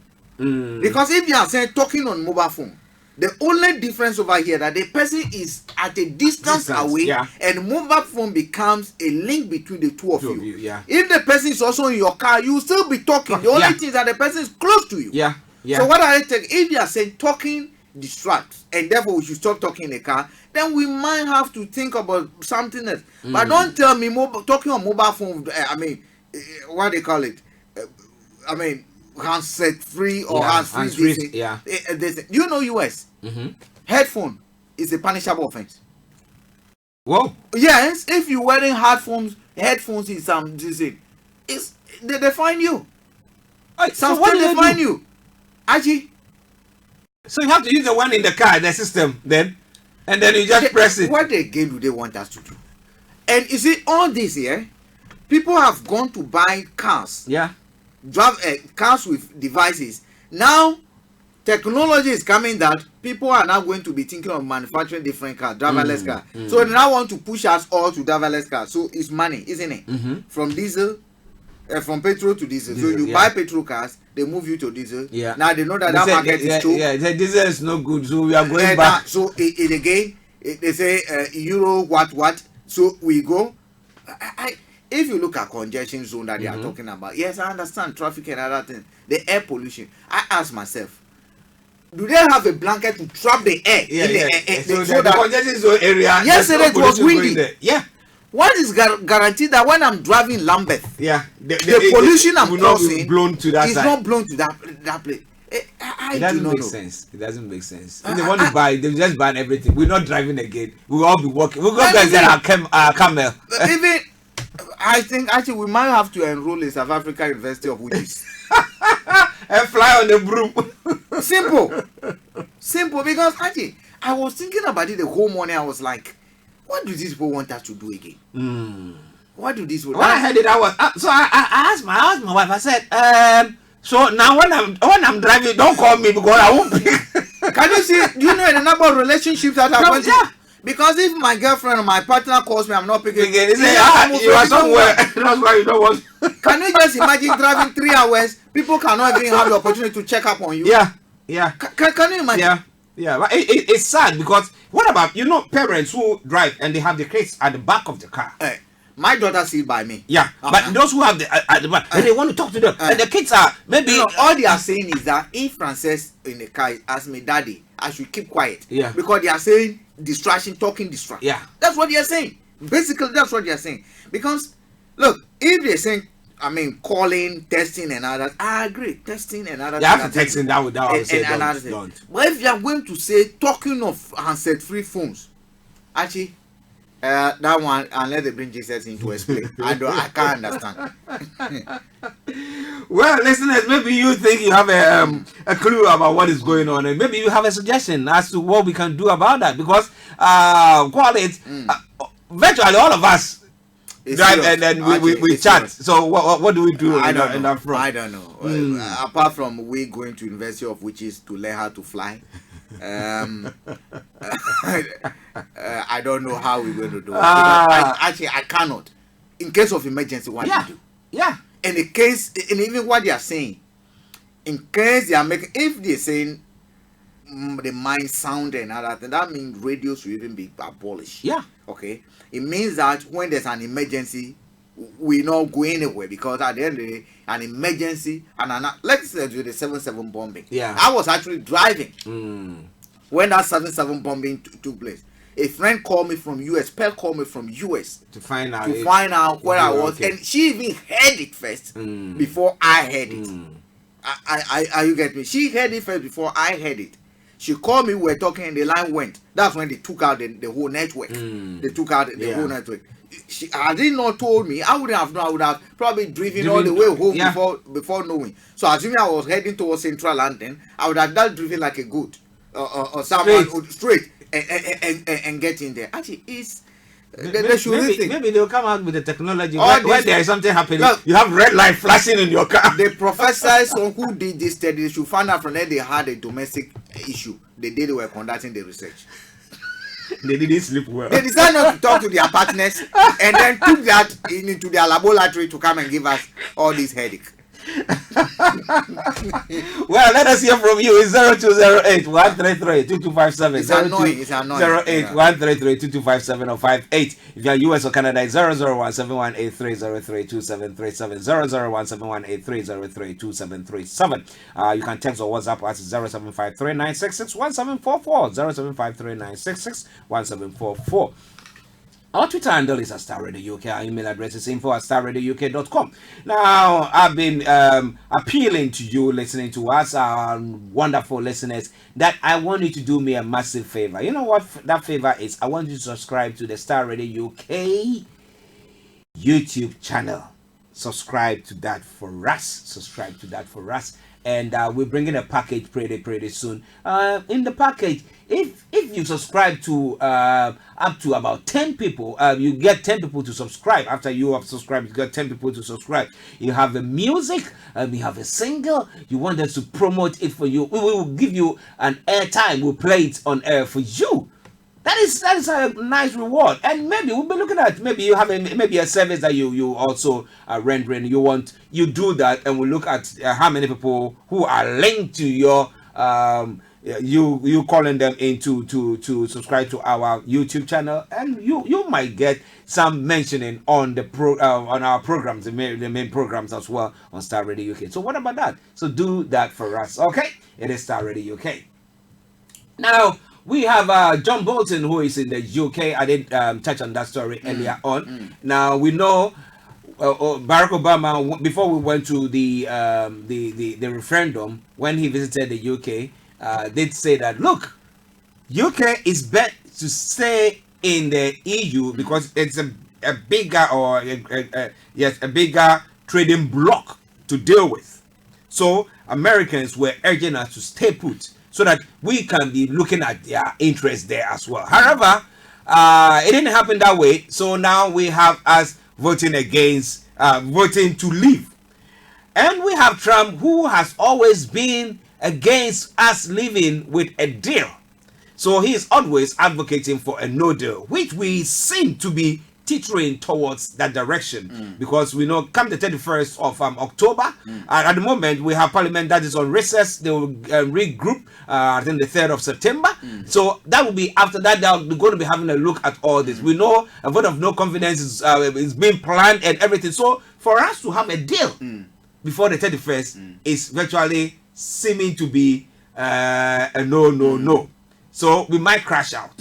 Because if you are saying talking on mobile phone, the only difference over here that the person is at a distance away, and mobile phone becomes a link between the two of you. If the person is also in your car, you will still be talking. The only thing is that the person is close to you. So what I think, if you are saying talking distracts, and therefore we should stop talking in the car, then we might have to think about something else. But don't tell me talking on mobile phone. What they call it? Handset free or hands free. You know, US headphone is a punishable offense. Whoa. Yes, if you're wearing headphones in some disease, they fine you. So what do they fine you? Actually, so you have to use the one in the car, the system, then, and then you just press it. What again do they want us to do? And you see, all this here, people have gone to buy cars. Drive cars with devices. Now, technology is coming that people are now going to be thinking of manufacturing different cars, driverless cars. So they now want to push us all to driverless cars. So it's money, isn't it? From diesel. From petrol to diesel. So you buy petrol cars, they move you to diesel. Now they know that market is true. The diesel is no good, so we are going back. So again, they say Euro what. So we go. If you look at congestion zone that they are talking about, yes, I understand traffic and other things. The air pollution. I ask myself, do they have a blanket to trap the air in the air? So the congestion zone area. Yesterday it was windy. What is guaranteed that when I'm driving Lambeth, the pollution I'm causing blown to that is side. Not blown to that place. It doesn't make sense. It doesn't make sense. If they want to buy, they just ban everything. We're not driving again. We'll all be walking. We'll go get our camel. Even I think actually we might have to enroll in South Africa University of Witches and fly on the broom. Simple. Because actually I was thinking about it the whole morning. I was like, what do these people want us to do again? What do these people? When I heard it, I was so I asked my wife. I said, so now when I'm driving, don't call me because I won't pick. Can you see? Do you know the number of relationships that I went to? Because if my girlfriend or my partner calls me, I'm not picking. They say, you are somewhere. That's why you don't want. Can you just imagine driving 3 hours? People cannot even have the opportunity to check up on you. Yeah. Can you imagine? Yeah. But it's sad because what about parents who drive and they have the kids at the back of the car? My daughter sits by me. But those who have at the back, and they want to talk to them, and the kids are maybe. All they are saying is that if Frances in the car asks me, Daddy, I should keep quiet. Because they are saying distraction, talking distraction. That's what they are saying. Basically, that's what they are saying. Because look, if they're saying, calling, testing, and others, I agree. Testing and others. You have to texting that without don't. But if you are going to say talking of handset-free phones, actually. That one, unless they bring Jesus in to explain. I can't understand. Well, listeners, maybe you think you have a clue about what is going on, and maybe you have a suggestion as to what we can do about that. Because virtually all of us drive and then we chat. So what do we do in that front? I don't know. Apart from we going to University of Witches to learn how to fly. I don't know how we're going to do it. Actually, I cannot. In case of emergency, what do you do? Yeah. In the case, and even what they are saying, in case they are making, if they're saying the mind sound and other thing, that means radios will even be abolished. Okay. It means that when there's an emergency, we not go anywhere because at the end of the day, an emergency and let's say the 7/7 bombing. I was actually driving when that 7/7 bombing took place. A friend called me from US. Pearl called me from US to find out where I was, and she even heard it first before I heard it. You get me? She heard it first before I heard it. She called me, we were talking, and the line went. That's when they took out the whole network. They took out the whole network. Had they not told me, I wouldn't have known. I would have probably driven all the way home before knowing. So assuming I was heading towards Central London, I would have done driven like a goat or someone straight and get in there. Actually, it's maybe they'll come out with the technology when there is something happening. Look, you have red light flashing in your car. The professors who did this study, they should find out from there they had a domestic issue the day they were conducting the research. They didn't sleep well. They decided not to talk to their partners and then took that into their laboratory to come and give us all this headache. Well, let us hear from you. It's 0208 133 2257. It's annoying. 08 133 2257 or 58. If you're US or Canada, it's 001 7183 032737. 001 7183 032737. You can text or WhatsApp us 0753 966 1744. 0753 966 1744. Our Twitter handle is @StarRadioUK. Our email address is info@starradiouk.com. Now, I've been appealing to you listening to us, our wonderful listeners, that I want you to do me a massive favor. You know what that favor is? I want you to subscribe to the Starr Radio UK YouTube channel. Subscribe to that for us. And we're bringing a package pretty soon. In the package, if you subscribe to up to about 10 people, you get 10 people to subscribe. After you have subscribed, you get 10 people to subscribe. You have the music, we have a single. You want us to promote it for you. We will give you an airtime. We'll play it on air for you. That is a nice reward, and maybe we'll be looking at maybe you have a service that you also are rendering. You do that, and we'll look at how many people who are linked to your you calling them in to subscribe to our YouTube channel, and you might get some mentioning on the on our programs, the main programs as well on Starr Radio UK. So what about that? So do that for us, okay? It is Starr Radio UK. Now. We have John Bolton, who is in the UK. I did touch on that story earlier on. Now we know Barack Obama, before we went to the referendum, when he visited the UK, did say that look, UK is better to stay in the EU because it's a bigger a bigger trading bloc to deal with. So Americans were urging us to stay put, so that we can be looking at their interests there as well. However, it didn't happen that way. So now we have us voting against, voting to leave. And we have Trump, who has always been against us leaving with a deal. So he is always advocating for a no deal, which we seem to be teetering towards that direction, because we know come the 31st of October, at the moment we have Parliament that is on recess. They will regroup I think the 3rd of September. So that will be after that. They're going to be having a look at all this. We know a vote of no confidence is being planned and everything. So for us to have a deal before the 31st is virtually seeming to be a no. So we might crash out.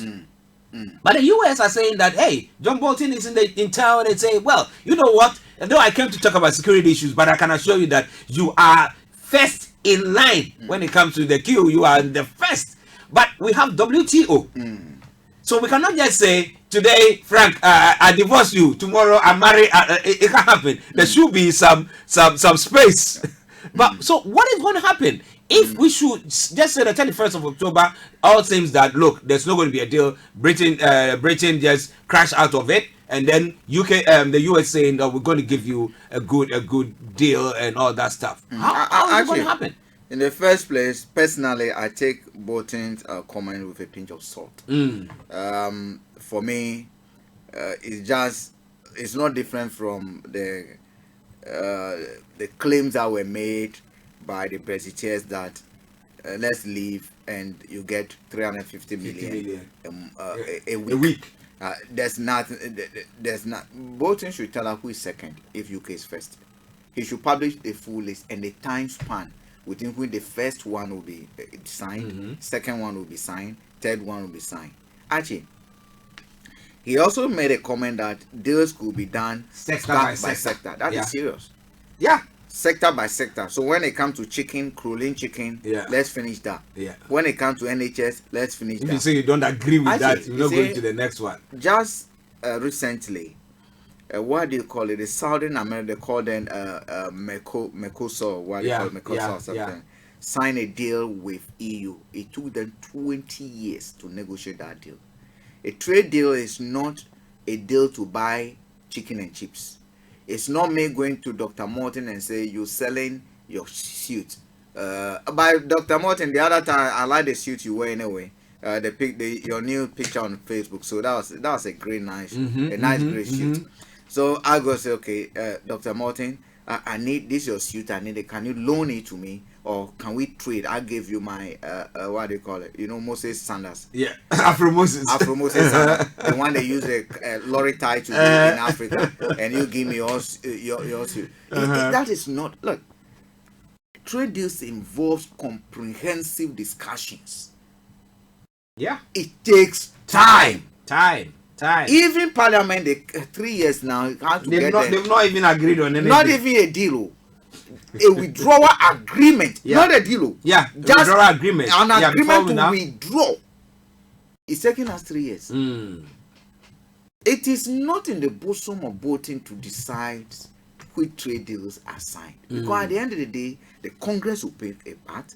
But the US are saying that, hey, John Bolton is in town, and say, well, you know what? Though I came to talk about security issues, but I can assure you that you are first in line when it comes to the queue. You are the first. But we have WTO. So we cannot just say, today, Frank, I divorce you. Tomorrow, I marry. It can't happen. There should be some space. But so what is going to happen? If we should just say the 31st of October, all seems that look, there's not going to be a deal. Britain just crash out of it, and then the US saying that we're going to give you a good deal and all that stuff. How is it going to happen? In the first place, personally, I take Bolton's comment with a pinch of salt. For me, it's not different from the claims that were made by the Brexiteers that let's leave and you get 350 million a week. There's nothing. Bolton should tell us who is second if UK is first. He should publish the full list and the time span within which the first one will be signed, second one will be signed, third one will be signed. Actually, he also made a comment that deals could be done sector by sector. That is serious. Yeah. sector by sector. So when it comes to chicken, crawling chicken, let's finish that. Yeah. When it comes to NHS, let's finish If that. you say you don't agree with Actually, that, you're not going to the next one. Just recently, what do you call it? The Southern America, they call them Mercosur, what do you call it? Mercosur or something. Sign a deal with EU. It took them 20 years to negotiate that deal. A trade deal is not a deal to buy chicken and chips. It's not me going to Dr. Morton and say you're selling your suit. By Dr. Morton, the other time I like the suit you wear anyway. Your new picture on Facebook. So that was a great nice, great suit. So I go say, okay, Dr. Morton, I need this your suit. I need it. Can you loan it to me, or can we trade? I gave you my what do you call it? You know, Moses Sanders. Yeah, Afro Moses. Afro Moses Sanders, the one they use a lorry tie to in Africa, and you give me your suit. That is not look. Trade deals involves comprehensive discussions. Yeah, it takes time. Even Parliament, 3 years now, they've not even agreed on anything. Not even a deal. A withdrawal agreement, not a deal. Yeah, just withdrawal agreement. An agreement to withdraw. It's taking us 3 years. It is not in the bosom of voting to decide which trade deals are signed. Because at the end of the day, the Congress will play a part.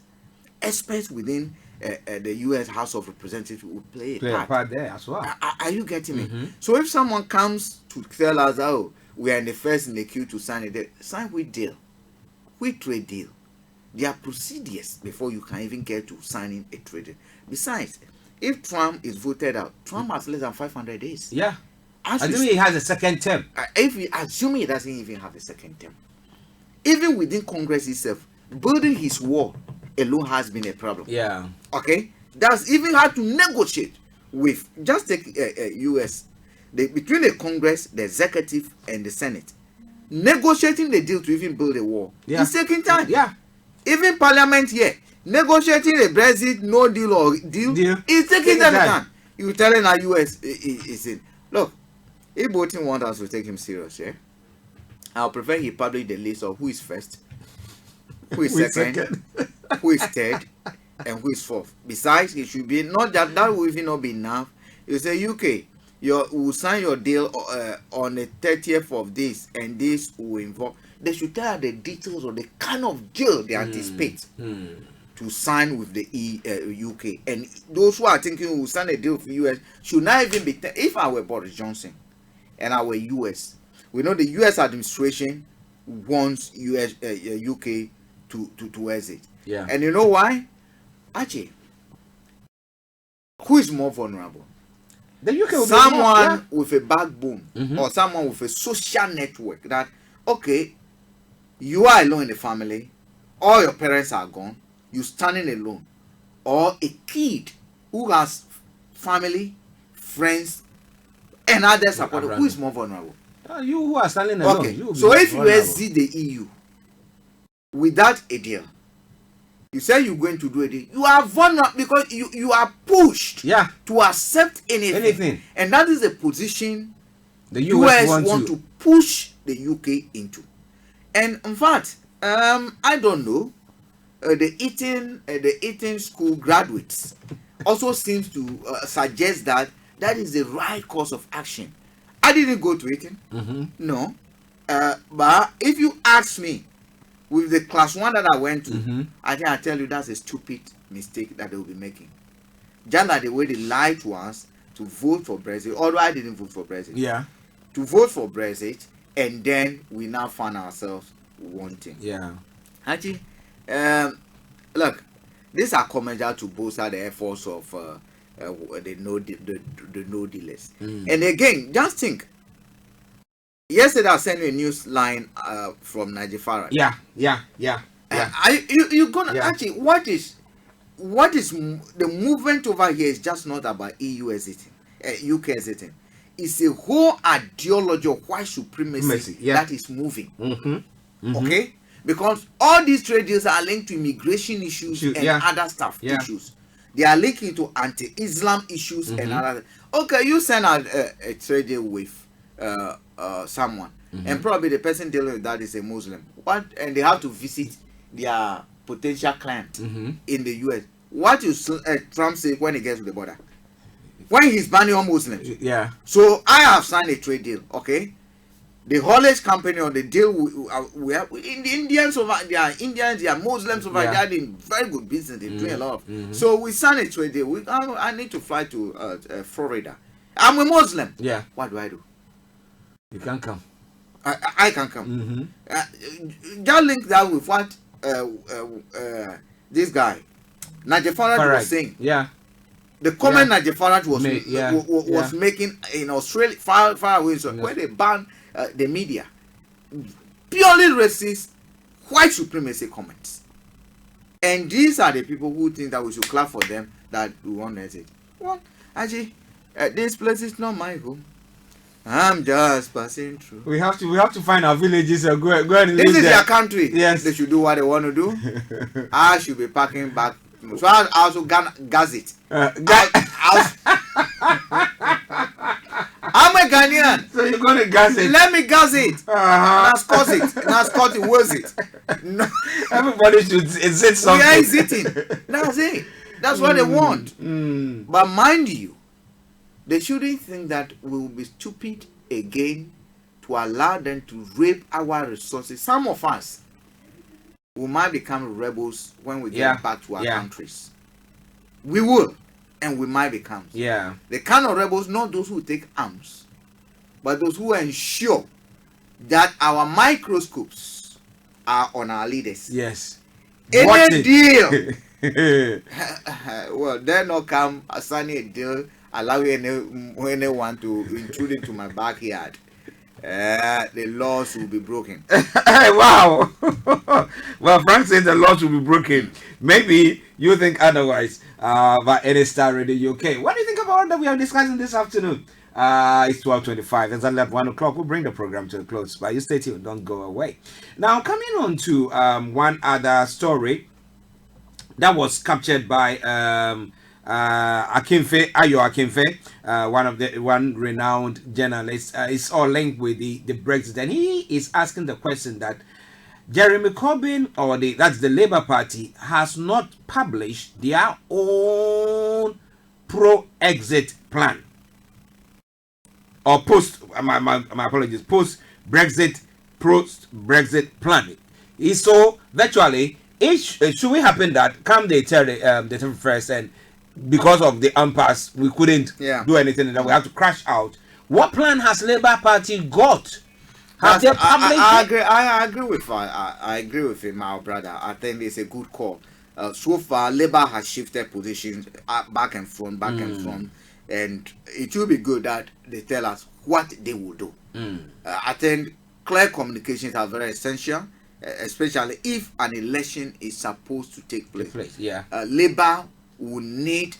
Experts within the U.S. House of Representatives will play a part there as well. Are you getting me? So if someone comes to tell us, oh, we are in the first in the queue to sign a deal, sign which deal? Which trade deal? There are procedures before you can even get to signing a trade deal. Besides, if Trump is voted out, Trump has less than 500 days. Yeah. Assuming he has a second term. Assuming he doesn't even have a second term. Even within Congress itself, building his wall alone has been a problem. Yeah. Okay? That's even hard to negotiate with. Just take U.S. Between the Congress, the executive, and the Senate. Negotiating the deal to even build a wall. Yeah. It's taking time. Yeah. Even Parliament here, negotiating a Brexit no deal or deal. It's taking time. You telling our U.S. is in. Look, if Putin wants us to take him serious, yeah, I'll prefer he publish the list of who is first, who is second, who is third, and who is fourth. Besides, it should be not that will even not be enough. You say UK, you will sign your deal on the 30th of this, and this will involve. They should tell the details of the kind of deal they anticipate to sign with the UK. And those who are thinking we will sign a deal with the US should not even be. If I were Boris Johnson and I were US, we know the US administration wants UK to exit. Yeah. And you know why? Actually, who is more vulnerable? The UK will someone be with a backbone or someone with a social network that, okay, you are alone in the family, all your parents are gone, you're standing alone. Or a kid who has family, friends, and other support. Who is more vulnerable? You who are standing alone. Okay, so if you exit the EU without a deal, you say you're going to do a deal, you are vulnerable because you are pushed to accept anything. And that is a position the US want to push the UK into. And in fact, I don't know, the Eton school graduates also seems to suggest that is the right course of action. I didn't go to Eton, no, but if you ask me, with the class 1 that I went to, I think I tell you that's a stupid mistake that they will be making. Just like the way they lied to us to vote for Brexit, although I didn't vote for Brexit. Yeah. To vote for Brexit, and then we now find ourselves wanting. Yeah. Actually, look, these are commercial to bolster the efforts of the no dealers. And again, just think. Yesterday I sent you a news line from Nigeria. Yeah. You gonna actually what is the movement over here is just not about EU exiting, UK exiting. It's a whole ideology of white supremacy that is moving. Okay, because all these trade deals are linked to immigration issues and other stuff issues. They are linked to anti-Islam issues and other. Okay, you send out a trade deal with someone, and probably the person dealing with that is a Muslim. What? And they have to visit their potential client in the US. What you Trump say when he gets to the border? When he's banning all Muslims. Yeah. So I have signed a trade deal. Okay. The haulage company on the deal we have in the Indians over there, Indians, they are Muslims over there, in very good business. They're doing a lot of. So we signed a trade deal. I need to fly to Florida. I'm a Muslim. Yeah. What do I do? You can come. I can come. Just link that with what this guy Najee Farage was saying. Yeah. The comment Najee Farage was making in Australia, far away, where they ban the media, purely racist, white supremacy comments. And these are the people who think that we should clap for them, that we want to exit. Well, actually, this place is not my home. I'm just passing through. We have to find our villages and go and live there. This is their country. Yes. They should do what they want to do. I should be packing back. So I also gas it. I'm a Ghanaian. So you're going to gas it? Let me gas it. Now scot it. Now scot it. Where's it? No. Everybody should exit something. We are exiting. That's it. That's what they want. But mind you, they shouldn't think that we will be stupid again to allow them to rape our resources. Some of us, we might become rebels when we get back to our countries. We will, and we might become. Yeah. The kind of rebels, not those who take arms, but those who ensure that our microscopes are on our leaders. Yes. Any deal. Well, then not come assigning a deal, allowing anyone to intrude into my backyard. The laws will be broken. Wow. Well, Frank said the laws will be broken. Maybe you think otherwise. But it is Starr Radio UK. What do you think about that we are discussing this afternoon? It's 12:25. Exactly at 1 o'clock. We'll bring the program to a close. But you stay tuned. Don't go away. Now, coming on to one other story that was captured by Ayo Akinfe, one renowned journalist. It's all linked with the Brexit, and he is asking the question that Jeremy Corbyn, or that's the Labour Party, has not published their own pro-exit plan or my apologies, post-Brexit plan. So virtually, should we happen that come the 31st and because of the impasse, we couldn't do anything, and then we have to crash out. What plan has Labour Party got? Have they published? I agree with him, my brother. I think it's a good call. So far, Labour has shifted positions back and front, and it will be good that they tell us what they will do. I think clear communications are very essential, especially if an election is supposed to take place. Labour will need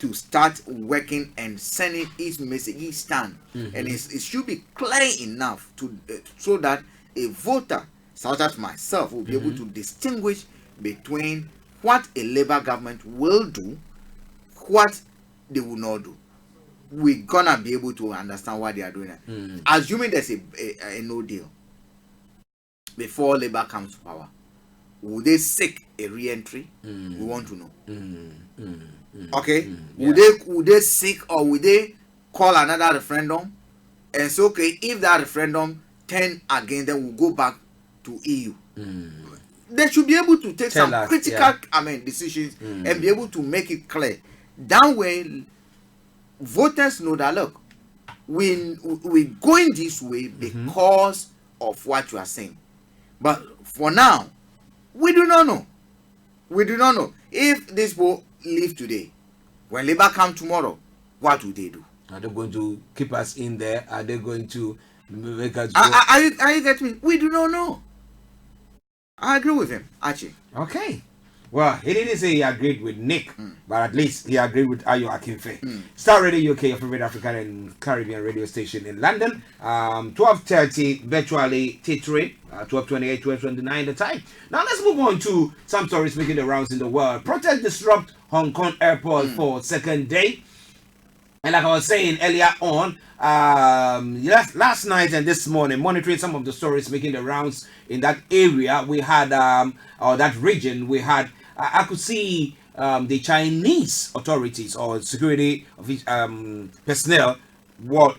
to start working and sending its message, its stand, and it should be clear enough to so that a voter such as myself will be able to distinguish between what a Labour government will do, what they will not do. We're gonna be able to understand what they are doing. Assuming there's a no deal before Labour comes to power, will they seek a re-entry? We want to know. Okay, would they seek, or would they call another referendum and say, okay, if that referendum turn again, then we'll go back to EU? They should be able to take some critical decisions and be able to make it clear. That way, voters know that, look, we're going this way because of what you are saying. But for now, we do not know. We do not know. If this will leave today, when Labour come tomorrow, what will they do? Are they going to keep us in there? Are they going to make us go? Are you getting me? We do not know. I agree with him, actually. Okay. Well, he didn't say he agreed with Nick, but at least he agreed with Ayo Akinfe. Starr Radio UK, your favorite African and Caribbean radio station in London. 12:30, virtually titering. 12:28, 12:29 the time. Now let's move on to some stories making the rounds in the world. Protests disrupt Hong Kong airport for second day. And like I was saying earlier on, last night and this morning, monitoring some of the stories making the rounds in that area, we had, or that region, we had, I could see the Chinese authorities or security personnel were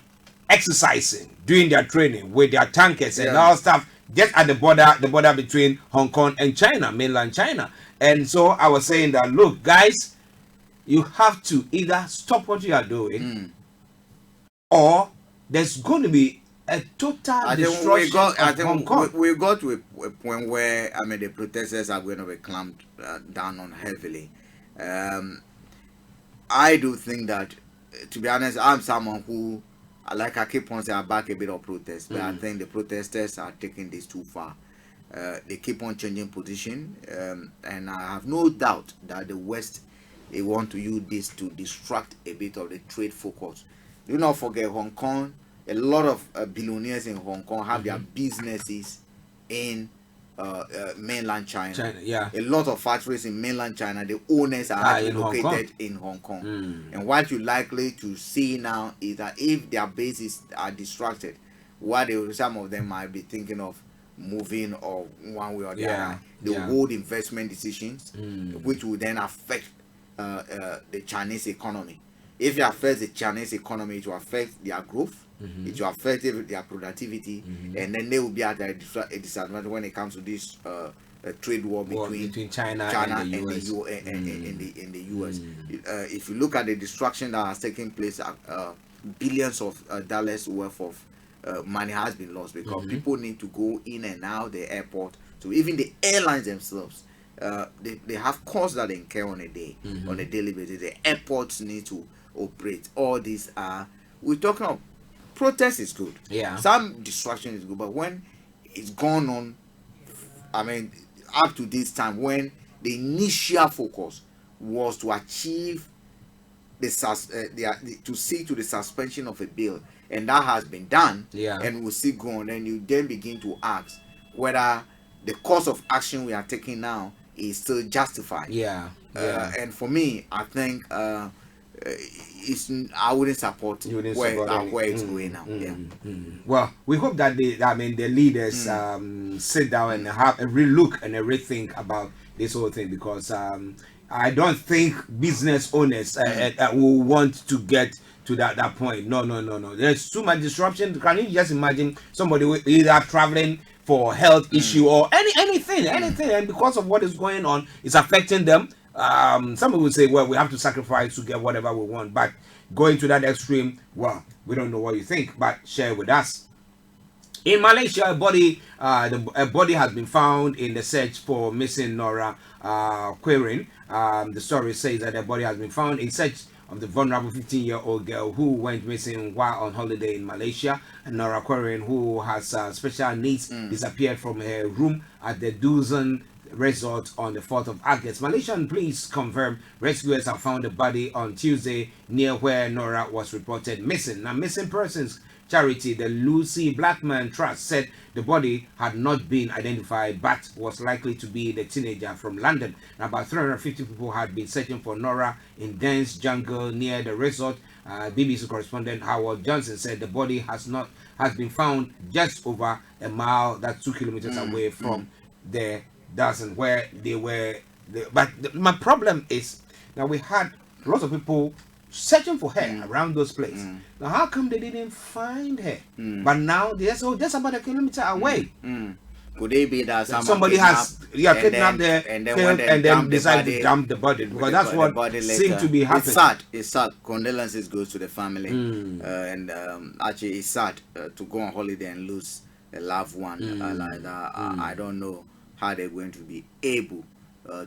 exercising, doing their training with their tankers and all stuff just at the border between Hong Kong and China, mainland China. And so I was saying that, look, guys, you have to either stop what you are doing, or there's going to be a total destruction of Hong Kong. We got to a point where the protesters are going to be clamped down on heavily. I do think that, to be honest, I'm someone who, like I keep on saying, I back a bit of protest, but I think the protesters are taking this too far. They keep on changing position, and I have no doubt that the West, they want to use this to distract a bit of the trade focus. Do not forget, Hong Kong, a lot of billionaires in Hong Kong have their businesses in mainland China. A lot of factories in mainland China, the owners are actually located in Hong Kong. And what you're likely to see now is that if their bases are distracted, some of them might be thinking of moving or one way or the other. They hold investment decisions, which will then affect the Chinese economy. If it affects the Chinese economy, it will affect their growth, it will affect their productivity, and then they will be at a disadvantage when it comes to this trade war between China and the US. If you look at the destruction that has taken place, billions of dollars worth of money has been lost because people need to go in and out the airport. So even the airlines themselves, they have costs that they incur on a daily basis. The airports need to operate. All these we're talking of protest is good. Some distraction is good, but when it's gone on, up to this time, when the initial focus was to achieve to see to the suspension of a bill, and that has been done, and we'll see go on, and you then begin to ask whether the course of action we are taking now is still justified. And for me, I think I wouldn't support where it's going now. Well, we hope that the leaders sit down and have a relook and a rethink about this whole thing, because I don't think business owners will want to get to that point. No. There's too much disruption. Can you just imagine somebody either traveling for health issue or anything, and because of what is going on, it's affecting them. Some people will say, well, we have to sacrifice to get whatever we want, but going to that extreme, well, we don't know what you think, but share with us. In Malaysia, a body has been found in the search for missing Nora Quirin. The story says that the body has been found in search of the vulnerable 15-year-old girl who went missing while on holiday in Malaysia. And Nora Quirin, who has special needs, disappeared from her room at the Duzan Resort on the 4th of August. Malaysian police confirm rescuers have found the body on Tuesday near where Nora was reported missing. Now, missing persons charity, the Lucy Blackman Trust, said the body had not been identified but was likely to be the teenager from London. Now, about 350 people had been searching for Nora in dense jungle near the resort. BBC correspondent Howard Johnson said the body has been found just over a mile, that's 2 kilometers away from the dozen where they were. My problem is now we had lots of people searching for her around those places. Now, how come they didn't find her? But now they're just about a kilometer away. Could it be that somebody has kidnapped her and then decided to dump the body? Because that's what seemed to be happening. It's sad. Condolences goes to the family, and actually it's sad to go on holiday and lose a loved one like that. I don't know how they're going to be able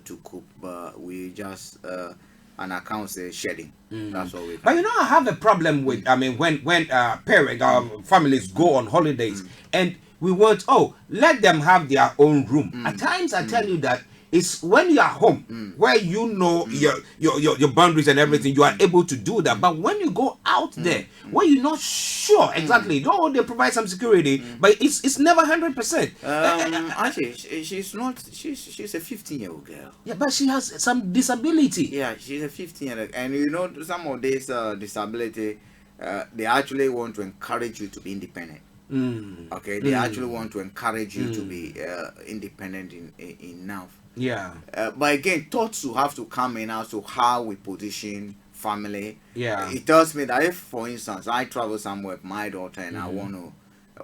to cope, but we just an account says shedding. That's all we can. But I have a problem with when parents or families go on holidays and we want let them have their own room. At times I tell you that It's when you are home where you know your boundaries and everything, you are able to do that. But when you go out there, where you're not sure exactly, though they provide some security, but it's never 100%. Actually, she's not. She's a 15-year-old girl. Yeah, but she has some disability. Yeah, she's a 15-year-old, and you know some of this disability, they actually want to encourage you to be independent. Okay, they actually want to encourage you to be independent enough. Yeah. But again, thoughts will have to come in as to how we position family. Yeah. It tells me that if, for instance, I travel somewhere with my daughter and I want to,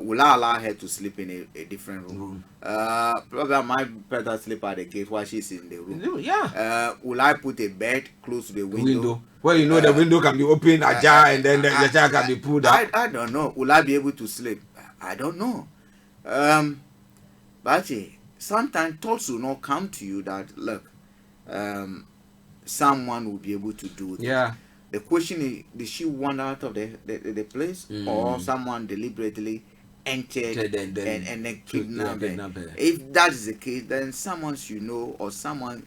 will I allow her to sleep in a different room? Probably I might better sleep at the gate while she's in the room. Yeah. Will I put a bed close to the window? Well, you know the window can be open ajar and then the jar can be pulled up. I don't know. Will I be able to sleep? I don't know. But sometimes thoughts will not come to you that, look, someone will be able to do this. Yeah. The question is, did she wander out of the place, or someone deliberately entered and then kidnapped her? If that is the case, then someone you know, or someone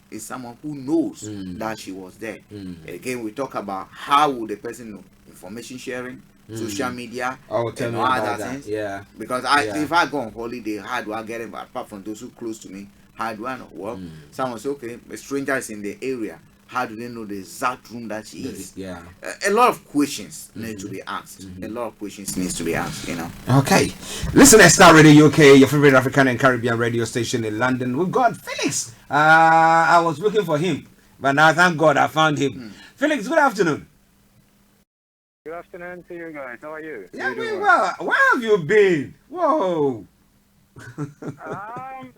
who knows that she was there. Again, we talk about how would the person know. Information sharing, social media, and all other things. Yeah. Because if I go on holiday, how do I get it? Apart from those who close to me, how do I know? Well, someone say, okay, a stranger is in the area. How do they know the exact room that she is? Yeah. A lot of questions need to be asked. A lot of questions needs to be asked, you know. Okay. Listen to Star Radio UK, your favorite African and Caribbean radio station in London. We've got Felix. I was looking for him, but now thank God I found him. Felix, good afternoon. Good afternoon to you guys. How are you? Yeah, very well. Where have you been? Whoa. I'm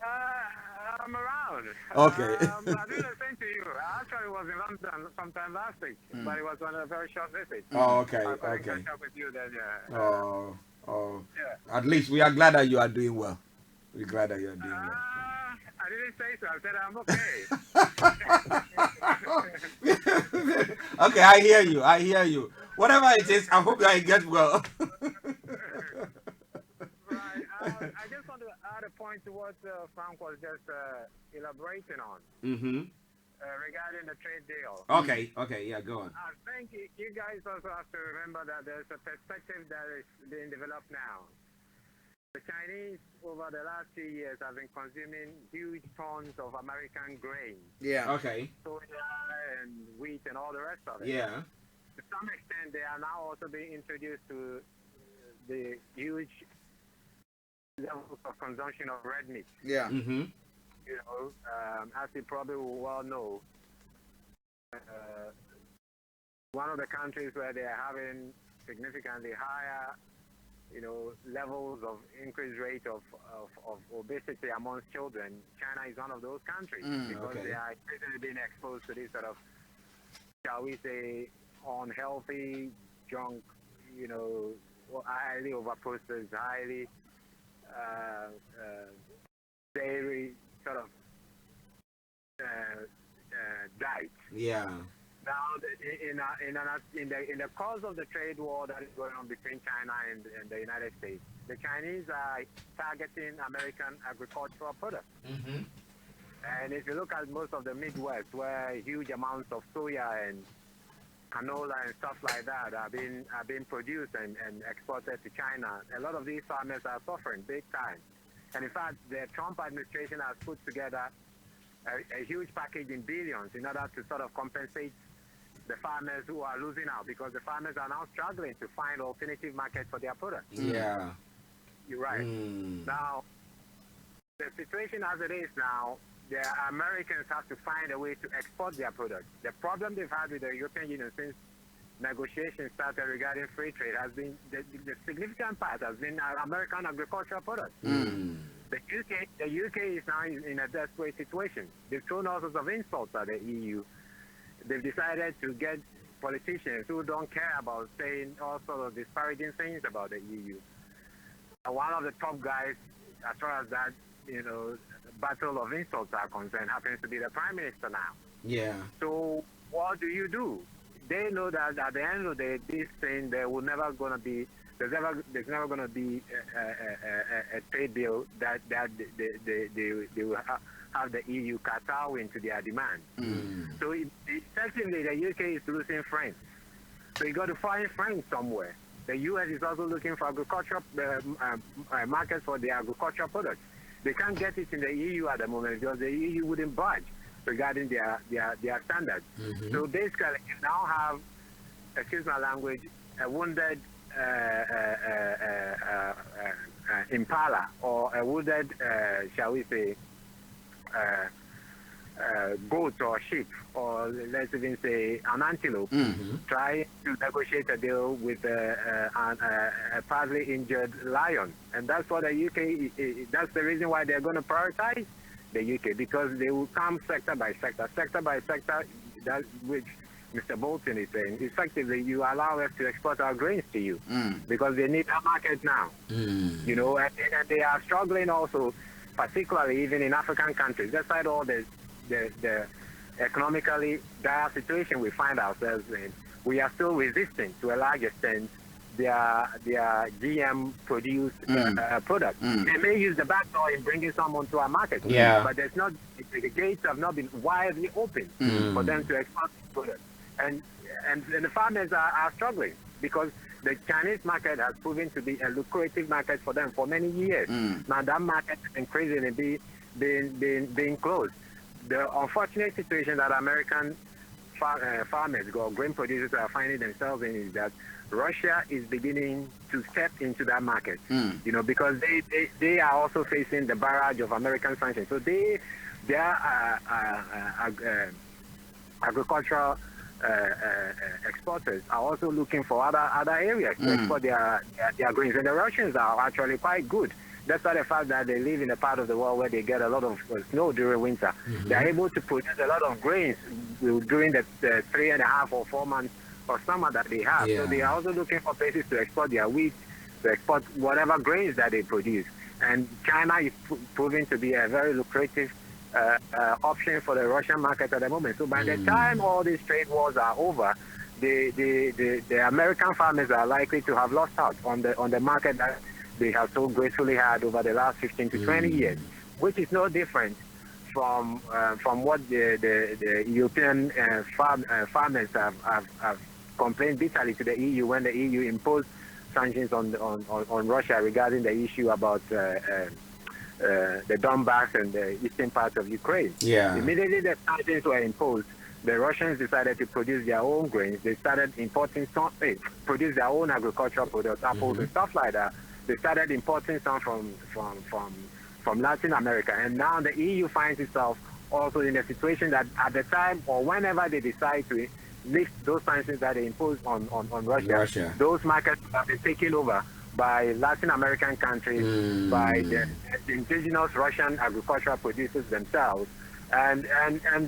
around. Okay. I do the same to you. I actually was in London sometime last week, but it was on a very short visit. Oh, okay, I thought I'd okay. catch up with you then, yeah. Yeah. At least we are glad that you are doing well. We're glad that you are doing well. I didn't say so. I said I'm okay. Okay, I hear you. Whatever it is, I hope that you get well. I just want to add a point to what Frank was just elaborating on regarding the trade deal. Okay, yeah, go on. I think you guys also have to remember that there's a perspective that is being developed now. The Chinese, over the last few years, have been consuming huge tons of American grain. Yeah. Okay. Soya and wheat and all the rest of it. Yeah. To some extent, they are now also being introduced to the huge levels of consumption of red meat. Yeah. You know, as you probably will well know, one of the countries where they are having significantly higher, you know, levels of increased rate of obesity amongst children, China is one of those countries because they are increasingly being exposed to this sort of, shall we say, unhealthy junk, you know, highly overprocessed, highly dairy sort of diet. Yeah. Now, in the course of the trade war that is going on between China and the United States, the Chinese are targeting American agricultural products. And if you look at most of the Midwest, where huge amounts of soya and canola and stuff like that are being produced and exported to China, a lot of these farmers are suffering big time. And in fact, the Trump administration has put together a huge package in billions in order to sort of compensate the farmers who are losing out, because the farmers are now struggling to find alternative markets for their products. Yeah. You're right. Now, the situation as it is now, the Americans have to find a way to export their products. The problem they've had with the European Union since negotiations started regarding free trade has been, the significant part has been American agricultural products. The UK is now in a desperate situation. They've thrown all sorts of insults at the EU. They've decided to get politicians who don't care about saying all sorts of disparaging things about the EU. And one of the top guys, as far as that, you know, battle of insults are concerned, happens to be the Prime Minister now. Yeah. So what do? they know that at the end of the day, this thing there will never gonna be. There's never gonna be a trade deal that they will have the EU kowtow into their demand. So effectively, the UK is losing friends. So you got to find friends somewhere. The US is also looking for agricultural markets for the agricultural products. They can't get it in the EU at the moment because the EU wouldn't budge regarding their standards. So basically, you now have, excuse my language, a wounded impala or a wounded, shall we say, goat or sheep, or let's even say an antelope, trying to negotiate a deal with a partly injured lion. And that's what the UK, that's the reason why they're going to prioritize the UK, because they will come sector by sector, that which Mr. Bolton is saying. Effectively, you allow us to export our grains to you because they need a market now. You know, and they are struggling also, particularly even in African countries, despite all the economically dire situation we find ourselves in. We are still resisting to a large extent their GM produced product. They may use the back door in bringing some onto our market, but there's not, the gates have not been widely open for them to export product. And the farmers are struggling because the Chinese market has proven to be a lucrative market for them for many years. Now that market is increasingly being closed. The unfortunate situation that American farmers or grain producers are finding themselves in is that Russia is beginning to step into that market, you know, because they are also facing the barrage of American sanctions. So their agricultural exporters are also looking for other areas to export their grains, and the Russians are actually quite good. That's why the fact that they live in a part of the world where they get a lot of snow during winter. They are able to produce a lot of grains during the 3.5 or 4 months of summer that they have. So they are also looking for places to export their wheat, to export whatever grains that they produce. And China is proving to be a very lucrative option for the Russian market at the moment. So by the time all these trade wars are over, the American farmers are likely to have lost out on the market that they have so gracefully had over the last 15 to 20 years, which is no different from what the European farmers have complained bitterly to the EU when the EU imposed sanctions on Russia regarding the issue about the Donbass and the eastern part of Ukraine. Immediately the sanctions were imposed, the Russians decided to produce their own grains. They started importing some, produce their own agricultural products, apples and stuff like that. They started importing some from Latin America, and now the EU finds itself also in a situation that at the time or whenever they decide to lift those sanctions that they impose on Russia, those markets have been taken over by Latin American countries, by the indigenous Russian agricultural producers themselves, and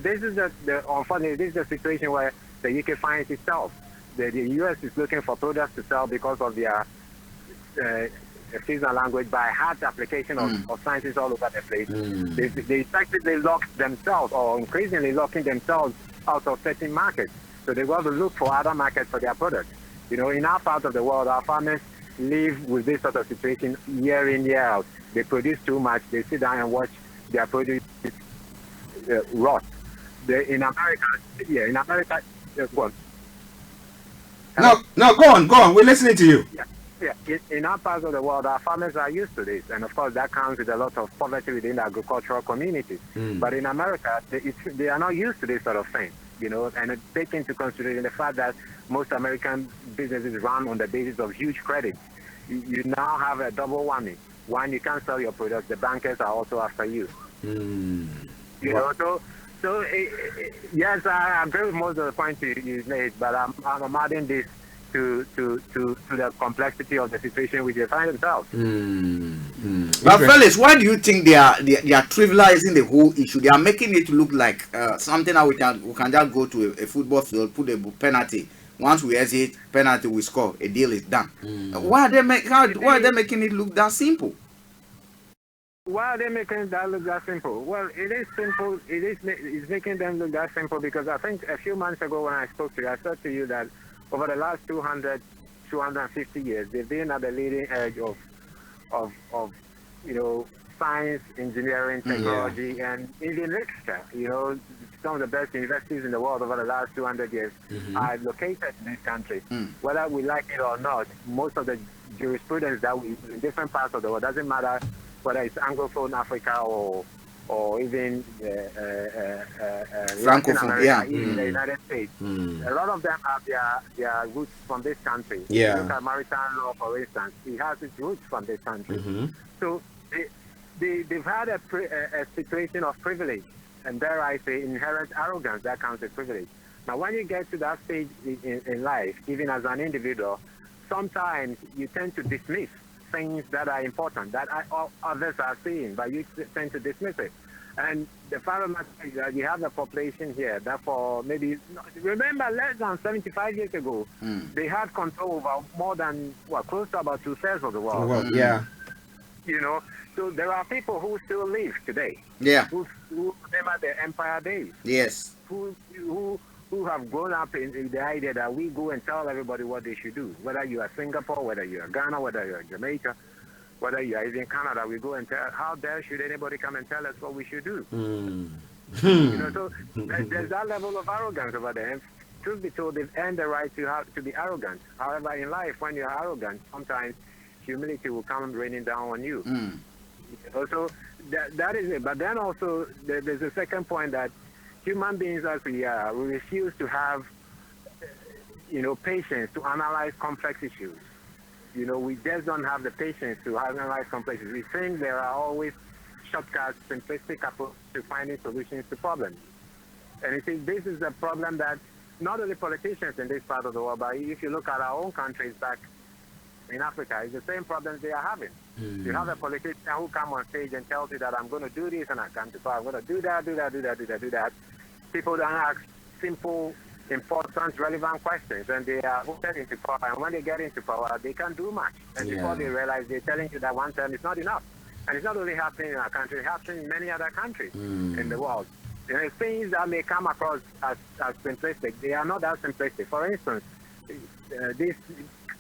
this is unfortunately this is the situation where the UK finds itself. The US is looking for products to sell because of their seasonal language by hard application of sanctions all over the place. They effectively lock themselves, or increasingly locking themselves out of certain markets. So they got to look for other markets for their products. You know, in our part of the world, our farmers live with this sort of situation year in, year out. They produce too much. They sit down and watch their produce rot. In America, go on. No, go on. We're listening to you. In our parts of the world, our farmers are used to this, and of course that comes with a lot of poverty within the agricultural communities. But in America, they are not used to this sort of thing, you know, and take into consideration the fact that most American businesses run on the basis of huge credit. You now have a double whammy. One, you can't sell your products, the bankers are also after you. You know, so yes, I agree with most of the points you made, but I'm adding this to the complexity of the situation which they find themselves. But fellas, why do you think they are trivializing the whole issue? They are making it look like something that we can just go to a football field, put a penalty. Once we exit penalty, we score. A deal is done. Why are they making it look that simple? Why are they making that look that simple? Well, it is simple. It's making them look that simple because I think a few months ago when I spoke to you, I said to you that over the last 250 years, they've been at the leading edge of science, engineering, technology, and even literature. Some of the best universities in the world over the last 200 years are located in this country. Whether we like it or not, most of the jurisprudence that we use in different parts of the world, doesn't matter whether it's Anglophone Africa or even Latin America, even the United States. A lot of them have their roots from this country. Yeah. Look at maritime law, for instance. It has its roots from this country. So they've had a situation of privilege, and dare I say, inherent arrogance that comes with privilege. Now, when you get to that stage in life, even as an individual, sometimes you tend to dismiss things that are important, that others are seeing, but you tend to dismiss it. And the fact of the matter is that you have a population here that for maybe, remember, less than 75 years ago, they had control over more than, close to about 2/3 of the world. Yeah. So there are people who still live today. Yeah. Who remember the empire days. Yes. Who have grown up in the idea that we go and tell everybody what they should do. Whether you are Singapore, whether you are Ghana, whether you are Jamaica, whether you are even Canada, we go and tell. How dare should anybody come and tell us what we should do? So there's that level of arrogance over there. And truth be told, they've earned the right to be arrogant. However, in life, when you're arrogant, sometimes humility will come raining down on you. So that is it. But then also there's a second point that human beings as we are, we refuse to have, patience to analyze complex issues. We just don't have the patience to analyze complex issues. We think there are always shortcuts, simplistic approach to finding solutions to problems. And you see, this is a problem that not only politicians in this part of the world, but if you look at our own countries back in Africa, it's the same problems they are having. You have a politician who come on stage and tells you that I'm going to do this and I come to power, I'm going to do that. People don't ask simple, important, relevant questions, and they are voted into power. And when they get into power, they can't do much. And before they realize, they're telling you that one term is not enough. And it's not only happening in our country, it happens in many other countries in the world. Things that may come across as simplistic, they are not that simplistic. For instance, this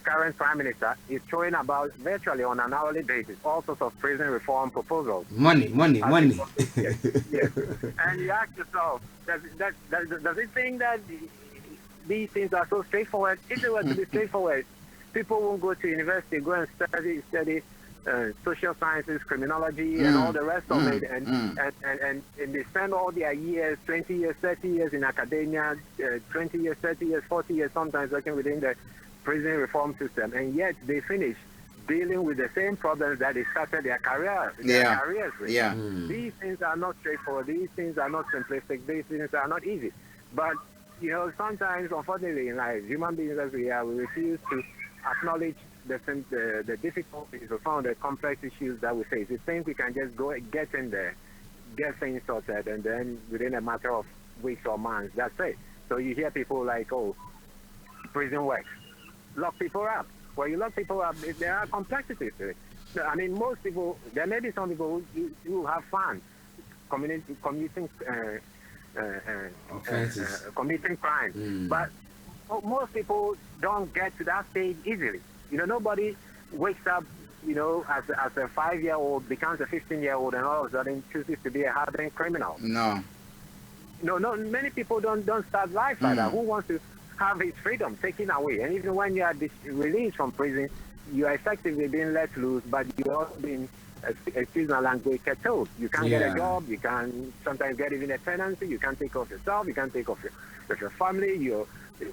current prime minister is showing about virtually on an hourly basis all sorts of prison reform proposals. Money. Yes. And you ask yourself, does it think that these things are so straightforward? If it were to be straightforward, people won't go to university, go and study social sciences, criminology, and all the rest of it, and they spend all their years, 20 years, 30 years in academia, 20 years, 30 years, 40 years, sometimes working within the prison reform system, and yet they finish dealing with the same problems that they started their careers with. These things are not straightforward. These things are not simplistic. These things are not easy. But sometimes, unfortunately, in life, human beings as we are, we refuse to acknowledge the difficulties of some of the complex issues that we face. We think we can just go get in there, get things sorted, and then within a matter of weeks or months, that's it. So you hear people like, prison works. Lock people up. Well, you lock people up, there are complexities to it. I mean, most people, there may be some people who have fun committing crime. But most people don't get to that stage easily. Nobody wakes up, as a 5-year-old becomes a 15-year-old and all of a sudden chooses to be a hardened criminal. No, many people don't start life like that. Who wants to have his freedom taken away? And even when you are released from prison, you are effectively being let loose, but you're also being, excuse my language, curtailed. You can't get a job, you can sometimes get even a tenancy, you can't take care of yourself, you can't take care of your family,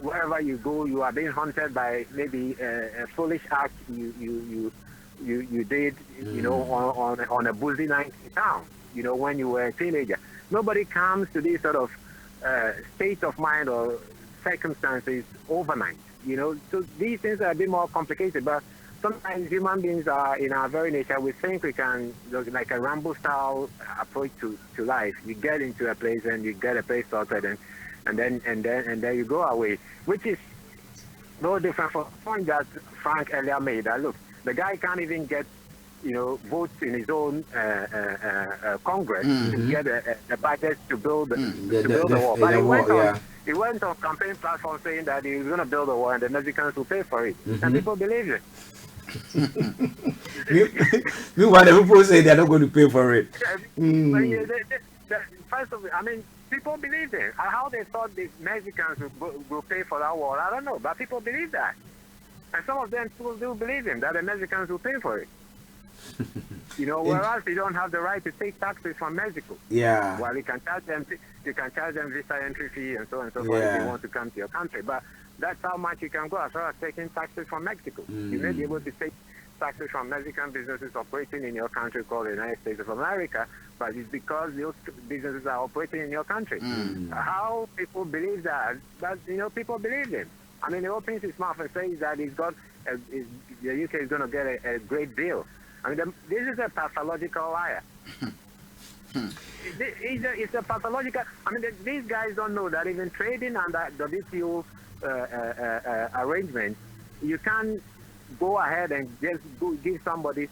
wherever you go, you are being haunted by maybe a foolish act you did, on a boozy night in town, when you were a teenager. Nobody comes to this sort of state of mind or circumstances overnight, So these things are a bit more complicated, but sometimes human beings are, in our very nature, we think we can, like a Rambo style approach to life. You get into a place and you get a place sorted, and then you go away, which is no different from the point that Frank earlier made. That look, the guy can't even get votes in his own Congress to get a budget to build the wall. But he went on campaign platform saying that he was going to build a wall and the Mexicans will pay for it, and people believe it. Meanwhile, the people say they're not going to pay for it. First of all, I mean, people believe it. How they thought the Mexicans will pay for that wall, I don't know, but people believe that. And some of them still do believe him, that the Mexicans will pay for it. Whereas they don't have the right to take taxes from Mexico. Yeah. Well, you can charge them visa entry fee and so on and so forth if they want to come to your country. But that's how much you can go as far as taking taxes from Mexico. You may be able to take taxes from Mexican businesses operating in your country called the United States of America, but it's because those businesses are operating in your country. How people believe that, but people believe him. I mean, he opens his mouth and says that the UK is going to get a great deal. I mean, this is a pathological liar. It's a pathological. I mean, these guys don't know that even trading under WTO arrangements, you can't go ahead and just give somebody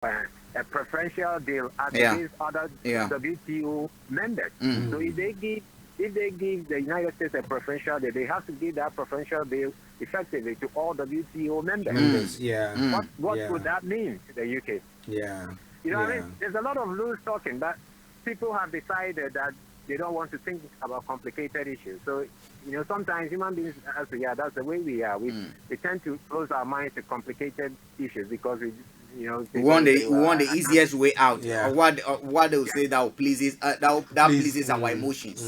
a preferential deal as these other WTO members. So if they give the United States a preferential deal, they have to give that preferential deal effectively to all WTO members. What would that mean to the UK? What I mean? There's a lot of loose talking, but people have decided that they don't want to think about complicated issues. So, sometimes human beings, that's the way we are. We tend to close our minds to complicated issues because we want the easiest way out. Or what they will say that pleases pleases our emotions.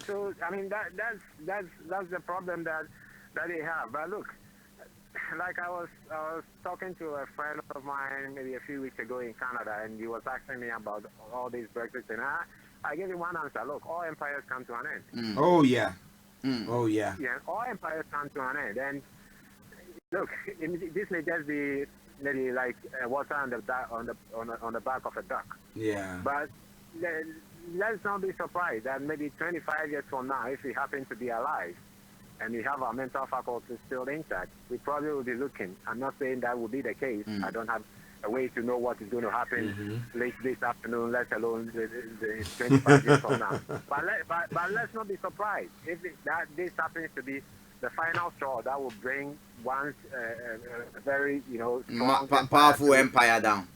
So I mean that's the problem that they have. But look, like I was talking to a friend of mine maybe a few weeks ago in Canada, and he was asking me about all these Brexit, and I gave him one answer. Look, all empires come to an end. Oh yeah. Oh yeah. Yeah, all empires come to an end, and look, this may just be maybe like water on the back of a duck. Yeah. But let's not be surprised that maybe 25 years from now, if we happen to be alive and we have our mental faculties still intact, we probably will be looking. I'm not saying that will be the case. I don't have a way to know what is going to happen late this afternoon, let alone 25 years from now. But let's not be surprised if this happens to be the final straw that will bring once a very strong powerful empire down.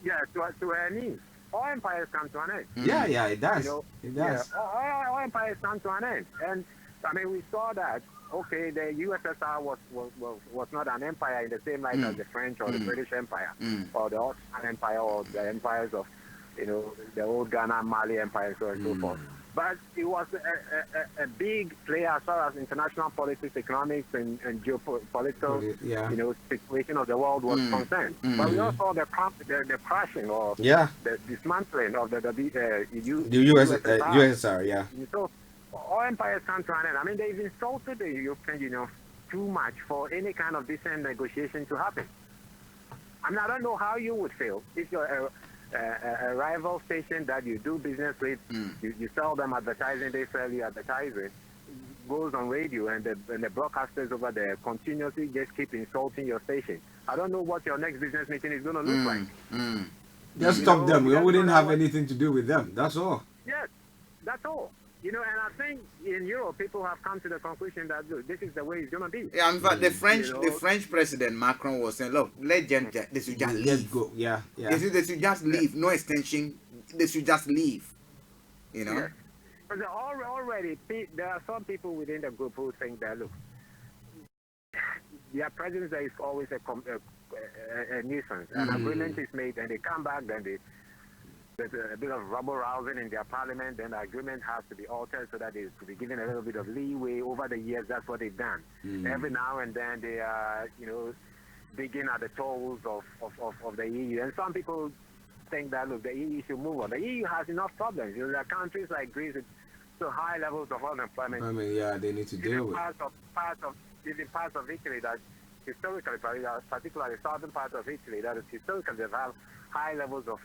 Yeah, to her knees. All empires come to an end. Yeah, it does. It does. Yeah, all empires come to an end, and I mean we saw that. Okay, the USSR was not an empire in the same light as the French or the British Empire or the Ottoman Empire or the empires of the old Ghana, Mali Empire, and so on and so forth. But it was a big player as far as international politics, economics, and geopolitical situation of the world was concerned. But we also saw the crashing or the dismantling of the USSR. So all empires come to an end. I mean, they've insulted the European Union too much for any kind of decent negotiation to happen. I mean, I don't know how you would feel if you're a rival station that you do business with, you sell them advertising, they sell you advertising, goes on radio, and the broadcasters over there continuously just keep insulting your station. I don't know what your next business meeting is going to look like. Just stop them. We wouldn't have anything to do with them. That's all. Yes, that's all. And I think in Europe, people have come to the conclusion that look, this is the way it's going to be. Yeah, in fact, the French president Macron was saying, "Look, let them they should just leave. Go. Yeah. They should just leave. No extension. They should just leave." Yes. But already, there are some people within the group who think that look, their presence there is always a nuisance. An agreement is made, and they come back, then there's a bit of rabble-rousing in their parliament, then the agreement has to be altered so that they could be given a little bit of leeway. Over the years, that's what they've done. Every now and then they are, digging at the toes of the EU. And some people think that, look, the EU should move on. The EU has enough problems. There are countries like Greece with so high levels of unemployment. I mean, they need to deal with parts of Italy that historically, particularly the southern part of Italy, that is historically they have high levels of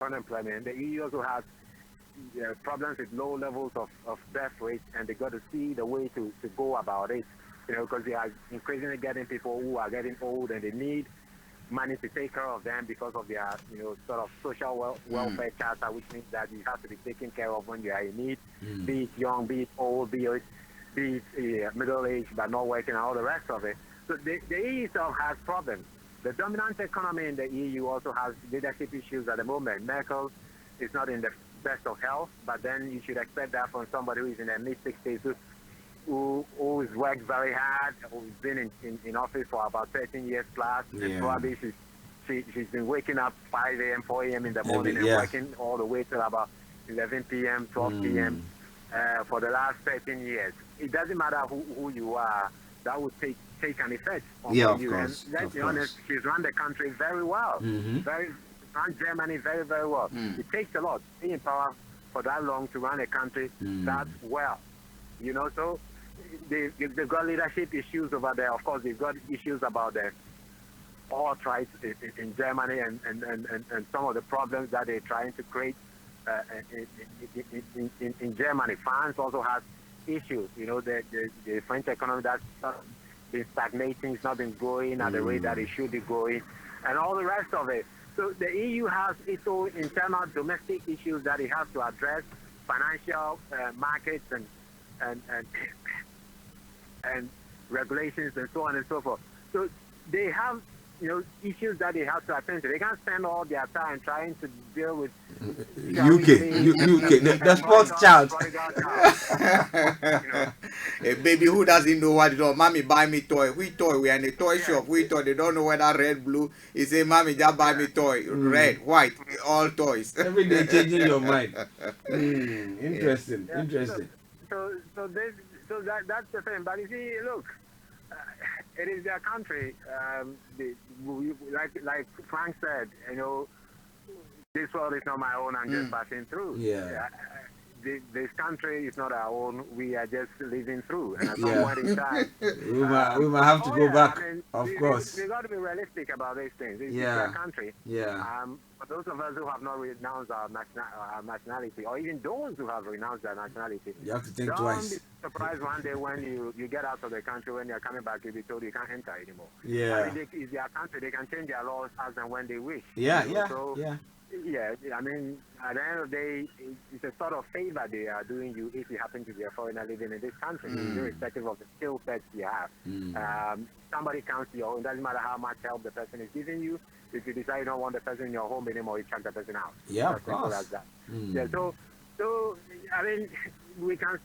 unemployment. The EU also has problems with low levels of death rates, and they got to see the way to go about it. because they are increasingly getting people who are getting old and they need money to take care of them because of their, sort of social welfare charter, which means that you have to be taken care of when you are in need, be it young, be it old, be it middle-aged, but not working, and all the rest of it. So the EU itself has problems. The dominant economy in the EU also has leadership issues at the moment. Merkel is not in the best of health, but then you should expect that from somebody who is in their mid-60s, who's worked very hard, who's been in office for about 13 years plus, and probably she's been waking up 5 a.m., 4 a.m. in the morning and working all the way till about 11 p.m., 12 p.m. For the last 13 years. It doesn't matter who you are, that would take an effect on you. Of course, and let's be honest, she's run the country very well. Run Germany very, very well. It takes a lot, being in power for that long to run a country that well. So they've got leadership issues over there. Of course, they've got issues about the alt right in Germany and some of the problems that they're trying to create in Germany. France also has issues. The French economy that's been stagnating, it's not been growing at the rate that it should be growing, and all the rest of it. So the EU has its own internal domestic issues that it has to address, financial markets and regulations and so on and so forth. So they have issues that they have to attend to. They can't spend all their time trying to deal with UK, the sports child. A baby who doesn't know what it is. Mommy, buy me toy. We toy. We are in a toy shop. We toy. They don't know whether red, blue. He say, Mommy, just buy me toy. Red, white, all toys. Every day changing your mind. Interesting. So that's the thing. But you see, look, it is their country. Like Frank said, this world is not my own. I'm just passing through. This country is not our own. We are just living through. And at some point in time, we might have to go back. Of course, we got to be realistic about these things. It's their country. For those of us who have not renounced our nationality, or even those who have renounced their nationality, you have to think don't twice. Be surprised one day when you get out of the country, when you're coming back, you'll be told you can't enter anymore. It's their country. They can change their laws as and when they wish. Yeah. I mean, at the end of the day, it's a sort of favor they are doing you if you happen to be a foreigner living in this country, irrespective of the skill sets you have. Somebody comes to your home, doesn't matter how much help the person is giving you. If you decide you don't want the person in your home anymore, you chuck the person out. Of course. As that. So I mean, we can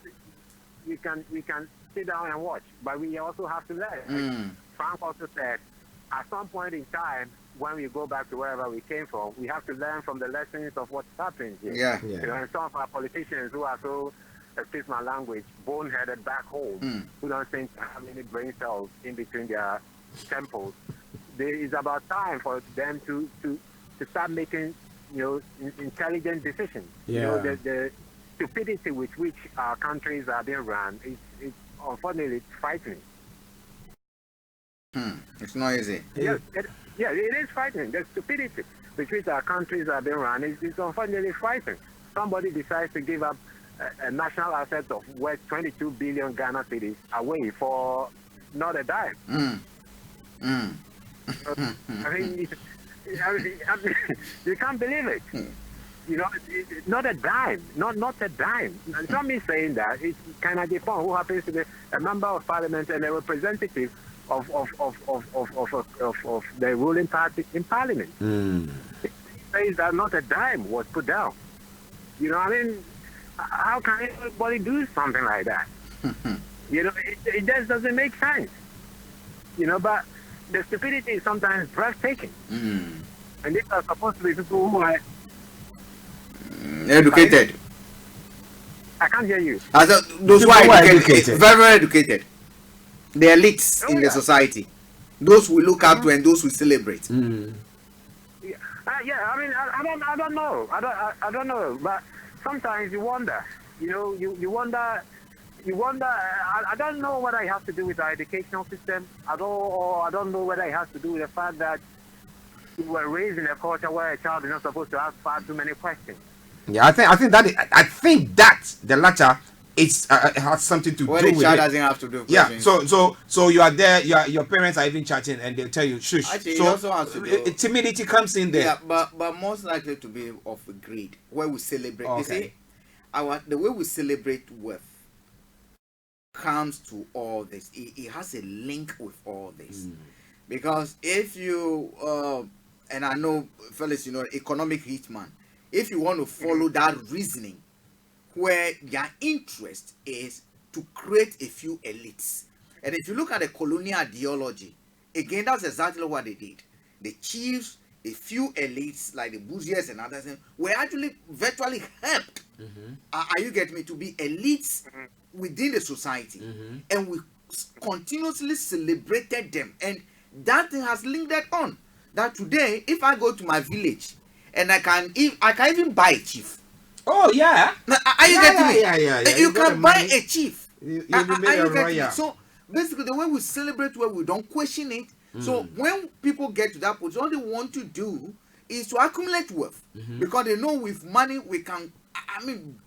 sit down and watch, but we also have to learn. Frank also said, at some point in time, when we go back to wherever we came from, we have to learn from the lessons of what's happening here. And some of our politicians who are so, excuse my language, boneheaded back home, who don't seem to have any brain cells in between their temples. It's about time for them to start making, intelligent decisions. The stupidity with which our countries are being run is unfortunately frightening. It's not easy. Yeah, it is frightening. The stupidity with which our countries are being run is unfortunately frightening. Somebody decides to give up a national asset of worth 22 billion Ghana cedis away for not a dime. I mean, you can't believe it. Not a dime. Not a dime. It's not me saying that. It's Kennedy Pong, who happens to be a member of parliament and a representative of the ruling party in parliament. It says that not a dime was put down. I mean, how can anybody do something like that? It just doesn't make sense. But the stupidity is sometimes breathtaking. And these are supposed to be people who are educated. I can't hear you. Those who are educated, very, very educated. The elites in the society. Those we look up to and those we celebrate. I mean, I don't know. I don't know. But sometimes you wonder. You wonder. I don't know what it has to do with our educational system at all, or I don't know whether it has to do with the fact that we were raised in a culture where a child is not supposed to ask far too many questions. I think that the latter it has something to Well, do the with child it. doesn't have to do. Yeah, so you are there. Your parents are even chatting, and they'll tell you, "Shush." Actually, So it also has to do. timidity comes in there. Yeah, but most likely to be of a grade where we celebrate. You see, the way we celebrate wealth comes to all this. It has a link with all this, because if you and I know, fellas, you know, economic hitman. If you want to follow that reasoning, where their interest is to create a few elites, and if you look at the colonial ideology, again, that's exactly what they did. The chiefs, a few elites like the bourgeois and others, were actually virtually helped. Are you getting me? To be elites within the society, and we continuously celebrated them, and that thing has linked that on. That today, if I go to my village, and I can even buy a chief. Oh yeah. Are you getting me? Yeah. You can buy a chief. You be made a royal. So basically, the way we celebrate, where we don't question it. So when people get to that point, all they want to do is to accumulate wealth, because they know with money we can,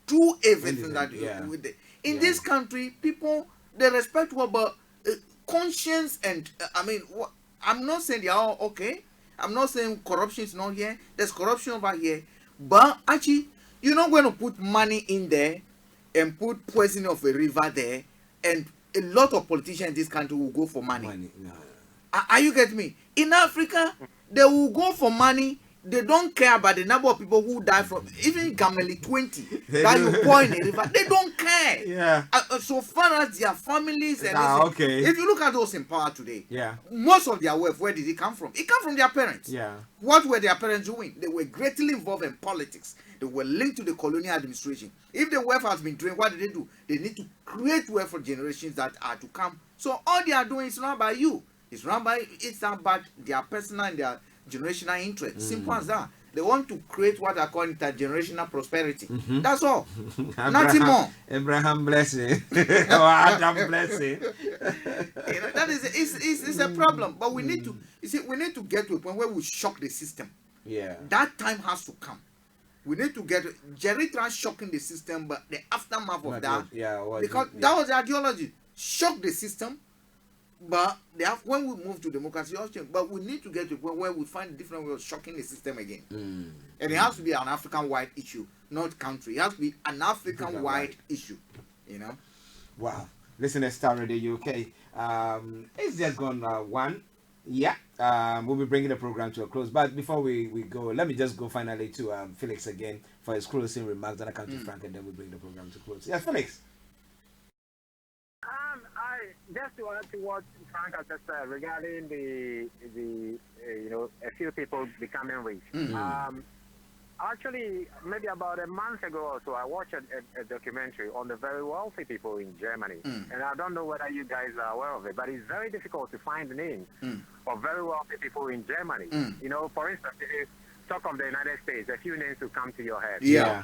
do everything that with it. In this country, people, they respect what, but conscience and I'm not saying they are all okay. I'm not saying corruption is not here. There's corruption over here, but actually, you're not going to put money in there and put poison of a river there, and a lot of politicians in this country will go for money. No. Are you getting me? In Africa, they will go for money. They don't care about the number of people who die from even Gameli 20 that you pour in the river. They don't care. Yeah. So far as their families and okay. If you look at those in power today, yeah, most of their wealth, where did it come from? It came from their parents. Yeah. What were their parents doing? They were greatly involved in politics. They were linked to the colonial administration. If the wealth has been drained, what did they do? They need to create wealth for generations that are to come. So all they are doing is not about you. It's about their personal and their generational interest. Simple as that. They want to create what I call intergenerational prosperity. That's all. Nothing more. Abraham blessing. Or Adam blessing. That is it's a problem. But we need to we need to get to a point where we shock the system. Yeah. That time has to come. We need to get Jerry Trans shocking the system, but the aftermath of that. Because that was the ideology. Shock the system. But when we move to democracy, but we need to get to a point where we find a different way of shocking the system again. And it has to be an African-wide issue, not country. It has to be an African-wide issue, you know. Wow. Listen to Starr Radio UK. It's just gone one. Yeah. We'll be bringing the program to a close. But before we go, let me just go finally to Felix again for his closing remarks. Then I come to Frank, and then we bring the program to close. Yeah, Felix. Just to add to what Frank has just said regarding the a few people becoming rich. Actually, maybe about a month ago or so, I watched a documentary on the very wealthy people in Germany, and I don't know whether you guys are aware of it, but it's very difficult to find the names of very wealthy people in Germany. You know, for instance, if you talk of the United States, a few names will come to your head. Yeah.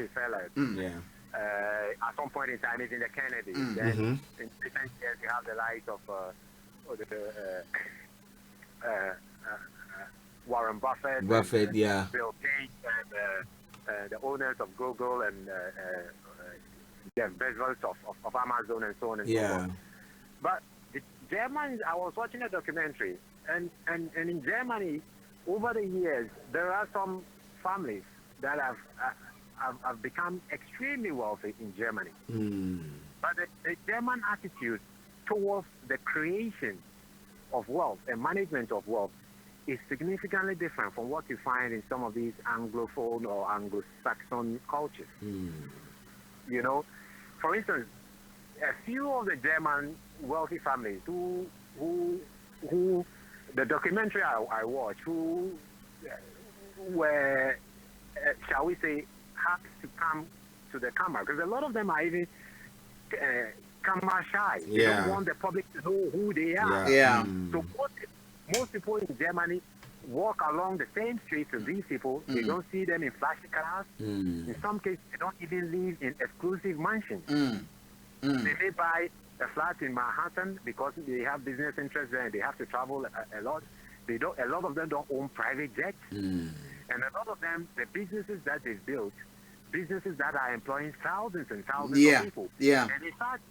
At some point in time, it's in the Kennedy. Then in recent years, you have the likes of Warren Buffett, Bill Gates, and the owners of Google and Jeff Bezos of Amazon and so on and so forth. But the Germans, I was watching a documentary, and in Germany, over the years, there are some families that have become extremely wealthy in Germany. But the German attitude towards the creation of wealth and management of wealth is significantly different from what you find in some of these Anglophone or Anglo-Saxon cultures. You know, for instance, a few of the German wealthy families who the documentary I watched, who were, shall we say, have to come to the camera, because a lot of them are even camera shy. They don't want the public to know who they are. So most people in Germany walk along the same streets as these people. They don't see them in flashy cars. In some cases, they don't even live in exclusive mansions. They may buy a flat in Manhattan because they have business interests there and they have to travel a lot. A lot of them don't own private jets. And a lot of them, the businesses that they've built, businesses that are employing thousands and thousands Yeah, of people. yeah. And in fact,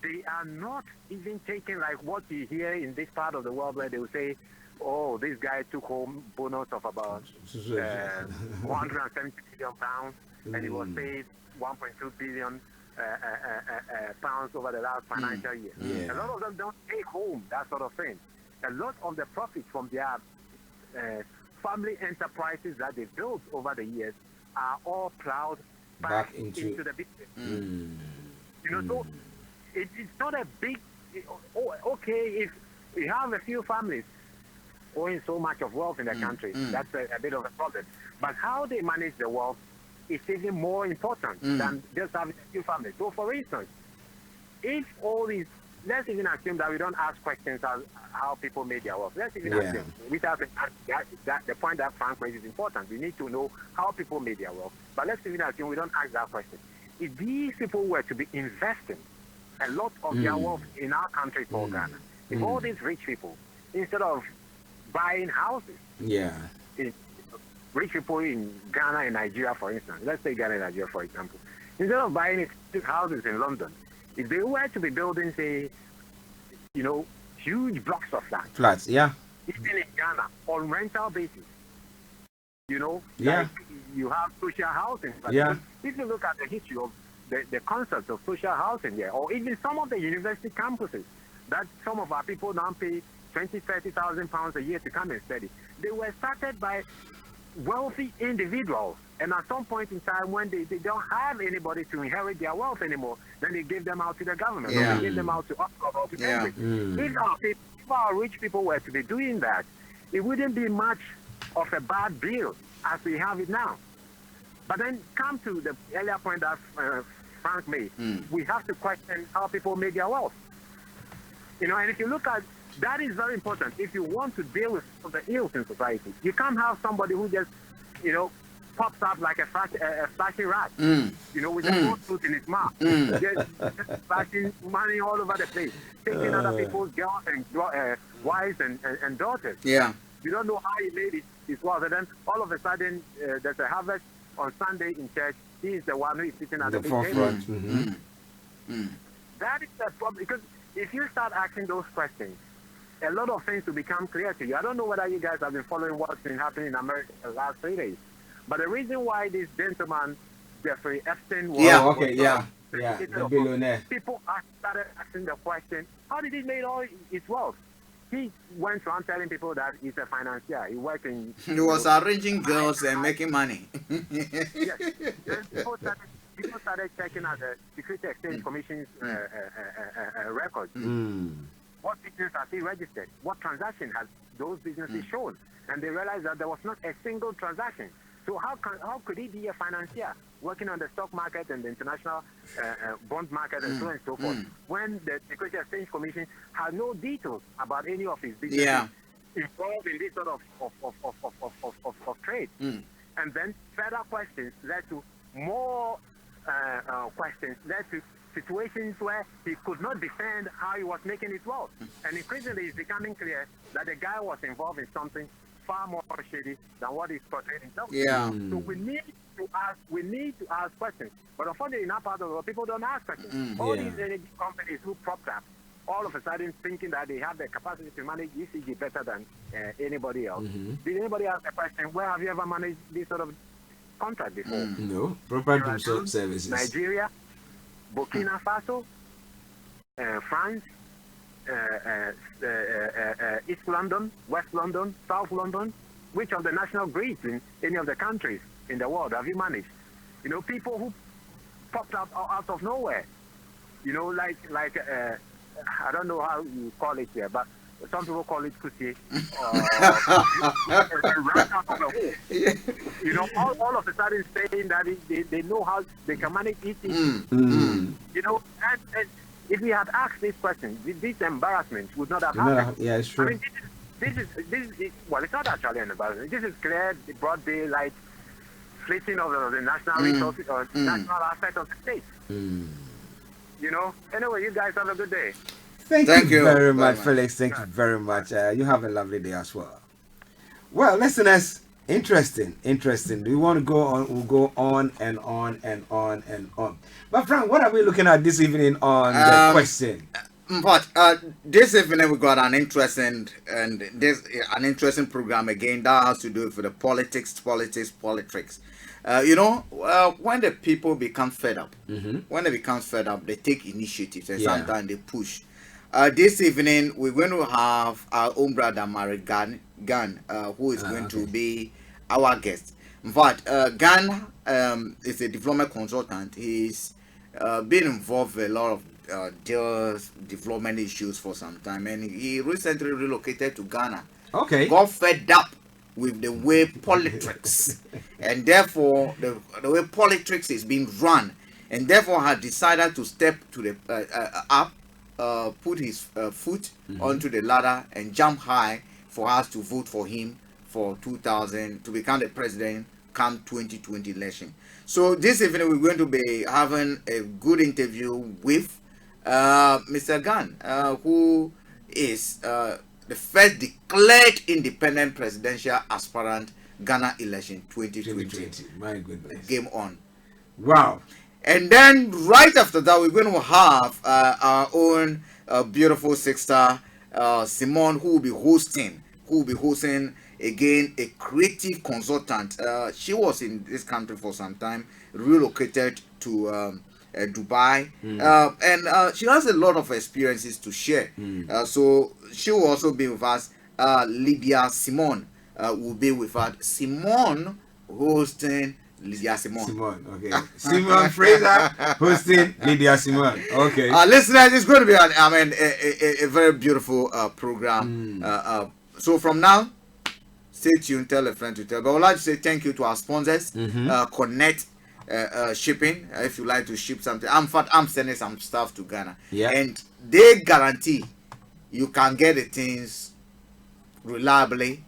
they are not even taking like what you hear in this part of the world where they will say, oh, this guy took home bonus of about 170 million pounds, and he was paid 1.2 billion pounds over the last financial year. Yeah. A lot of them don't take home that sort of thing. A lot of the profits from their family enterprises that they built over the years are all plowed back into the business. You know, so it's not a big. Okay, if we have a few families owning so much of wealth in the country, that's a bit of a problem. But how they manage the wealth is even more important than just having a few families. So, for instance, if all these, let's even assume that we don't ask questions as how people made their wealth. Let's even assume, without that the point that Frank raised is important. We need to know how people made their wealth. But let's even assume we don't ask that question. If these people were to be investing a lot of their wealth in our country called Ghana, if all these rich people, instead of buying houses, rich people in Ghana and Nigeria, for instance, let's take Ghana and Nigeria, for example, instead of buying houses in London, if they were to be building, say, you know, huge blocks of flats, even in Ghana, on rental basis, you know, like you have social housing. But if you look at the history of the concept of social housing there, or even some of the university campuses that some of our people now pay 20,000-30,000 pounds a year to come and study, they were started by wealthy individuals, and at some point in time when they don't have anybody to inherit their wealth anymore, then they give them out to the government, or they give them out to Oxford or to Cambridge. If our rich people were to be doing that, it wouldn't be much of a bad deal as we have it now. But then come to the earlier point that Frank made, we have to question how people made their wealth. You know, and if you look at that, is very important. If you want to deal with the ills in society, you can't have somebody who just, you know, pops up like a flashy rat, you know, with a gold tooth in his mouth, just flashing money all over the place, taking other people's girls and wives and daughters. Yeah. You don't know how he made his wealth, and then all of a sudden there's a harvest on Sunday in church. He is the one who is sitting at the big forefront. table. That is the problem, because if you start asking those questions, a lot of things will become clear to you. I don't know whether you guys have been following what's been happening in America the last 3 days, but the reason why this gentleman, Jeffrey Epstein, was the billionaire, people started asking the question, how did he make all his wealth? He went around telling people that he's a financier. He worked in... He was arranging girls and making money. Yes. Then people started checking out the Security Exchange Commission's records. What business has he registered? What transaction has those businesses shown? And they realized that there was not a single transaction. So how could he be a financier working on the stock market and the international bond market and so on and so forth, when the Security Exchange Commission had no details about any of his businesses involved in this sort of trade? And then further questions led to more questions, led to situations where he could not defend how he was making his wealth. And increasingly it's becoming clear that the guy was involved in something far more shady than what he's portrayed himself. So we need to ask questions. But unfortunately in our part of the world, people don't ask questions. All these energy companies who propped up, all of a sudden thinking that they have the capacity to manage ECG better than anybody else. Did anybody ask the question, where have you ever managed this sort of contract before? No, proper services. Nigeria, Burkina Faso, France, East London, West London, South London. Which of the national grids in any of the countries in the world have you managed? You know, people who popped up out of nowhere. You know, like I don't know how you call it here, but some people call it kusie. Right out of the hole. You know, all of a sudden saying that they know how they can manage eating. You know, and if we had asked this question, this embarrassment would not have happened. Yeah, it's true. I mean, this is well, it's not actually an embarrassment. This is clear, broad daylight, fleeting of the national resources or national aspect of the state. You know. Anyway, you guys have a good day. Thank you very much, Felix. Thank you very much. You have a lovely day as well. Well, listeners, Interesting. We want to go on. We'll go on and on and on and on. But Frank, what are we looking at this evening on the question? But this evening we got an interesting program again that has to do with the politics. When the people become fed up, they take initiatives and sometimes they push. This evening we're going to have our own brother Mary Gan, who is going to be our guest. But Gan is a development consultant. He's been involved with a lot of development issues for some time, and he recently relocated to Ghana. Okay. Got fed up with the way politics and therefore the way politics is being run, and therefore had decided to step to the put his foot onto the ladder and jump high for us to vote for him for 2000 to become the president come 2020 election. So this evening we're going to be having a good interview with Mr. Gan, who is the first declared independent presidential aspirant Ghana election 2020. My goodness. Game on. Wow. And then right after that, we're going to have our own beautiful sister, Simone, who will be hosting again a creative consultant. She was in this country for some time, relocated to Dubai, and she has a lot of experiences to share. So she will also be with us. Lydia Simone will be with us. Simone hosting Lydia Simone. Okay. Simone Fraser hosting Lydia Simone. Okay. Listeners, it's going to be a very beautiful program. So from now, stay tuned, tell a friend to tell. But I would like to say thank you to our sponsors, Connect Shipping. If you like to ship something, I'm sending some stuff to Ghana, and they guarantee you can get the things reliably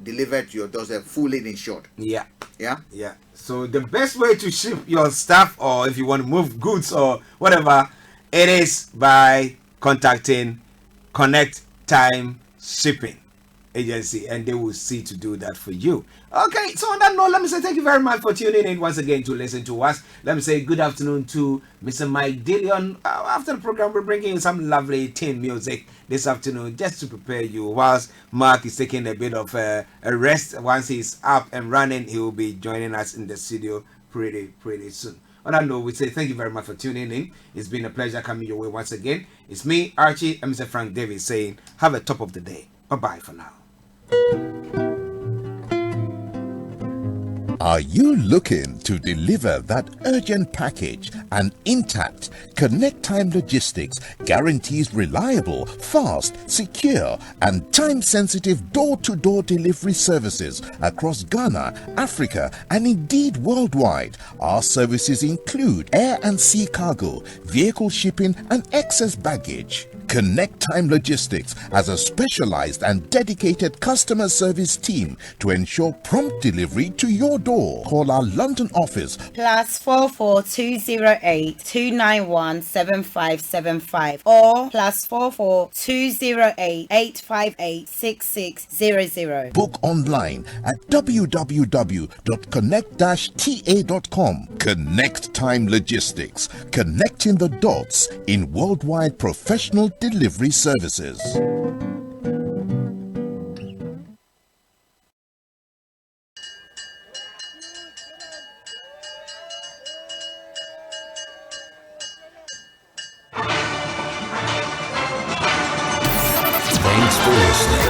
delivered to your doorstep, fully insured. Yeah. Yeah. So the best way to ship your stuff, or if you want to move goods or whatever, it is by contacting Connect Time Shipping Agency, and they will see to do that for you. Okay, so on that note, let me say thank you very much for tuning in once again to listen to us. Let me say good afternoon to Mr. Mike Dillion. After the program, we're bringing in some lovely teen music this afternoon just to prepare you. Whilst Mark is taking a bit of a rest, once he's up and running, he will be joining us in the studio pretty soon. On that note, we say thank you very much for tuning in. It's been a pleasure coming your way once again. It's me, Archie, and Mr. Frank Davis saying have a top of the day. Bye-bye for now. Are you looking to deliver that urgent package and intact? Connect Time Logistics guarantees reliable, fast, secure, and time-sensitive door-to-door delivery services across Ghana, Africa, and indeed worldwide. Our services include air and sea cargo, vehicle shipping, and excess baggage. Connect Time Logistics has a specialized and dedicated customer service team to ensure prompt delivery to your door. Call our London office +44 208 291 7575 or +44 208 858 6600. Book online at www.connect-ta.com. Connect Time Logistics, connecting the dots in worldwide professional delivery services. Thanks for listening.